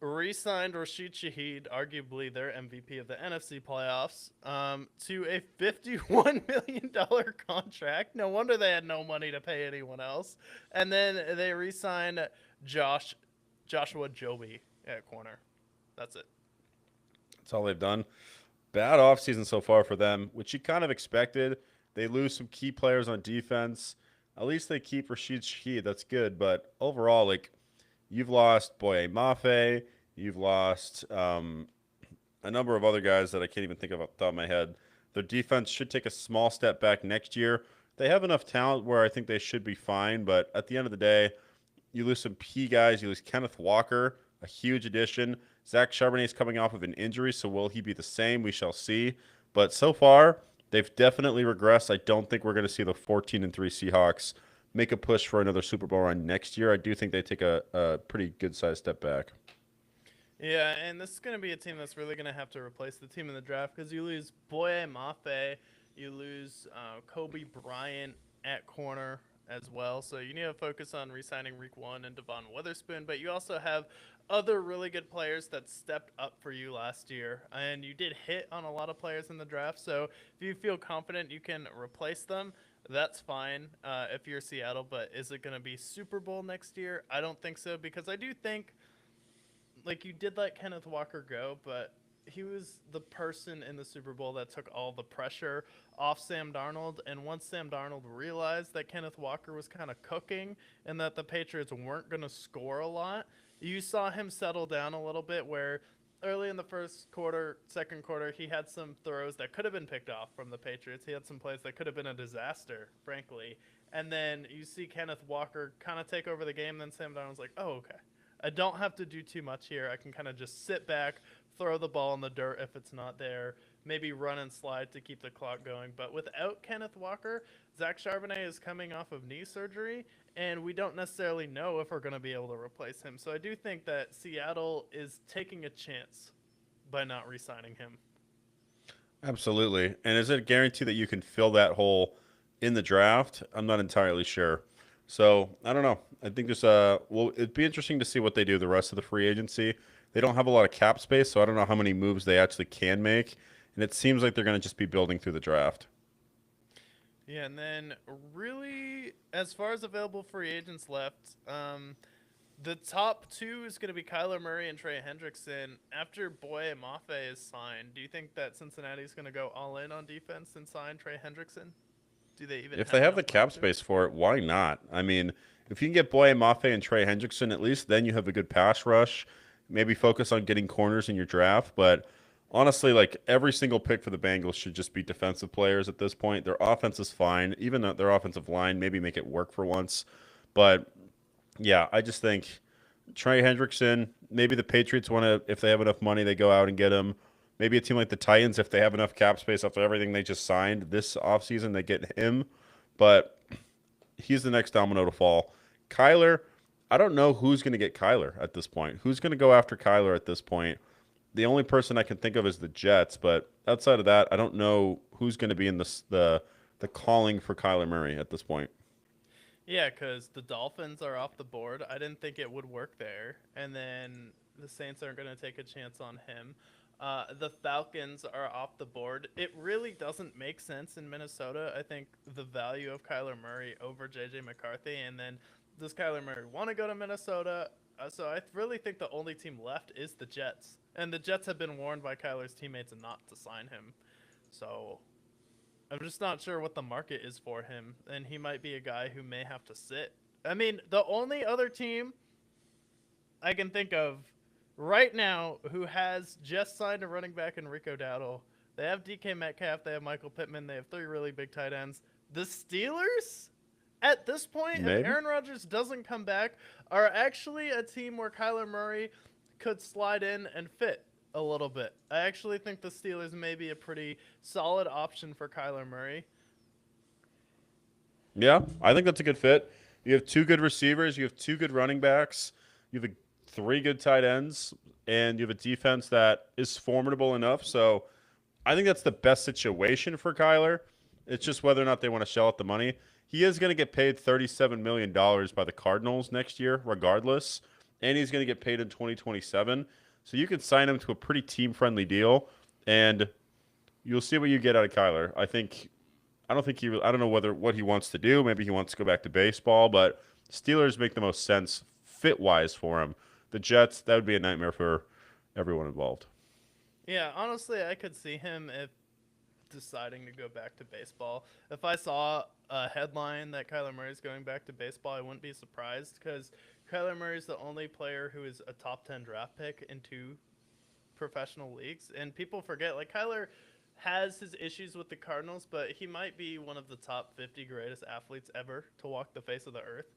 [SPEAKER 1] re-signed Rashid Shaheed, arguably their MVP of the NFC playoffs, to a $51 million contract. No wonder they had no money to pay anyone else. And then they re-signed Joshua Joby at corner. That's it.
[SPEAKER 2] That's all they've done. Bad offseason so far for them, which you kind of expected. They lose some key players on defense. At least they keep Rashid Shaheed. That's good. But overall, like, you've lost Boye Mafe. You've lost a number of other guys that I can't even think of off the top of my head. Their defense should take a small step back next year. They have enough talent where I think they should be fine. But at the end of the day, you lose some key guys. You lose Kenneth Walker, a huge addition. Zach Charbonnet is coming off of an injury, so will he be the same? We shall see. But so far, they've definitely regressed. I don't think we're going to see the 14-3 Seahawks make a push for another Super Bowl run next year. I do think they take a pretty good sized step back.
[SPEAKER 1] Yeah, and this is going to be a team that's really going to have to replace the team in the draft because you lose Boye Mafe, you lose Kobe Bryant at corner as well. So you need to focus on re-signing Reek One and Devon Witherspoon, but you also have other really good players that stepped up for you last year, and you did hit on a lot of players in the draft. So if you feel confident you can replace them, that's fine if you're Seattle. But is it going to be Super Bowl next year? I don't think so because I do think like you did let Kenneth Walker go, but he was the person in the Super Bowl that took all the pressure off Sam Darnold. And once Sam Darnold realized that Kenneth Walker was kind of cooking and that the Patriots weren't going to score a lot, you saw him settle down a little bit where early in the first quarter, second quarter, he had some throws that could have been picked off from the Patriots. He had some plays that could have been a disaster, frankly. And then you see Kenneth Walker kind of take over the game. Then Sam Darnold's like, oh, okay. I don't have to do too much here. I can kind of just sit back, throw the ball in the dirt if it's not there, maybe run and slide to keep the clock going. But without Kenneth Walker, Zach Charbonnet is coming off of knee surgery, and we don't necessarily know if we're going to be able to replace him. So I do think that Seattle is taking a chance by not re-signing him.
[SPEAKER 2] Absolutely. And is it a guarantee that you can fill that hole in the draft? I'm not entirely sure. So I don't know. I think there's well, it'd be interesting to see what they do the rest of the free agency. They don't have a lot of cap space, so I don't know how many moves they actually can make. And it seems like they're going to just be building through the draft.
[SPEAKER 1] Yeah, and then really, as far as available free agents left, the top two is going to be Kyler Murray and Trey Hendrickson. After Boye Mafe is signed, do you think that Cincinnati is going to go all in on defense and sign Trey Hendrickson? Do they even
[SPEAKER 2] If
[SPEAKER 1] have
[SPEAKER 2] they have the
[SPEAKER 1] enough money
[SPEAKER 2] cap
[SPEAKER 1] to?
[SPEAKER 2] space for it, why not? I mean, if you can get Boye Mafe and Trey Hendrickson, at least then you have a good pass rush. Maybe focus on getting corners in your draft. But honestly, like every single pick for the Bengals should just be defensive players at this point. Their offense is fine. Even their offensive line, maybe make it work for once. But yeah, I just think Trey Hendrickson, maybe the Patriots want to, if they have enough money, they go out and get him. Maybe a team like the Titans, if they have enough cap space after everything they just signed this offseason, they get him. But he's the next domino to fall. Kyler, I don't know who's going to get Kyler at this point. Who's going to go after Kyler at this point? The only person I can think of is the Jets, but outside of that, I don't know who's going to be in the calling for Kyler Murray at this point.
[SPEAKER 1] Yeah, because the Dolphins are off the board. I didn't think it would work there. And then the Saints aren't going to take a chance on him. The Falcons are off the board. It really doesn't make sense in Minnesota. I think the value of Kyler Murray over J.J. McCarthy. And then does Kyler Murray want to go to Minnesota? So I really think the only team left is the Jets. And the Jets have been warned by Kyler's teammates not to sign him. So I'm just not sure what the market is for him, and he might be a guy who may have to sit. I mean, the only other team I can think of right now who has just signed a running back in Rico Dowdle, they have DK Metcalf, they have Michael Pittman, they have three really big tight ends. The Steelers, at this point, if
[SPEAKER 2] Maybe.
[SPEAKER 1] Aaron Rodgers doesn't come back, are actually a team where Kyler Murray could slide in and fit a little bit. I actually think the Steelers may be a pretty solid option for Kyler Murray.
[SPEAKER 2] Yeah, I think that's a good fit. You have two good receivers, you have two good running backs, you have three good tight ends, and you have a defense that is formidable enough. So I think that's the best situation for Kyler. It's just whether or not they want to shell out the money. He is going to get paid $37 million by the Cardinals next year, regardless, and he's going to get paid in 2027. So you could sign him to a pretty team-friendly deal, and you'll see what you get out of Kyler. I don't think I don't know what he wants to do. Maybe he wants to go back to baseball, but Steelers make the most sense fit-wise for him. The Jets, that would be a nightmare for everyone involved.
[SPEAKER 1] Yeah, honestly, I could see him if deciding to go back to baseball. If I saw a headline that Kyler Murray's going back to baseball, I wouldn't be surprised because Kyler Murray's the only player who is a top 10 draft pick in 2 professional leagues. And people forget, like, Kyler has his issues with the Cardinals, but he might be one of the top 50 greatest athletes ever to walk the face of the earth.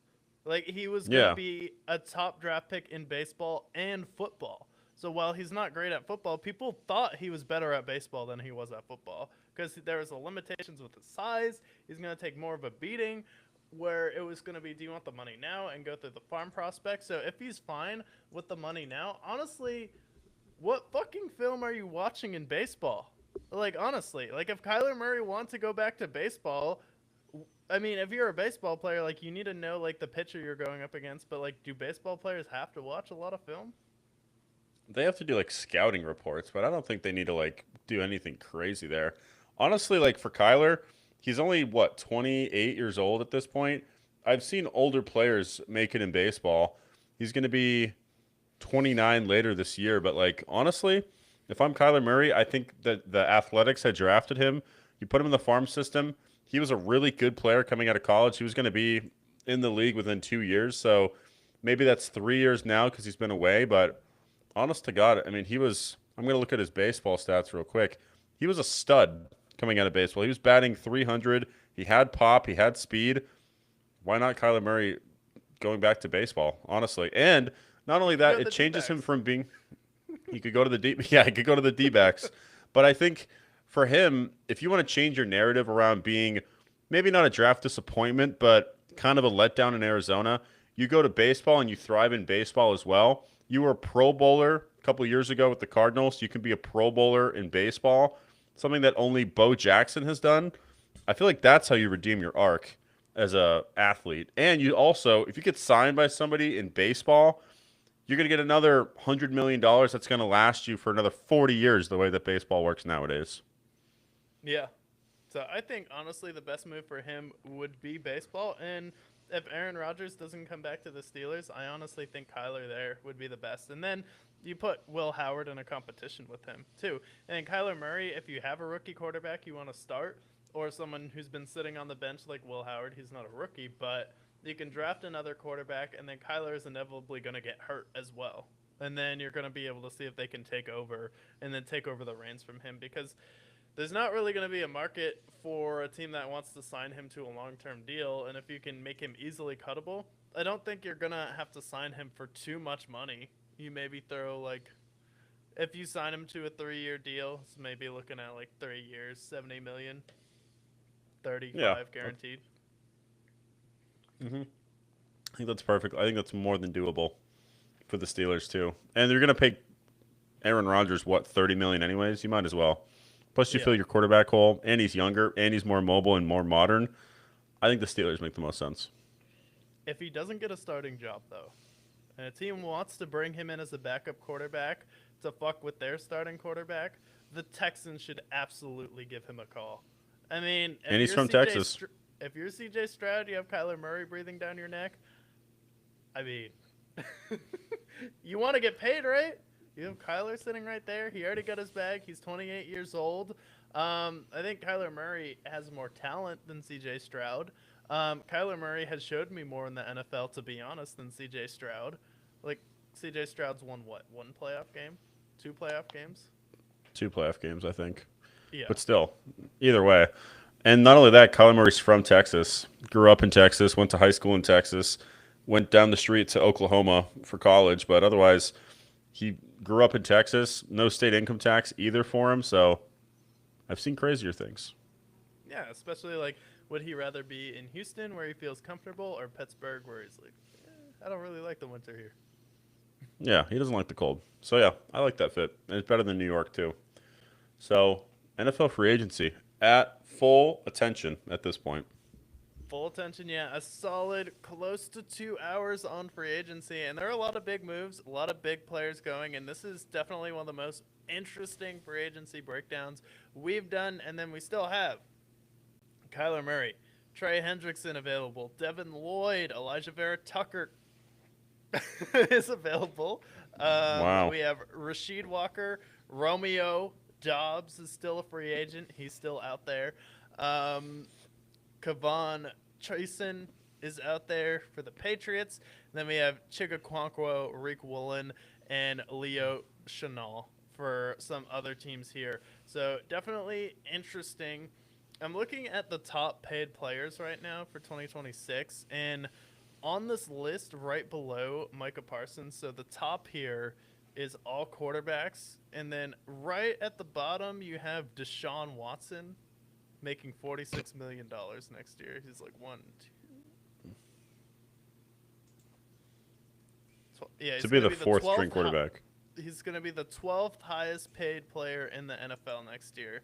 [SPEAKER 1] Like, he was going to
[SPEAKER 2] Yeah.
[SPEAKER 1] be a top draft pick in baseball and football. So while he's not great at football, people thought he was better at baseball than he was at football because there was limitations with his size. He's going to take more of a beating where it was going to be, do you want the money now, and go through the farm prospect. So if he's fine with the money now, honestly, what fucking film are you watching in baseball? Like, honestly, like, if Kyler Murray wants to go back to baseball, I mean, if you're a baseball player, like, you need to know, like, the pitcher you're going up against. But, like, do baseball players have to watch a lot of film?
[SPEAKER 2] They have to do like scouting reports, but I don't think they need to like do anything crazy there. Honestly, like for Kyler, he's only what 28 years old at this point. I've seen older players make it in baseball. He's going to be 29 later this year, but like honestly, if I'm Kyler Murray, I think that the Athletics had drafted him. You put him in the farm system. He was a really good player coming out of college. He was going to be in the league within 2 years. So maybe that's 3 years now because he's been away, but honest to God, I mean, he was. I'm going to look at his baseball stats real quick. He was a stud coming out of baseball. He was batting 300. He had pop. He had speed. Why not Kyler Murray going back to baseball, honestly? And not only that, it changes him from being. He could go to the D. Yeah, he could go to the D-backs. But I think for him, if you want to change your narrative around being maybe not a draft disappointment, but kind of a letdown in Arizona, you go to baseball and you thrive in baseball as well. You were a Pro Bowler a couple of years ago with the Cardinals. You can be a Pro Bowler in baseball, something that only Bo Jackson has done. I feel like that's how you redeem your arc as a athlete. And you also, if you get signed by somebody in baseball, you're going to get another $100 million that's going to last you for another 40 years the way that baseball works nowadays.
[SPEAKER 1] Yeah. So I think, honestly, the best move for him would be baseball. And if Aaron Rodgers doesn't come back to the Steelers, I honestly think Kyler there would be the best. And then you put Will Howard in a competition with him, too. And Kyler Murray, if you have a rookie quarterback you want to start, or someone who's been sitting on the bench like Will Howard, he's not a rookie, but you can draft another quarterback, and then Kyler is inevitably going to get hurt as well. And then you're going to be able to see if they can take over and then take over the reins from him because there's not really going to be a market for a team that wants to sign him to a long-term deal. And if you can make him easily cuttable, I don't think you're going to have to sign him for too much money. You maybe throw, like, if you sign him to a 3-year deal, it's maybe looking at like 3 years, 70 million, 35 guaranteed.
[SPEAKER 2] Mm-hmm. I think that's perfect. I think that's more than doable for the Steelers too. And they're going to pay Aaron Rodgers what, 30 million anyways. You might as well. Plus, you fill your quarterback hole, and he's younger, and he's more mobile and more modern. I think the Steelers make the most sense.
[SPEAKER 1] If he doesn't get a starting job, though, and a team wants to bring him in as a backup quarterback to fuck with their starting quarterback, the Texans should absolutely give him a call. I mean,
[SPEAKER 2] and he's from Texas.
[SPEAKER 1] If you're CJ Stroud, you have Kyler Murray breathing down your neck. I mean, you want to get paid, right? You have Kyler sitting right there. He already got his bag. He's 28 years old. I think Kyler Murray has more talent than C.J. Stroud. Kyler Murray has showed me more in the NFL, to be honest, than C.J. Stroud. Like, C.J. Stroud's won, what, 1 playoff game? 2 playoff games?
[SPEAKER 2] 2 playoff games, I think.
[SPEAKER 1] Yeah.
[SPEAKER 2] But still, either way. And not only that, Kyler Murray's from Texas. Grew up in Texas, went to high school in Texas, went down the street to Oklahoma for college, but otherwise he grew up in Texas, no state income tax either for him, so I've seen crazier things.
[SPEAKER 1] Yeah, especially like, would he rather be in Houston where he feels comfortable or Pittsburgh where he's like, I don't really like the winter here.
[SPEAKER 2] Yeah, he doesn't like the cold. So yeah, I like that fit. And it's better than New York too. So NFL free agency at full attention at this point.
[SPEAKER 1] Full attention, yeah. A solid close to 2 hours on free agency. And there are a lot of big moves, a lot of big players going. And this is definitely one of the most interesting free agency breakdowns we've done. And then we still have Kyler Murray, Trey Hendrickson available, Devin Lloyd, Elijah Vera Tucker is available.
[SPEAKER 2] Wow.
[SPEAKER 1] We have Rasheed Walker, Romeo Dobbs is still a free agent. He's still out there. Kavon Chasen is out there for the Patriots. Then we have Chigakwankwo, Rick Woolen, and Leo Chenal for some other teams here. So definitely interesting. I'm looking at the top paid players right now for 2026, and on this list right below Micah Parsons, so the top here is all quarterbacks, and then right at the bottom you have Deshaun Watson making $46 million next year. He's like one, two. Yeah,
[SPEAKER 2] To be the fourth string quarterback.
[SPEAKER 1] He's going to be the 12th highest paid player in the NFL next year.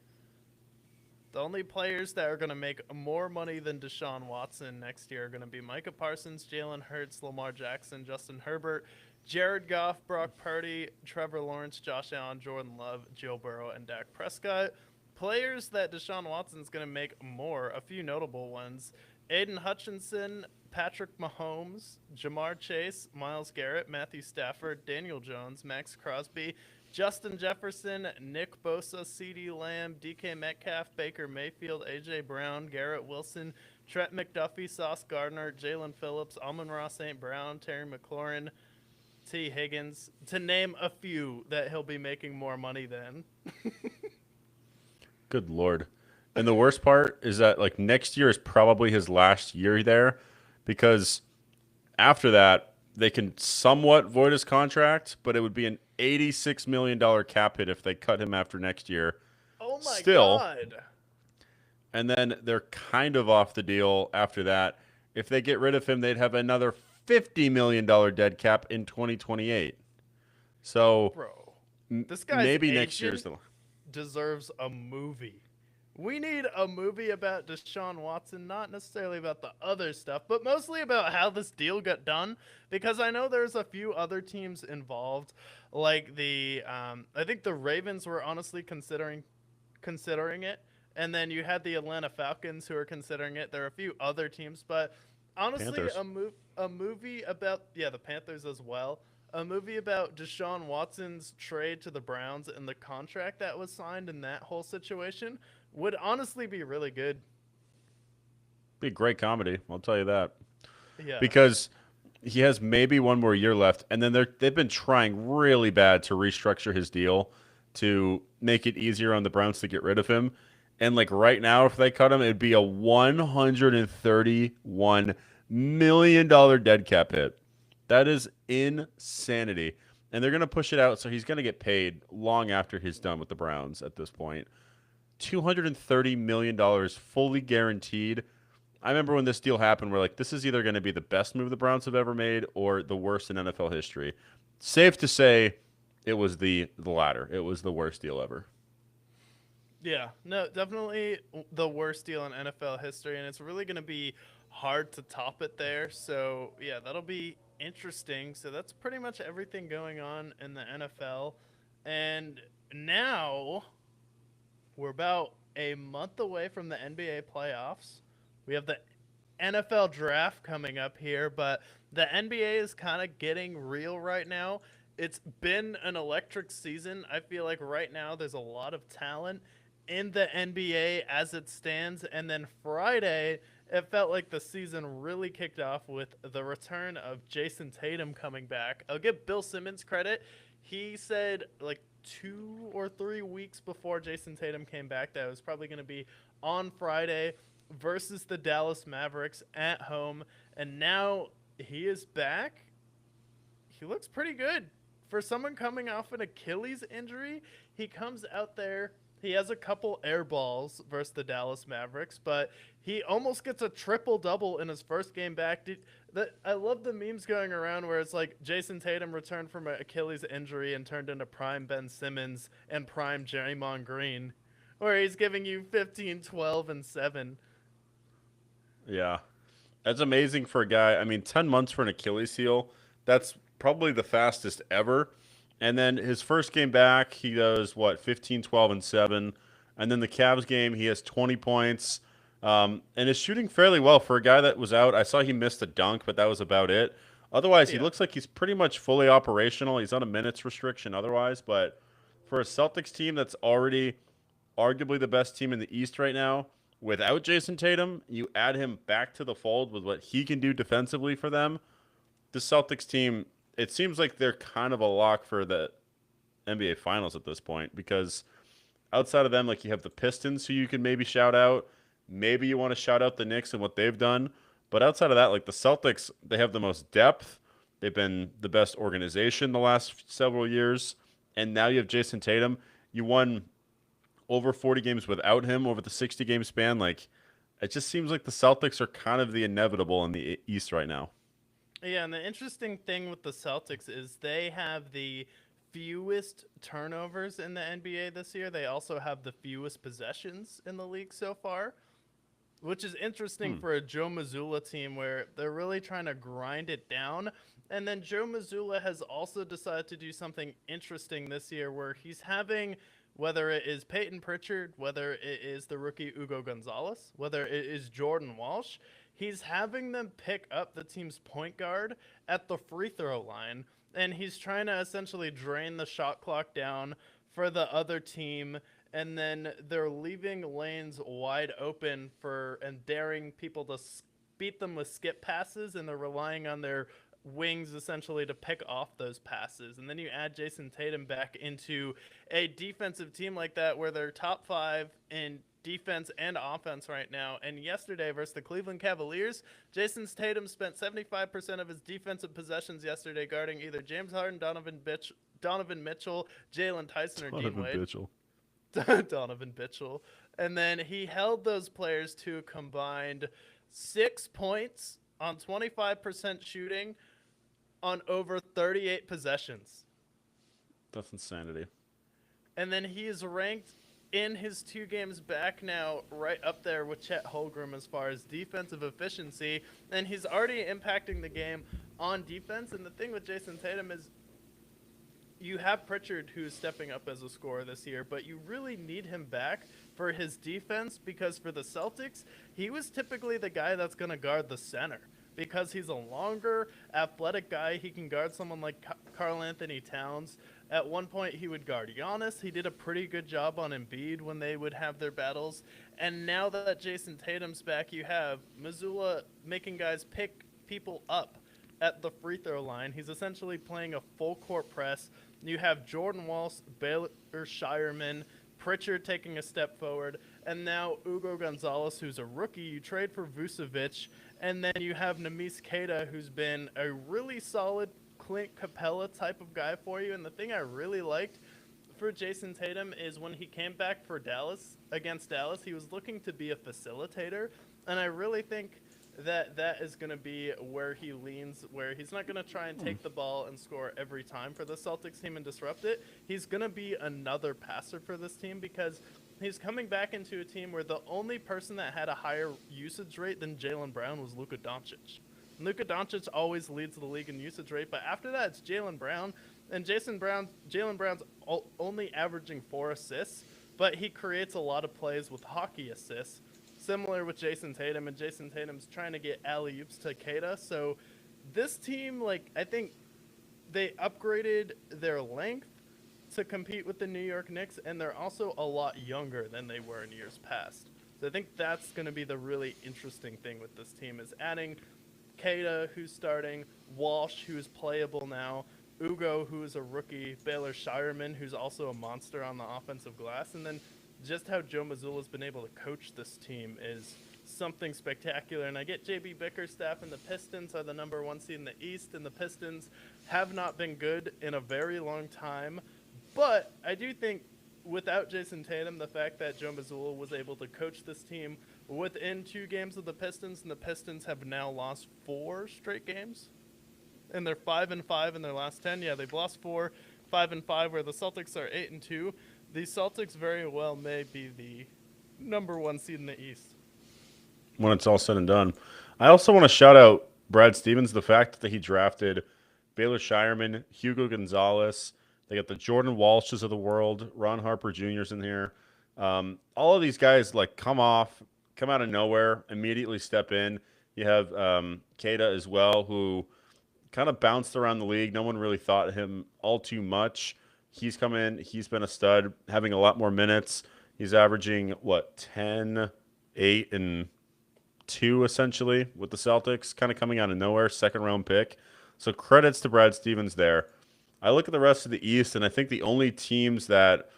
[SPEAKER 1] The only players that are going to make more money than Deshaun Watson next year are going to be Micah Parsons, Jalen Hurts, Lamar Jackson, Justin Herbert, Jared Goff, Brock Purdy, Trevor Lawrence, Josh Allen, Jordan Love, Joe Burrow, and Dak Prescott. Players that Deshaun Watson's going to make more, a few notable ones: Aiden Hutchinson, Patrick Mahomes, Jamar Chase, Myles Garrett, Matthew Stafford, Daniel Jones, Max Crosby, Justin Jefferson, Nick Bosa, CeeDee Lamb, DK Metcalf, Baker Mayfield, A.J. Brown, Garrett Wilson, Trent McDuffie, Sauce Gardner, Jalen Phillips, Amon-Ra St. Brown, Terry McLaurin, T. Higgins, to name a few that he'll be making more money than.
[SPEAKER 2] Good Lord. And the worst part is that like next year is probably his last year there, because after that they can somewhat void his contract, but it would be an $86 million cap hit if they cut him after next year.
[SPEAKER 1] Oh my
[SPEAKER 2] God. And then they're kind of off the deal after that. If they get rid of him, they'd have another $50 million dead cap in 2028. So,
[SPEAKER 1] bro, this guy's
[SPEAKER 2] maybe next year's the
[SPEAKER 1] deserves a movie. We need a movie about Deshaun Watson, not necessarily about the other stuff, but mostly about how this deal got done, because I know there's a few other teams involved, like I think the Ravens were honestly considering it, and then you had the Atlanta Falcons who are considering it. There are a few other teams, but honestly, a movie about the Panthers as well. A movie about Deshaun Watson's trade to the Browns and the contract that was signed in that whole situation would honestly be really good.
[SPEAKER 2] Be a great comedy, I'll tell you that.
[SPEAKER 1] Yeah.
[SPEAKER 2] Because he has maybe one more year left, and then they've been trying really bad to restructure his deal to make it easier on the Browns to get rid of him. And like right now, if they cut him, it'd be a $131 million dead cap hit. That is insanity. And they're going to push it out, so he's going to get paid long after he's done with the Browns at this point. $230 million fully guaranteed. I remember when this deal happened, we're like, this is either going to be the best move the Browns have ever made or the worst in NFL history. Safe to say it was the latter. It was the worst deal ever.
[SPEAKER 1] Yeah, no, definitely the worst deal in NFL history, and it's really going to be hard to top it there. So, yeah, that'll be interesting. So that's pretty much everything going on in the NFL. And now we're about a month away from the NBA playoffs. We have the NFL draft coming up here, but the NBA is kind of getting real right now. It's been an electric season. I feel like right now there's a lot of talent in the NBA as it stands. And then Friday, it felt like the season really kicked off with the return of Jason Tatum coming back. I'll give Bill Simmons credit. He said like 2 or 3 weeks before Jason Tatum came back that it was probably going to be on Friday versus the Dallas Mavericks at home. And now he is back. He looks pretty good. For someone coming off an Achilles injury, he comes out there. He has a couple air balls versus the Dallas Mavericks, but he almost gets a triple-double in his first game back. I love the memes going around where it's like Jason Tatum returned from an Achilles injury and turned into prime Ben Simmons and prime Draymond Green, where he's giving you 15, 12, and 7.
[SPEAKER 2] Yeah. That's amazing for a guy. I mean, 10 months for an Achilles heel, that's probably the fastest ever. And then his first game back, he goes, 15, 12, and 7. And then the Cavs game, he has 20 points and is shooting fairly well for a guy that was out. I saw he missed a dunk, but that was about it. Otherwise, he looks like he's pretty much fully operational. He's on a minutes restriction otherwise, but for a Celtics team that's already arguably the best team in the East right now, without Jason Tatum, you add him back to the fold with what he can do defensively for them. The Celtics team, it seems like they're kind of a lock for the NBA Finals at this point because outside of them, like you have the Pistons who you can maybe shout out. Maybe you want to shout out the Knicks and what they've done. But outside of that, like the Celtics, they have the most depth. They've been the best organization the last several years. And now you have Jason Tatum. You won over 40 games without him over the 60 game span. Like it just seems like the Celtics are kind of the inevitable in the East right now.
[SPEAKER 1] Yeah, and the interesting thing with the Celtics is they have the fewest turnovers in the NBA this year. They also have the fewest possessions in the league so far, which is interesting for a Joe Mazzulla team where they're really trying to grind it down. And then Joe Mazzulla has also decided to do something interesting this year where he's having, whether it is Peyton Pritchard, whether it is the rookie Ugo Gonzalez, whether it is Jordan Walsh, he's having them pick up the team's point guard at the free throw line. And he's trying to essentially drain the shot clock down for the other team, and then they're leaving lanes wide open for and daring people to beat them with skip passes, and they're relying on their wings essentially to pick off those passes. And then you add Jason Tatum back into a defensive team like that where they're top 5 in defense and offense right now. And yesterday versus the Cleveland Cavaliers, Jason Tatum spent 75% of his defensive possessions yesterday guarding either James Harden, Donovan Mitchell, Jalen Tyson, or Dean Wade. Donovan Mitchell. And then he held those players to a combined 6 points on 25% shooting on over 38 possessions.
[SPEAKER 2] That's insanity.
[SPEAKER 1] And then he is ranked in his 2 games back now right up there with Chet Holmgren as far as defensive efficiency. And he's already impacting the game on defense. And the thing with Jason Tatum is you have Pritchard who's stepping up as a scorer this year, but you really need him back for his defense because for the Celtics, he was typically the guy that's going to guard the center. Because he's a longer, athletic guy, he can guard someone like Karl Anthony Towns. At one point, he would guard Giannis. He did a pretty good job on Embiid when they would have their battles. And now that Jason Tatum's back, you have Mazzulla making guys pick people up at the free throw line. He's essentially playing a full court press. You have Jordan Walsh, Baylor Shireman, Pritchard taking a step forward, and now Ugo Gonzalez, who's a rookie. You trade for Vucevic, and then you have Neemias Queta, who's been a really solid Clint Capella type of guy for you. And the thing I really liked for Jason Tatum is when he came back for against Dallas, he was looking to be a facilitator, and I really think that is going to be where he leans, where he's not going to try and take the ball and score every time for the Celtics team and disrupt it. He's going to be another passer for this team because he's coming back into a team where the only person that had a higher usage rate than Jaylen Brown was Luka Doncic. Luka Doncic always leads the league in usage rate, but after that it's Jaylen Brown, and Jaylen Brown's only averaging 4 assists, but he creates a lot of plays with hockey assists. Similar with Jason Tatum, and Jason Tatum's trying to get alley-oops to Queta. So this team, I think they upgraded their length to compete with the New York Knicks, and they're also a lot younger than they were in years past. So I think that's going to be the really interesting thing with this team is adding Queta, who's starting, Walsh, who's playable now, Ugo, who's a rookie, Baylor Shireman, who's also a monster on the offensive glass, and then just how Joe Mazzulla's been able to coach this team is something spectacular. And I get JB Bickerstaff and the Pistons are the number 1 seed in the East, and the Pistons have not been good in a very long time. But I do think without Jason Tatum, the fact that Joe Mazzulla was able to coach this team within 2 games of the Pistons, and the Pistons have now lost 4 straight games. And they're 5-5 in their last 10. Yeah, they've lost 4, 5-5, where the Celtics are 8-2. The Celtics very well may be the number 1 seed in the East.
[SPEAKER 2] When it's all said and done. I also want to shout out Brad Stevens, the fact that he drafted Baylor Shireman, Hugo Gonzalez. They got the Jordan Walshes of the world, Ron Harper Jr.'s in here. All of these guys come out of nowhere, immediately step in. You have Queta as well, who kind of bounced around the league. No one really thought him all too much. He's come in. He's been a stud, having a lot more minutes. He's averaging, what, 10, 8, and 2 essentially with the Celtics, kind of coming out of nowhere, second round pick. So credits to Brad Stevens there. I look at the rest of the East, and I think the only teams that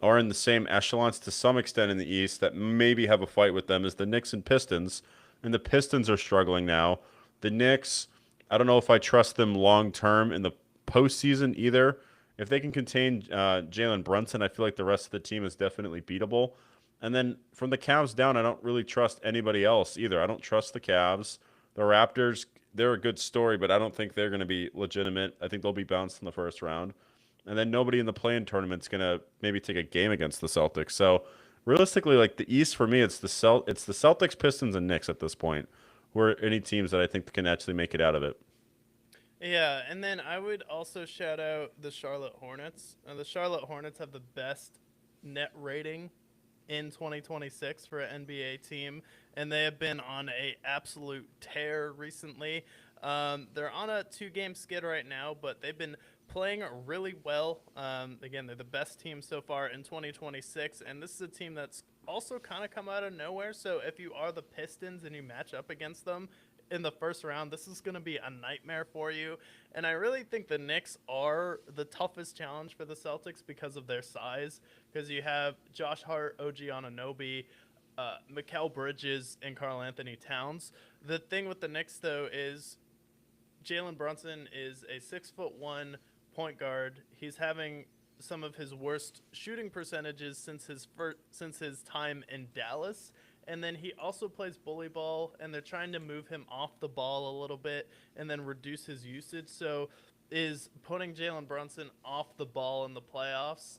[SPEAKER 2] are in the same echelons to some extent in the East that maybe have a fight with them is the Knicks and Pistons. And the Pistons are struggling now. The Knicks, I don't know if I trust them long term in the postseason either. If they can contain Jalen Brunson, I feel like the rest of the team is definitely beatable. And then from the Cavs down, I don't really trust anybody else either. I don't trust the Cavs. The Raptors, they're a good story, but I don't think they're going to be legitimate. I think they'll be bounced in the first round. And then nobody in the play-in tournament's going to maybe take a game against the Celtics. So realistically, like the East for me, it's the Celtics, Pistons, and Knicks at this point, who are any teams that I think can actually make it out of it.
[SPEAKER 1] Yeah, and then I would also shout out the Charlotte Hornets. The Charlotte Hornets have the best net rating in 2026 for an NBA team, and they have been on a absolute tear recently. They're on a 2-game skid right now, but they've been playing really well. Again, they're the best team so far in 2026, and this is a team that's also kind of come out of nowhere. So if you are the Pistons and you match up against them in the first round, this is going to be a nightmare for you. And I really think the Knicks are the toughest challenge for the Celtics because of their size. Because you have Josh Hart, OG Anunoby, Mikal Bridges, and Karl Anthony Towns. The thing with the Knicks, though, is Jalen Brunson is a 6'1" point guard. He's having some of his worst shooting percentages since his time in Dallas. And then he also plays bully ball, and they're trying to move him off the ball a little bit and then reduce his usage. So is putting Jalen Brunson off the ball in the playoffs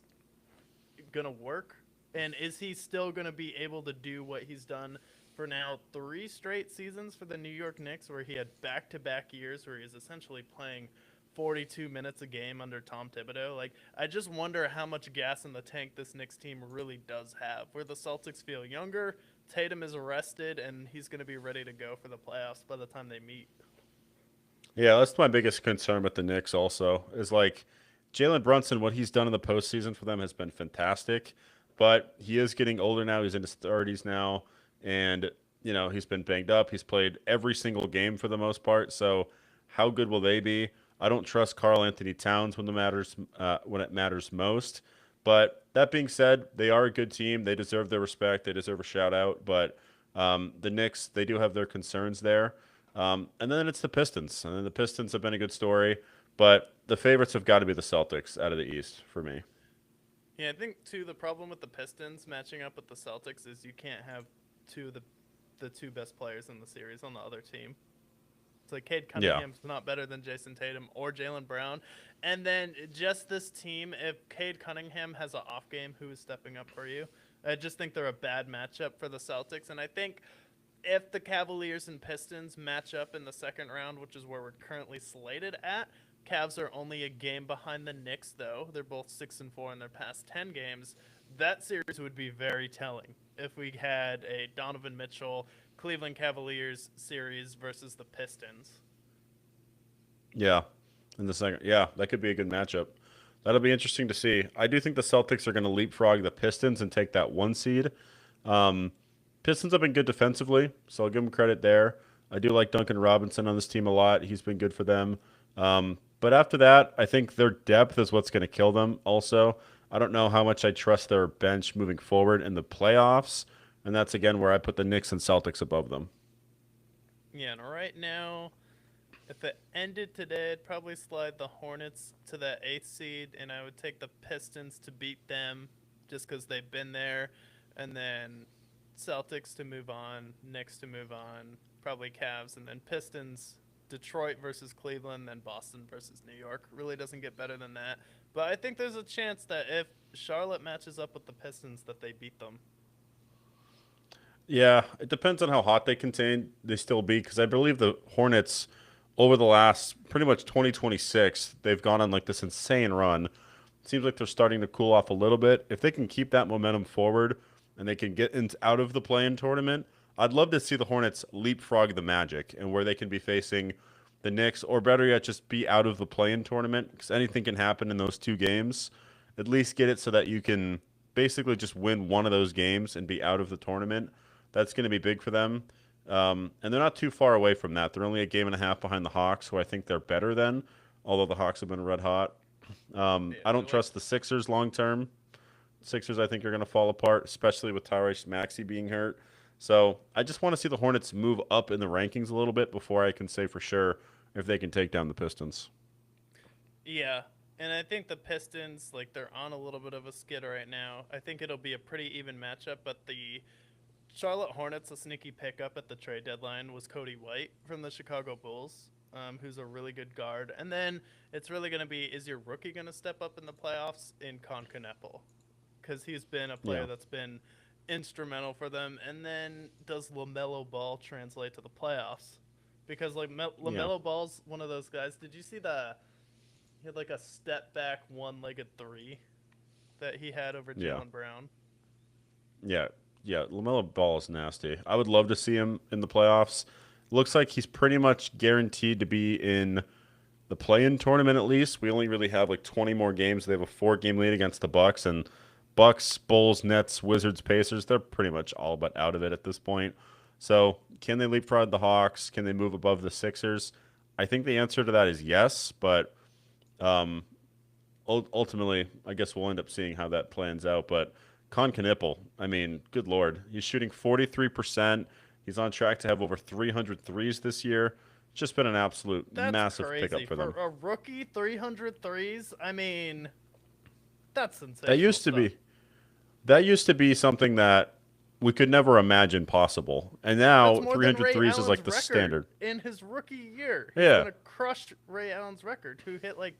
[SPEAKER 1] going to work? And is he still going to be able to do what he's done for now 3 straight seasons for the New York Knicks, where he had back-to-back years where he's essentially playing 42 minutes a game under Tom Thibodeau? Like, I just wonder how much gas in the tank this Knicks team really does have, where the Celtics feel younger. Tatum is arrested, and he's going to be ready to go for the playoffs by the time they meet.
[SPEAKER 2] Yeah, that's my biggest concern with the Knicks also is like Jalen Brunson, what he's done in the postseason for them has been fantastic, but he is getting older now. He's in his 30s now, and, he's been banged up. He's played every single game for the most part, so how good will they be? I don't trust Karl Anthony Towns when it matters most. But that being said, they are a good team. They deserve their respect. They deserve a shout out. But the Knicks, they do have their concerns there. And then it's the Pistons. And then the Pistons have been a good story. But the favorites have got to be the Celtics out of the East for me.
[SPEAKER 1] Yeah, I think, too, the problem with the Pistons matching up with the Celtics is you can't have the two best players in the series on the other team. It's like Cade Cunningham's not better than Jason Tatum or Jaylen Brown. And then just this team, if Cade Cunningham has an off game, who is stepping up for you? I just think they're a bad matchup for the Celtics. And I think if the Cavaliers and Pistons match up in the second round, which is where we're currently slated at, Cavs are only a game behind the Knicks, though. They're both 6-4 in their past 10 games. That series would be very telling if we had a Donovan Mitchell Cleveland Cavaliers series versus the Pistons.
[SPEAKER 2] Yeah, in the second. Yeah, that could be a good matchup. That'll be interesting to see. I do think the Celtics are going to leapfrog the Pistons and take that 1 seed. Pistons have been good defensively, so I'll give them credit there. I do like Duncan Robinson on this team a lot. He's been good for them. But after that, I think their depth is what's going to kill them also. I don't know how much I trust their bench moving forward in the playoffs. And that's, again, where I put the Knicks and Celtics above them.
[SPEAKER 1] Yeah, and right now, if it ended today, I'd probably slide the Hornets to that 8th seed, and I would take the Pistons to beat them just because they've been there. And then Celtics to move on, Knicks to move on, probably Cavs, and then Pistons, Detroit versus Cleveland, then Boston versus New York. Really doesn't get better than that. But I think there's a chance that if Charlotte matches up with the Pistons, that they beat them.
[SPEAKER 2] Yeah, it depends on how hot they still be, because I believe the Hornets, over the last pretty much 2026, they've gone on like this insane run. It seems like they're starting to cool off a little bit. If they can keep that momentum forward and they can get out of the play-in tournament, I'd love to see the Hornets leapfrog the Magic and where they can be facing the Knicks, or better yet, just be out of the play-in tournament, because anything can happen in those 2 games. at least get it so that you can basically just win one of those games and be out of the tournament. That's going to be big for them. And they're not too far away from that. They're only a game and a half behind the Hawks, who I think they're better than, although the Hawks have been red hot.
[SPEAKER 1] Yeah,
[SPEAKER 2] I
[SPEAKER 1] they're
[SPEAKER 2] don't
[SPEAKER 1] like
[SPEAKER 2] trust the Sixers long term. Sixers, I think, are going to fall apart, especially with Tyrese Maxey being hurt. So I just want to see the Hornets move up in the rankings a little bit before I can say for sure if they can take down the Pistons.
[SPEAKER 1] yeah. And I think the Pistons, like they're on a little bit of a skid right now. I think it'll be a pretty even matchup, but the Charlotte Hornets, a sneaky pickup at the trade deadline was Cody White from the Chicago Bulls, who's a really good guard. And then it's really going to be, is your rookie going to step up in the playoffs in Con Kneppel? Because he's been a player
[SPEAKER 2] Yeah.
[SPEAKER 1] that's been instrumental for them. And then does LaMelo Ball translate to the playoffs? Because like
[SPEAKER 2] Yeah.
[SPEAKER 1] LaMelo Ball's one of those guys. Did you see he had like a step back one-legged three that he had over
[SPEAKER 2] Yeah.
[SPEAKER 1] Jaylen Brown?
[SPEAKER 2] Yeah. Yeah. LaMelo Ball is nasty. I would love to see him in the playoffs. Looks like he's pretty much guaranteed to be in the play-in tournament at least. We only really have like 20 more games. They have a 4-game lead against the Bucks, and Bucks, Bulls, Nets, Wizards, Pacers, they're pretty much all but out of it at this point. So, can they leapfrog the Hawks? Can they move above the Sixers? I think the answer to that is yes, but um, ultimately, I guess we'll end up seeing how that plans out. But Con Kneppel, I mean, good lord, he's shooting 43%. He's on track to have over 300 threes this year. It's just been an absolute
[SPEAKER 1] That's
[SPEAKER 2] massive
[SPEAKER 1] crazy.
[SPEAKER 2] pickup for them.
[SPEAKER 1] A rookie, 300 threes? I mean, that's
[SPEAKER 2] That
[SPEAKER 1] sensational
[SPEAKER 2] used to
[SPEAKER 1] stuff.
[SPEAKER 2] be that used to be something that we could never imagine possible. And now
[SPEAKER 1] That's more than
[SPEAKER 2] 300
[SPEAKER 1] Ray
[SPEAKER 2] threes is
[SPEAKER 1] Allen's
[SPEAKER 2] like the
[SPEAKER 1] record
[SPEAKER 2] standard.
[SPEAKER 1] in his rookie year. He's
[SPEAKER 2] Yeah.
[SPEAKER 1] going to crush Ray Allen's record, who hit like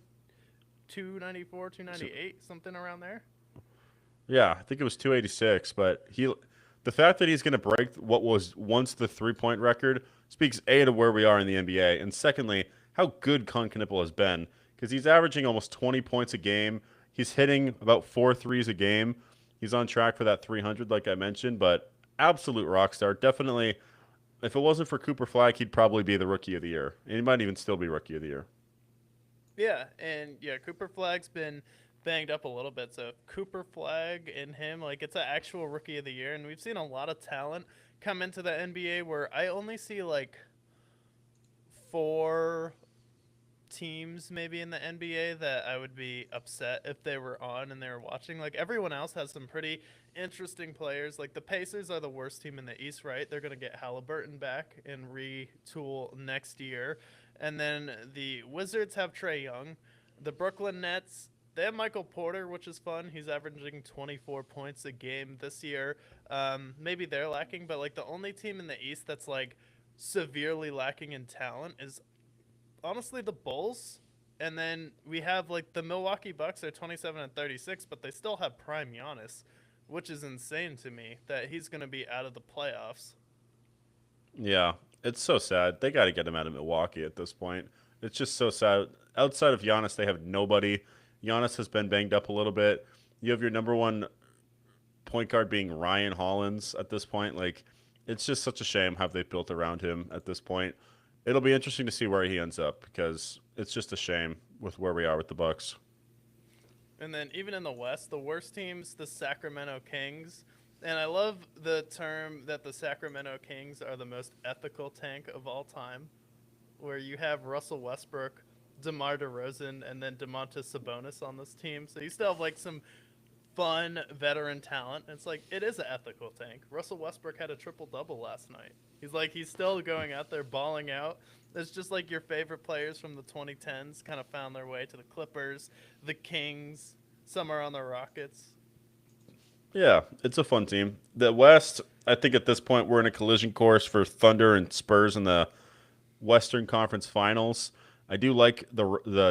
[SPEAKER 1] 294, 298, something around there.
[SPEAKER 2] Yeah, I think it was 286, but the fact that he's going to break what was once the three-point record speaks A to where we are in the NBA, and secondly, how good Con Kneppel has been because he's averaging almost 20 points a game. He's hitting about 4 threes a game. He's on track for that 300 like I mentioned, but absolute rock star. Definitely if it wasn't for Cooper Flag, he'd probably be the rookie of the year. And he might even still be rookie of the year.
[SPEAKER 1] Yeah, and yeah, Cooper Flag's been banged up a little bit. So Cooper Flag and him, like it's an actual rookie of the year, and we've seen a lot of talent come into the NBA where I only see like 4 teams maybe in the NBA that I would be upset if they were on and they were watching. Like everyone else has some pretty interesting players. Like the Pacers are the worst team in the East, right? They're gonna get Halliburton back and retool next year. And then the Wizards have Trae Young. The Brooklyn Nets, they have Michael Porter, which is fun. He's averaging 24 points a game this year. Maybe they're lacking, but like the only team in the East that's like severely lacking in talent is honestly the Bulls. And then we have like the Milwaukee Bucks are 27 and 36, but they still have prime Giannis, which is insane to me that he's going to be out of the playoffs.
[SPEAKER 2] Yeah, it's so sad. They got to get him out of Milwaukee at this point. It's just so sad. Outside of Giannis, they have nobody. Giannis has been banged up a little bit. You have your number one point guard being Ryan Hollins at this point. Like, it's just such a shame how they've built around him at this point. It'll be interesting to see where he ends up because it's just a shame with where we are with the Bucks.
[SPEAKER 1] And then even in the West, the worst team's the Sacramento Kings. And I love the term that the Sacramento Kings are the most ethical tank of all time, where you have Russell Westbrook, DeMar DeRozan, and then DeMontis Sabonis on this team. So you still have like some fun veteran talent. It's like it is an ethical tank. Russell Westbrook had a triple double last night. He's still going out there balling out. It's just like your favorite players from the 2010s kind of found their way to the Clippers, the Kings, some are on the Rockets.
[SPEAKER 2] Yeah, it's a fun team. The West, I think at this point we're in a collision course for Thunder and Spurs in the Western Conference Finals. I do like the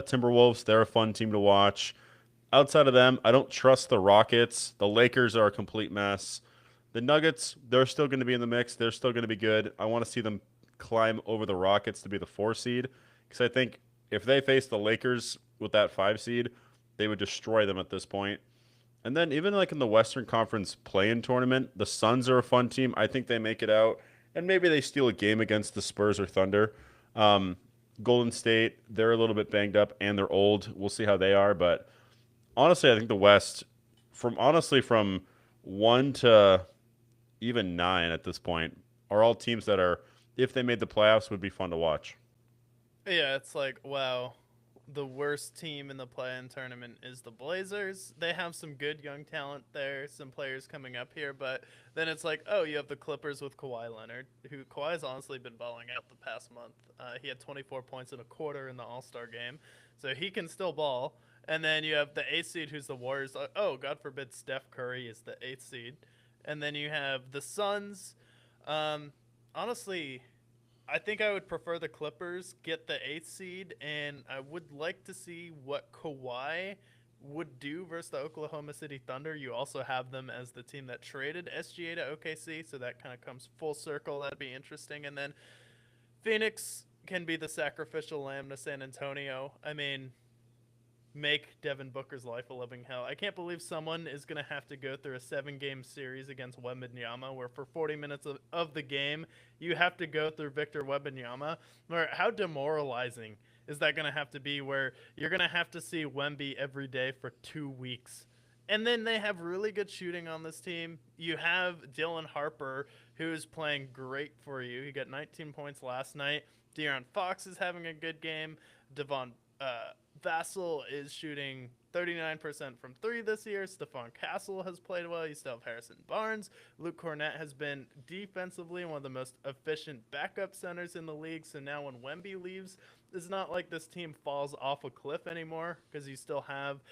[SPEAKER 2] Timberwolves. They're a fun team to watch. Outside of them, I don't trust the Rockets. The Lakers are a complete mess. The Nuggets, they're still going to be in the mix. They're still going to be good. I want to see them climb over the Rockets to be the 4 seed because I think if they face the Lakers with that 5 seed, they would destroy them at this point. And then even like in the Western Conference play-in tournament, the Suns are a fun team. I think they make it out, and maybe they steal a game against the Spurs or Thunder. Um, Golden State, they're a little bit banged up and they're old. We'll see how they are, but honestly, I think the West, from 1 to even 9 at this point, are all teams that are, if they made the playoffs, would be fun to watch.
[SPEAKER 1] Yeah, it's like, wow, the worst team in the play-in tournament is the Blazers. They have some good young talent there, some players coming up here, but then it's like, oh, you have the Clippers with Kawhi Leonard, who Kawhi's honestly been balling out the past month. He had 24 points in a quarter in the All-Star game, so he can still ball. And then you have the eighth seed, who's the Warriors. Oh, God forbid Steph Curry is the eighth seed. And then you have the Suns. Honestly, I think I would prefer the Clippers get the eighth seed, and I would like to see what Kawhi would do versus the Oklahoma City Thunder. You also have them as the team that traded SGA to OKC, so that kind of comes full circle. That'd be interesting. And then Phoenix can be the sacrificial lamb to San Antonio. I mean, make Devin Booker's life a living hell. I can't believe someone is going to have to go through a 7-game series against Wembanyama where for 40 minutes of the game, you have to go through Victor Wembanyama. Where how demoralizing is that going to have to be where you're going to have to see Wemby every day for 2 weeks? And then they have really good shooting on this team. You have Dylan Harper, who's playing great for you. He got 19 points last night. De'Aaron Fox is having a good game. Devon Vassell is shooting 39% from 3 this year. Stephon Castle has played well. You still have Harrison Barnes. Luke Cornett has been defensively one of the most efficient backup centers in the league. So now when Wemby leaves, it's not like this team falls off a cliff anymore because you still have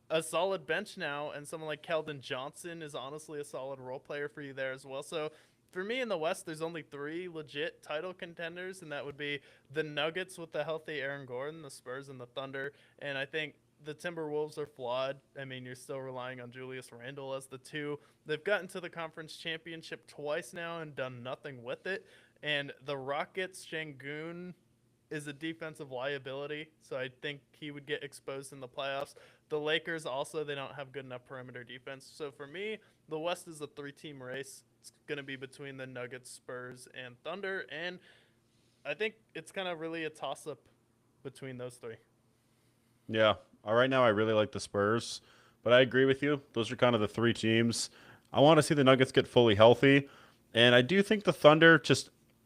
[SPEAKER 1] a solid bench now, and someone like Keldon Johnson is honestly a solid role player for you there as well. So for me in the West, there's only 3 legit title contenders, and that would be the Nuggets with the healthy Aaron Gordon, the Spurs, and the Thunder. And I think the Timberwolves are flawed. I mean, you're still relying on Julius Randle as the 2. They've gotten to the conference championship twice now and done nothing with it. And the Rockets, Şengün is a defensive liability, so I think he would get exposed in the playoffs. The Lakers also, they don't have good enough perimeter defense. So for me, the West is a 3-team race. It's going to be between the Nuggets, Spurs, and Thunder, and I think it's kind of really a toss-up between those 3.
[SPEAKER 2] Yeah. Right now, I really like the Spurs, but I agree with you. Those are kind of the 3 teams. I want to see the Nuggets get fully healthy, and I do think the Thunder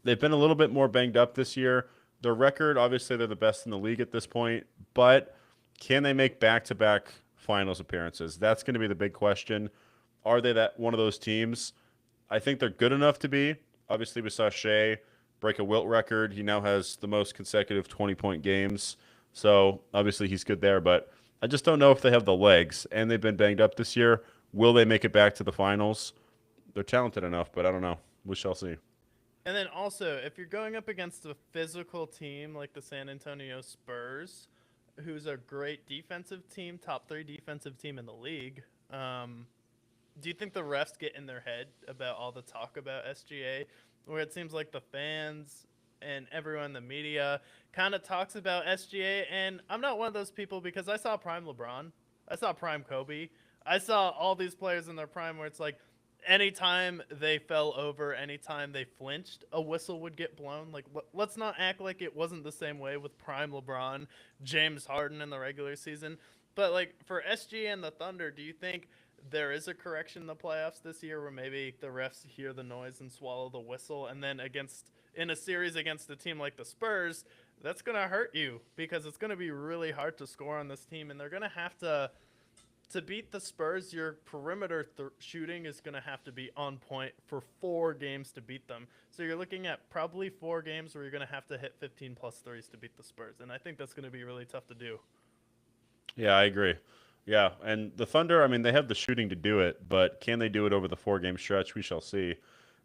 [SPEAKER 2] they've been a little bit more banged up this year. Their record, obviously, they're the best in the league at this point, but can they make back-to-back finals appearances? That's going to be the big question. Are they that one of those teams? I think they're good enough to be. Obviously, we saw Shea break a Wilt record. He now has the most consecutive 20-point games. So, obviously, he's good there. But I just don't know if they have the legs. And they've been banged up this year. Will they make it back to the finals? They're talented enough, but I don't know. We shall see.
[SPEAKER 1] And then also, if you're going up against a physical team like the San Antonio Spurs, who's a great defensive team, top 3 defensive team in the league, do you think the refs get in their head about all the talk about SGA, where it seems like the fans and everyone in the media kind of talks about SGA? And I'm not one of those people because I saw prime LeBron. I saw prime Kobe. I saw all these players in their prime where it's like anytime they fell over, anytime they flinched, a whistle would get blown. Like, let's not act like it wasn't the same way with prime LeBron, James Harden in the regular season. But, like, for SGA and the Thunder, do you think there is a correction in the playoffs this year where maybe the refs hear the noise and swallow the whistle, and then in a series against a team like the Spurs, that's going to hurt you because it's going to be really hard to score on this team, and they're going to have to beat the Spurs, your perimeter shooting is going to have to be on point for 4 games to beat them. So you're looking at probably 4 games where you're going to have to hit 15-plus threes to beat the Spurs, and I think that's going to be really tough to do.
[SPEAKER 2] Yeah, I agree. Yeah, and the Thunder, I mean, they have the shooting to do it, but can they do it over the 4-game stretch? We shall see.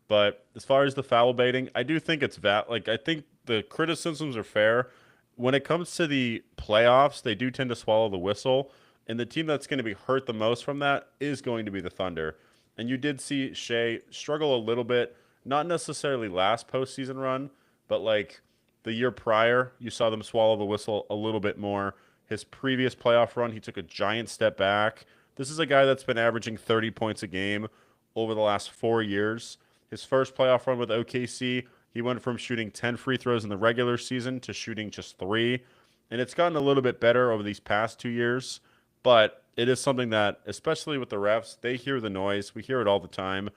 [SPEAKER 2] But as far as the foul baiting, I do think I think the criticisms are fair. When it comes to the playoffs, they do tend to swallow the whistle, and the team that's going to be hurt the most from that is going to be the Thunder. And you did see Shea struggle a little bit, not necessarily last postseason run, but like the year prior, you saw them swallow the whistle a little bit more. His previous playoff run, he took a giant step back. This is a guy that's been averaging 30 points a game over the last 4 years. His first playoff run with OKC, he went from shooting 10 free throws in the regular season to shooting just 3. And it's gotten a little bit better over these past 2 years. But it is something that, especially with the refs, they hear the noise. We hear it all the time,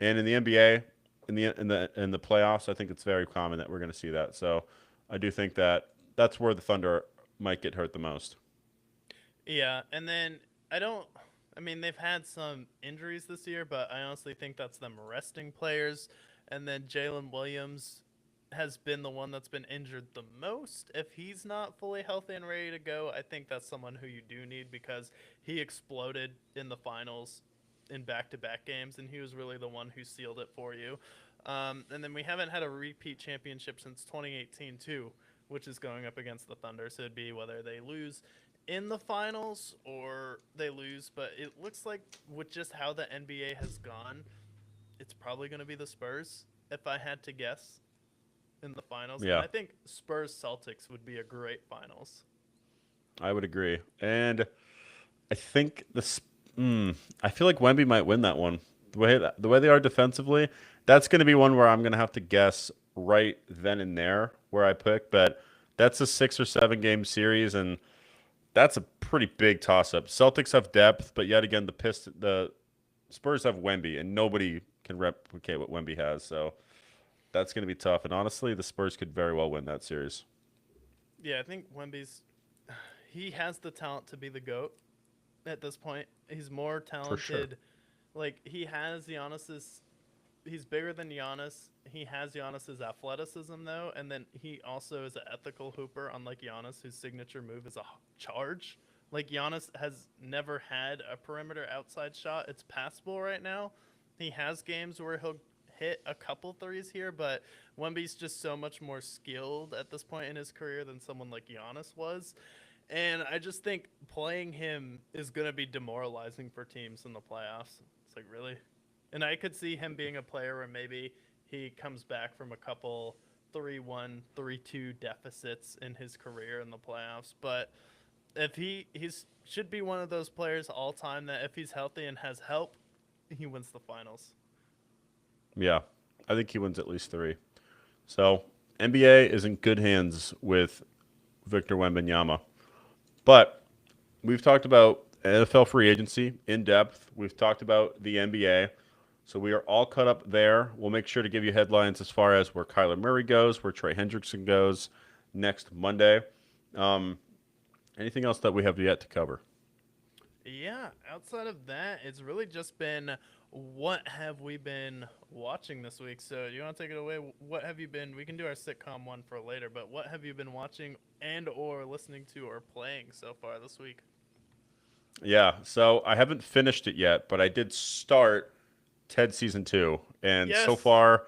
[SPEAKER 2] and in the NBA, in the playoffs, I think it's very common that we're going to see that. So I do think that that's where the Thunder might get hurt the most.
[SPEAKER 1] Yeah, and then I don't. I mean, they've had some injuries this year, but I honestly think that's them resting players. And then Jalen Williams has been the one that's been injured the most. If he's not fully healthy and ready to go, I think that's someone who you do need because he exploded in the finals in back-to-back games, and he was really the one who sealed it for you. And then we haven't had a repeat championship since 2018 too, which is going up against the Thunder. So it'd be whether they lose in the finals or they lose. But it looks like with just how the NBA has gone, it's probably going to be the Spurs, if I had to guess, in the finals. And
[SPEAKER 2] Yeah,
[SPEAKER 1] I think Spurs Celtics would be a great finals.
[SPEAKER 2] I would agree. And I think this. I feel like Wemby might win that one. The way they are defensively, that's going to be one where I'm going to have to guess right then and there where I pick. But that's a 6 or 7 game series, and that's a pretty big toss up. Celtics have depth, but yet again, the Spurs have Wemby, and nobody can replicate what Wemby has. So that's going to be tough. And honestly, the Spurs could very well win that series
[SPEAKER 1] Yeah, I think Wemby's he has the talent to be the GOAT at this point. He's more
[SPEAKER 2] for sure.
[SPEAKER 1] talented. Like he has Giannis's he's bigger than Giannis. He has Giannis's athleticism though, and then he also is an ethical hooper, unlike Giannis, whose signature move is a charge. Like Giannis has never had a perimeter outside shot. It's passable right now. He has games where he'll hit a couple threes here, but Wemby's just so much more skilled at this point in his career than someone like Giannis was. And I just think playing him is going to be demoralizing for teams in the playoffs. It's like, really? And I could see him being a player where maybe he comes back from a couple 3-1, 3-2 deficits in his career in the playoffs. But if he's should be one of those players all time that if he's healthy and has help, he wins the finals.
[SPEAKER 2] Yeah, I think he wins at least 3. So NBA is in good hands with Victor Wembanyama. But we've talked about NFL free agency in depth. We've talked about the NBA. So we are all cut up there. We'll make sure to give you headlines as far as where Kyler Murray goes, where Trey Hendrickson goes next Monday. Um, Anything else that we have yet to cover?
[SPEAKER 1] Yeah, outside of that, it's really just been what have we been watching this week? So, you want to take it away? What have you been? We can do our sitcom one for later, but what have you been watching and or listening to or playing so far this week?
[SPEAKER 2] Yeah, so I haven't finished it yet, but I did start Ted season 2, and so
[SPEAKER 1] Yes.
[SPEAKER 2] far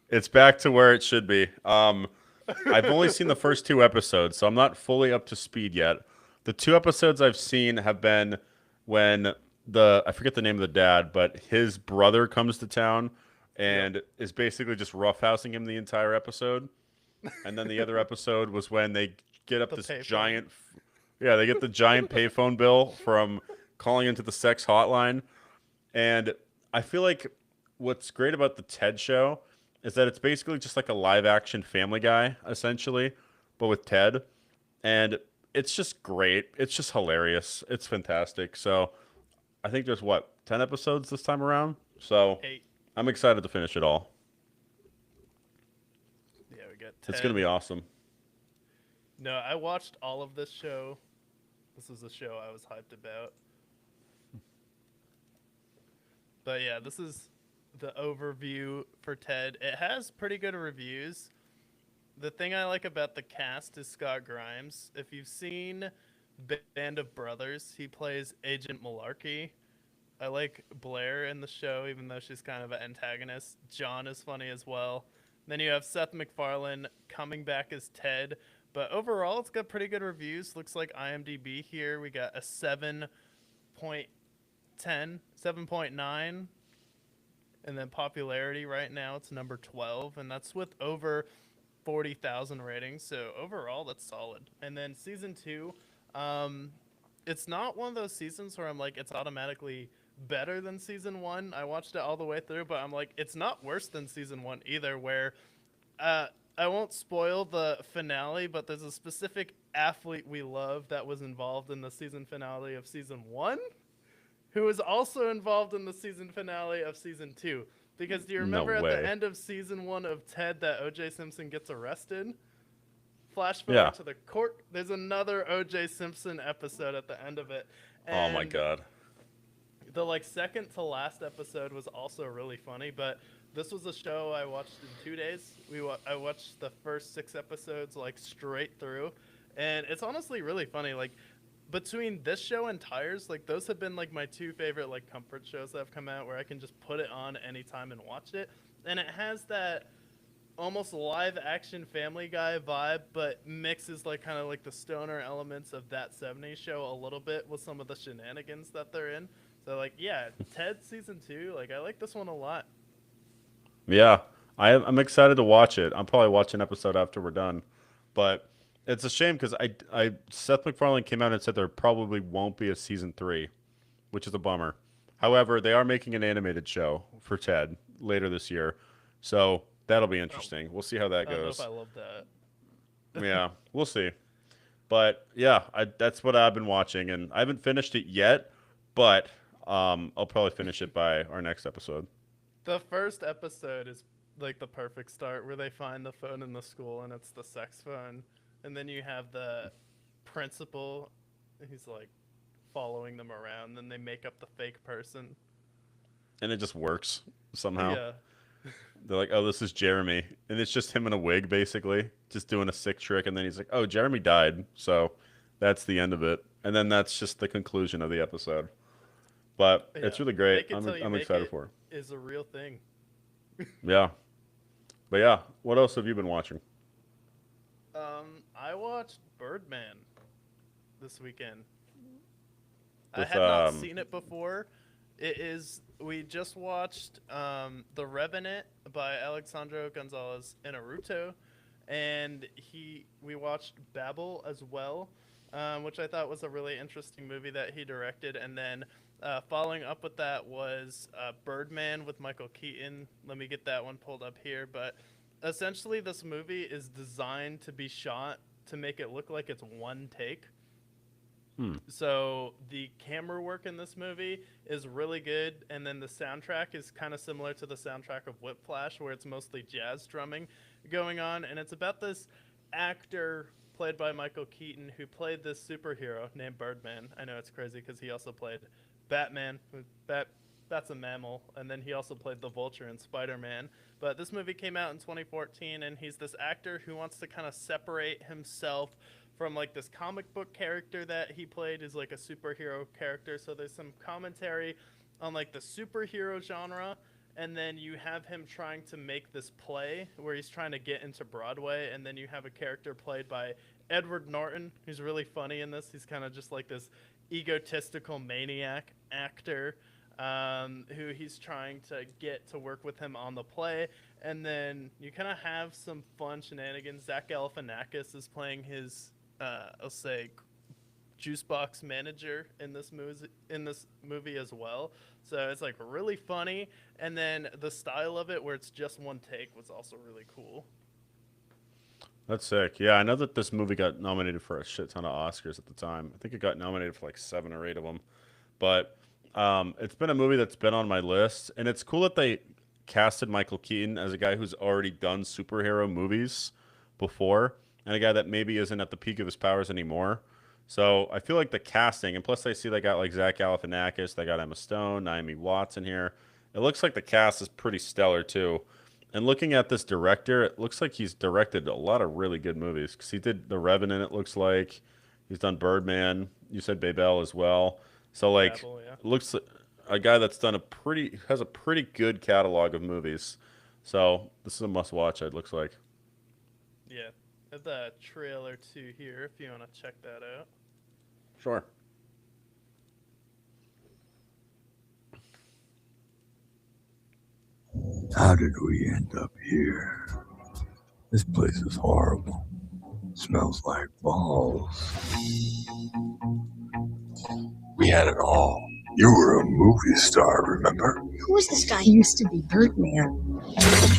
[SPEAKER 2] it's back to where it should be. I've only seen the first 2 episodes, so I'm not fully up to speed yet. The 2 episodes I've seen have been when I forget the name of the dad, but his brother comes to town
[SPEAKER 1] Yep.
[SPEAKER 2] and is basically just roughhousing him the entire episode. And then the other episode was when they get up
[SPEAKER 1] The
[SPEAKER 2] this
[SPEAKER 1] payphone.
[SPEAKER 2] giant, yeah, they get the giant payphone bill from calling into the sex hotline. And I feel like what's great about the TED show is that it's basically just like a live action Family Guy, essentially, but with Ted. And it's just great. It's just hilarious. It's fantastic. So I think there's 10 episodes this time around. So
[SPEAKER 1] 8.
[SPEAKER 2] I'm excited to finish it all.
[SPEAKER 1] Yeah, we got
[SPEAKER 2] It's going to be
[SPEAKER 1] 10.
[SPEAKER 2] awesome.
[SPEAKER 1] No, I watched all of this show. This is a show I was hyped about. But yeah, this is the overview for Ted. It has pretty good reviews. The thing I like about the cast is Scott Grimes. If you've seen Band of Brothers, he plays Agent Malarkey. I like Blair in the show, even though she's kind of an antagonist. John is funny as well. Then you have Seth MacFarlane coming back as Ted. But overall, it's got pretty good reviews. Looks like IMDb here. We got a 7.10, 7.9. And then popularity right now, it's number 12. And that's with over 40,000 ratings. So overall, that's solid. And then season 2, it's not one of those seasons where I'm like, it's automatically better than season 1. I watched it all the way through, but I'm like, it's not worse than season 1 either, where I won't spoil the finale, but there's a specific athlete we love that was involved in the season finale of season 1, who is also involved in the season finale of season 2. Because do you
[SPEAKER 2] No
[SPEAKER 1] remember at the
[SPEAKER 2] way.
[SPEAKER 1] end of season 1 of Ted that O.J. Simpson gets arrested? Flash
[SPEAKER 2] Yeah.
[SPEAKER 1] forward to the court. There's another O.J. Simpson episode at the end of it.
[SPEAKER 2] Oh my
[SPEAKER 1] And
[SPEAKER 2] god.
[SPEAKER 1] the second to last episode was also really funny, but this was a show I watched in 2 days. I watched the first 6 episodes straight through, and it's honestly really funny. Between this show and Tires, those have been my 2 favorite comfort shows that have come out where I can just put it on anytime and watch it. And it has that almost live action Family Guy vibe, but mixes kind of the stoner elements of that 70s show a little bit with some of the shenanigans that they're in. So yeah, Ted season 2, I like this one a lot.
[SPEAKER 2] Yeah, I'm excited to watch it. I'll probably watch an episode after we're done, but it's a shame because Seth MacFarlane came out and said there probably won't be a season 3, which is a bummer. However, they are making an animated show for Ted later this year, so that'll be interesting. We'll see how that
[SPEAKER 1] I don't know
[SPEAKER 2] goes.
[SPEAKER 1] if I love that.
[SPEAKER 2] Yeah, we'll see. But yeah, that's what I've been watching, and I haven't finished it yet, but I'll probably finish it by our next episode.
[SPEAKER 1] The first episode is the perfect start where they find the phone in the school and it's the sex phone, and then you have the principal, he's following them around, then they make up the fake person.
[SPEAKER 2] And it just works somehow.
[SPEAKER 1] Yeah.
[SPEAKER 2] They're like, oh, this is Jeremy. And it's just him in a wig, basically, just doing a sick trick. And then he's like, oh, Jeremy died. So that's the end of it. And then that's just the conclusion of the episode. But it's really great. I'm excited for it.
[SPEAKER 1] Is a real thing.
[SPEAKER 2] Yeah. But yeah, what else have you been watching?
[SPEAKER 1] I watched Birdman this weekend. I
[SPEAKER 2] With,
[SPEAKER 1] had not seen it before. We just watched The Revenant by Alexandro Gonzalez Inarritu, and we watched Babel as well, which I thought was a really interesting movie that he directed. And then following up with that was Birdman with Michael Keaton. Let me get that one pulled up here. But essentially, this movie is designed to be shot to make it look like it's one take. So the camera work in this movie is really good, and then the soundtrack is kind of similar to the soundtrack of Whiplash, where it's mostly jazz drumming going on, and it's about this actor played by Michael Keaton who played this superhero named Birdman. I know it's crazy because he also played Batman. That's a mammal, and then he also played the Vulture in Spider-Man. But this movie came out in 2014, and he's this actor who wants to kind of separate himself from this comic book character that he played is a superhero character. So there's some commentary on the superhero genre, and then you have him trying to make this play where he's trying to get into Broadway, and then you have a character played by Edward Norton who's really funny in this. He's kind of just this egotistical maniac actor who he's trying to get to work with him on the play. And then you kind of have some fun shenanigans. Zach Galifianakis is playing his I'll say juice box manager in this movie as well. So it's really funny, and then the style of it where it's just one take was also really cool.
[SPEAKER 2] That's sick. Yeah, I know that this movie got nominated for a shit ton of Oscars at the time. I think it got nominated for 7 or 8 of them. But it's been a movie that's been on my list, and it's cool that they casted Michael Keaton as a guy who's already done superhero movies before, and a guy that maybe isn't at the peak of his powers anymore. So I feel like the casting, and plus they see they got Zach Galifianakis, they got Emma Stone, Naomi Watts in here. It looks like the cast is pretty stellar too. And looking at this director, it looks like he's directed a lot of really good movies. Because he did The Revenant, it looks like. He's done Birdman. You said Babel as well. So
[SPEAKER 1] Babel, yeah.
[SPEAKER 2] It looks like a guy that's has a pretty good catalog of movies. So this is a must watch, it looks like.
[SPEAKER 1] Yeah. I have the trailer too here if you want to check that out.
[SPEAKER 2] Sure.
[SPEAKER 3] How did we end up here? This place is horrible. Smells like balls. We had it all. You were a movie star, remember?
[SPEAKER 4] Who is this guy? He used to be Birdman.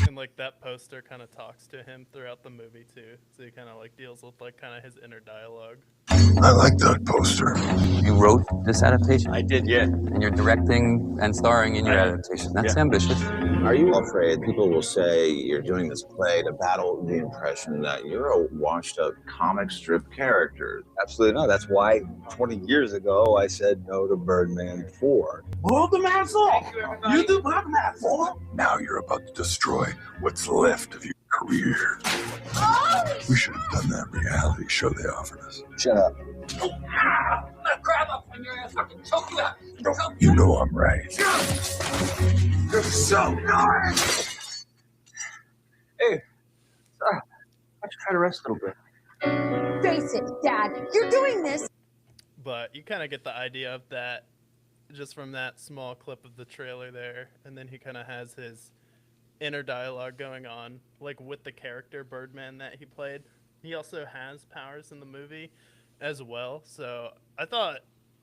[SPEAKER 1] And like that poster kind of talks to him throughout the movie too, so he kind of like deals with like kind of his inner dialogue.
[SPEAKER 3] I like that poster.
[SPEAKER 5] You wrote this adaptation?
[SPEAKER 6] I did, yeah.
[SPEAKER 5] And you're directing and starring in your adaptation. That's ambitious.
[SPEAKER 6] Are you afraid people will say you're doing this play to battle the impression that you're a washed-up comic strip character? Absolutely not. That's why 20 years ago I said no to Birdman 4.
[SPEAKER 3] Hold the mask off! You do Birdman 4? Now you're about to destroy what's left of your career. We should have done that reality show they offered us.
[SPEAKER 6] Shut up.
[SPEAKER 4] I'm gonna grab up on your ass, fucking choke you out.
[SPEAKER 3] You know I'm right. You're so nice!
[SPEAKER 5] Hey, why don't you try to rest a little bit?
[SPEAKER 7] Face it, Dad. You're doing this.
[SPEAKER 1] But you kind of get the idea of that just from that small clip of the trailer there, and then he kind of has his inner dialogue going on, like with the character Birdman that he played. He also has powers in the movie as well. So I thought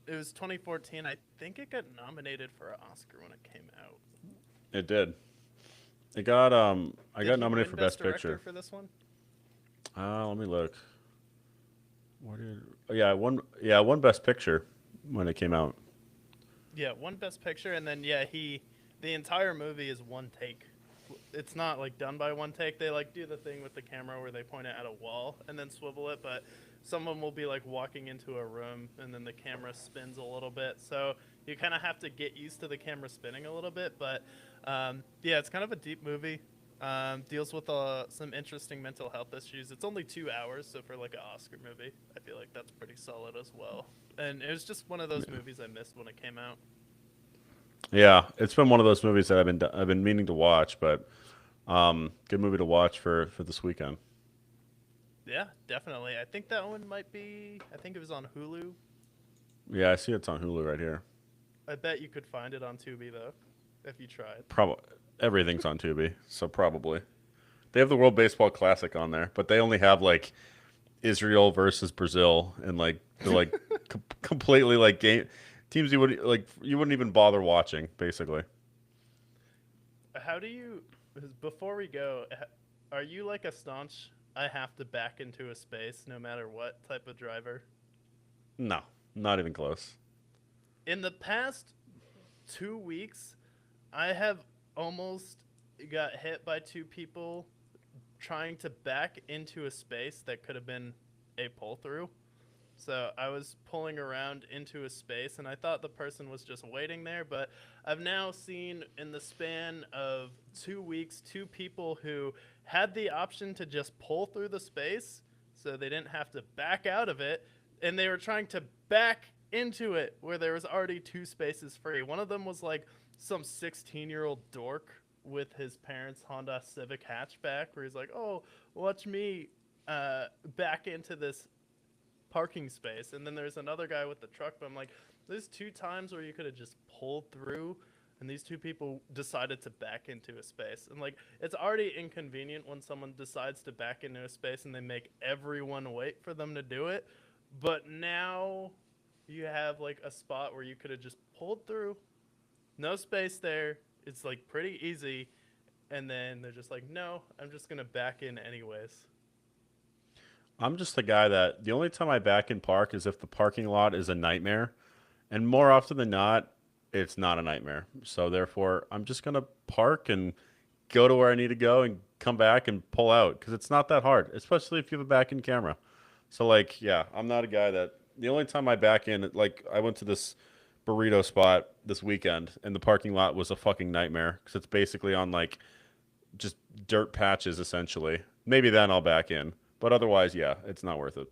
[SPEAKER 1] it was 2014. I think it got nominated for an Oscar when it came out.
[SPEAKER 2] It did. It got I got
[SPEAKER 1] Did he
[SPEAKER 2] nominated
[SPEAKER 1] win
[SPEAKER 2] for Best
[SPEAKER 1] Director
[SPEAKER 2] Picture.
[SPEAKER 1] for this one.
[SPEAKER 2] Let me look. What did? Oh, yeah, I won Best Picture when it came out.
[SPEAKER 1] Yeah, one Best Picture, and then the entire movie is one take. It's not like done by one take. They like do the thing with the camera where they point it at a wall and then swivel it, but someone will be like walking into a room and then the camera spins a little bit. So you kind of have to get used to the camera spinning a little bit. But yeah, it's kind of a deep movie. Deals with some interesting mental health issues. It's only 2 hours, so for like an Oscar movie, I feel like that's pretty solid as well. And it was just one of those movies I missed when it came out.
[SPEAKER 2] Yeah, it's been one of those movies that I've been meaning to watch, but good movie to watch for this weekend.
[SPEAKER 1] Yeah, definitely. I think that one might be. I think it was on Hulu.
[SPEAKER 2] Yeah, I see it's on Hulu right here.
[SPEAKER 1] I bet you could find it on Tubi though, if you tried.
[SPEAKER 2] Probably everything's on Tubi, so probably they have the World Baseball Classic on there, but they only have like Israel versus Brazil, and like they're like completely like game teams you wouldn't even bother watching, basically.
[SPEAKER 1] How do you? Before we go, are you like a staunch? I have to back into a space no matter what type of driver?
[SPEAKER 2] No, not even close.
[SPEAKER 1] In the past 2 weeks, I have almost got hit by two people trying to back into a space that could have been a pull through. So I was pulling around into a space and I thought the person was just waiting there, but I've now seen in the span of 2 weeks, two people who had the option to just pull through the space so they didn't have to back out of it, and they were trying to back into it where there was already two spaces free. One of them was like some 16-year-old dork with his parents' Honda Civic hatchback where he's like, oh, watch me back into this parking space. And then there's another guy with the truck, but I'm like, there's 2 times where you could have just pulled through, and these two people decided to back into a space. And like, it's already inconvenient when someone decides to back into a space and they make everyone wait for them to do it, but now you have like a spot where you could have just pulled through, no space there, it's like pretty easy, and then they're just like, no, I'm just gonna back in anyways.
[SPEAKER 2] I'm just the guy that the only time I back in park is if the parking lot is a nightmare. And more often than not, it's not a nightmare. So therefore, I'm just going to park and go to where I need to go and come back and pull out because it's not that hard, especially if you have a back in camera. So like, yeah, I'm not a guy that the only time I back in, like I went to this burrito spot this weekend and the parking lot was a fucking nightmare because it's basically on like just dirt patches essentially. Maybe then I'll back in. But otherwise, yeah, it's not worth it.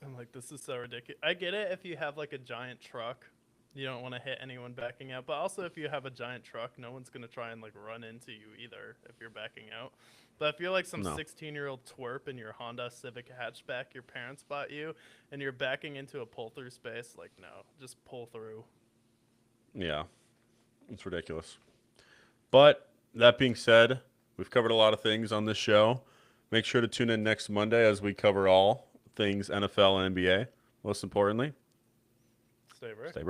[SPEAKER 1] I'm like, this is so ridiculous. I get it if you have like a giant truck, you don't want to hit anyone backing out. But also if you have a giant truck, no one's going to try and like run into you either if you're backing out. But if you're like some 16-year-old twerp in your Honda Civic hatchback your parents bought you and you're backing into a pull-through space, like, no, just pull through.
[SPEAKER 2] Yeah, it's ridiculous. But that being said, we've covered a lot of things on this show. Make sure to tune in next Monday as we cover all things NFL and NBA. Most importantly,
[SPEAKER 1] Stay brick.
[SPEAKER 2] Stay brick.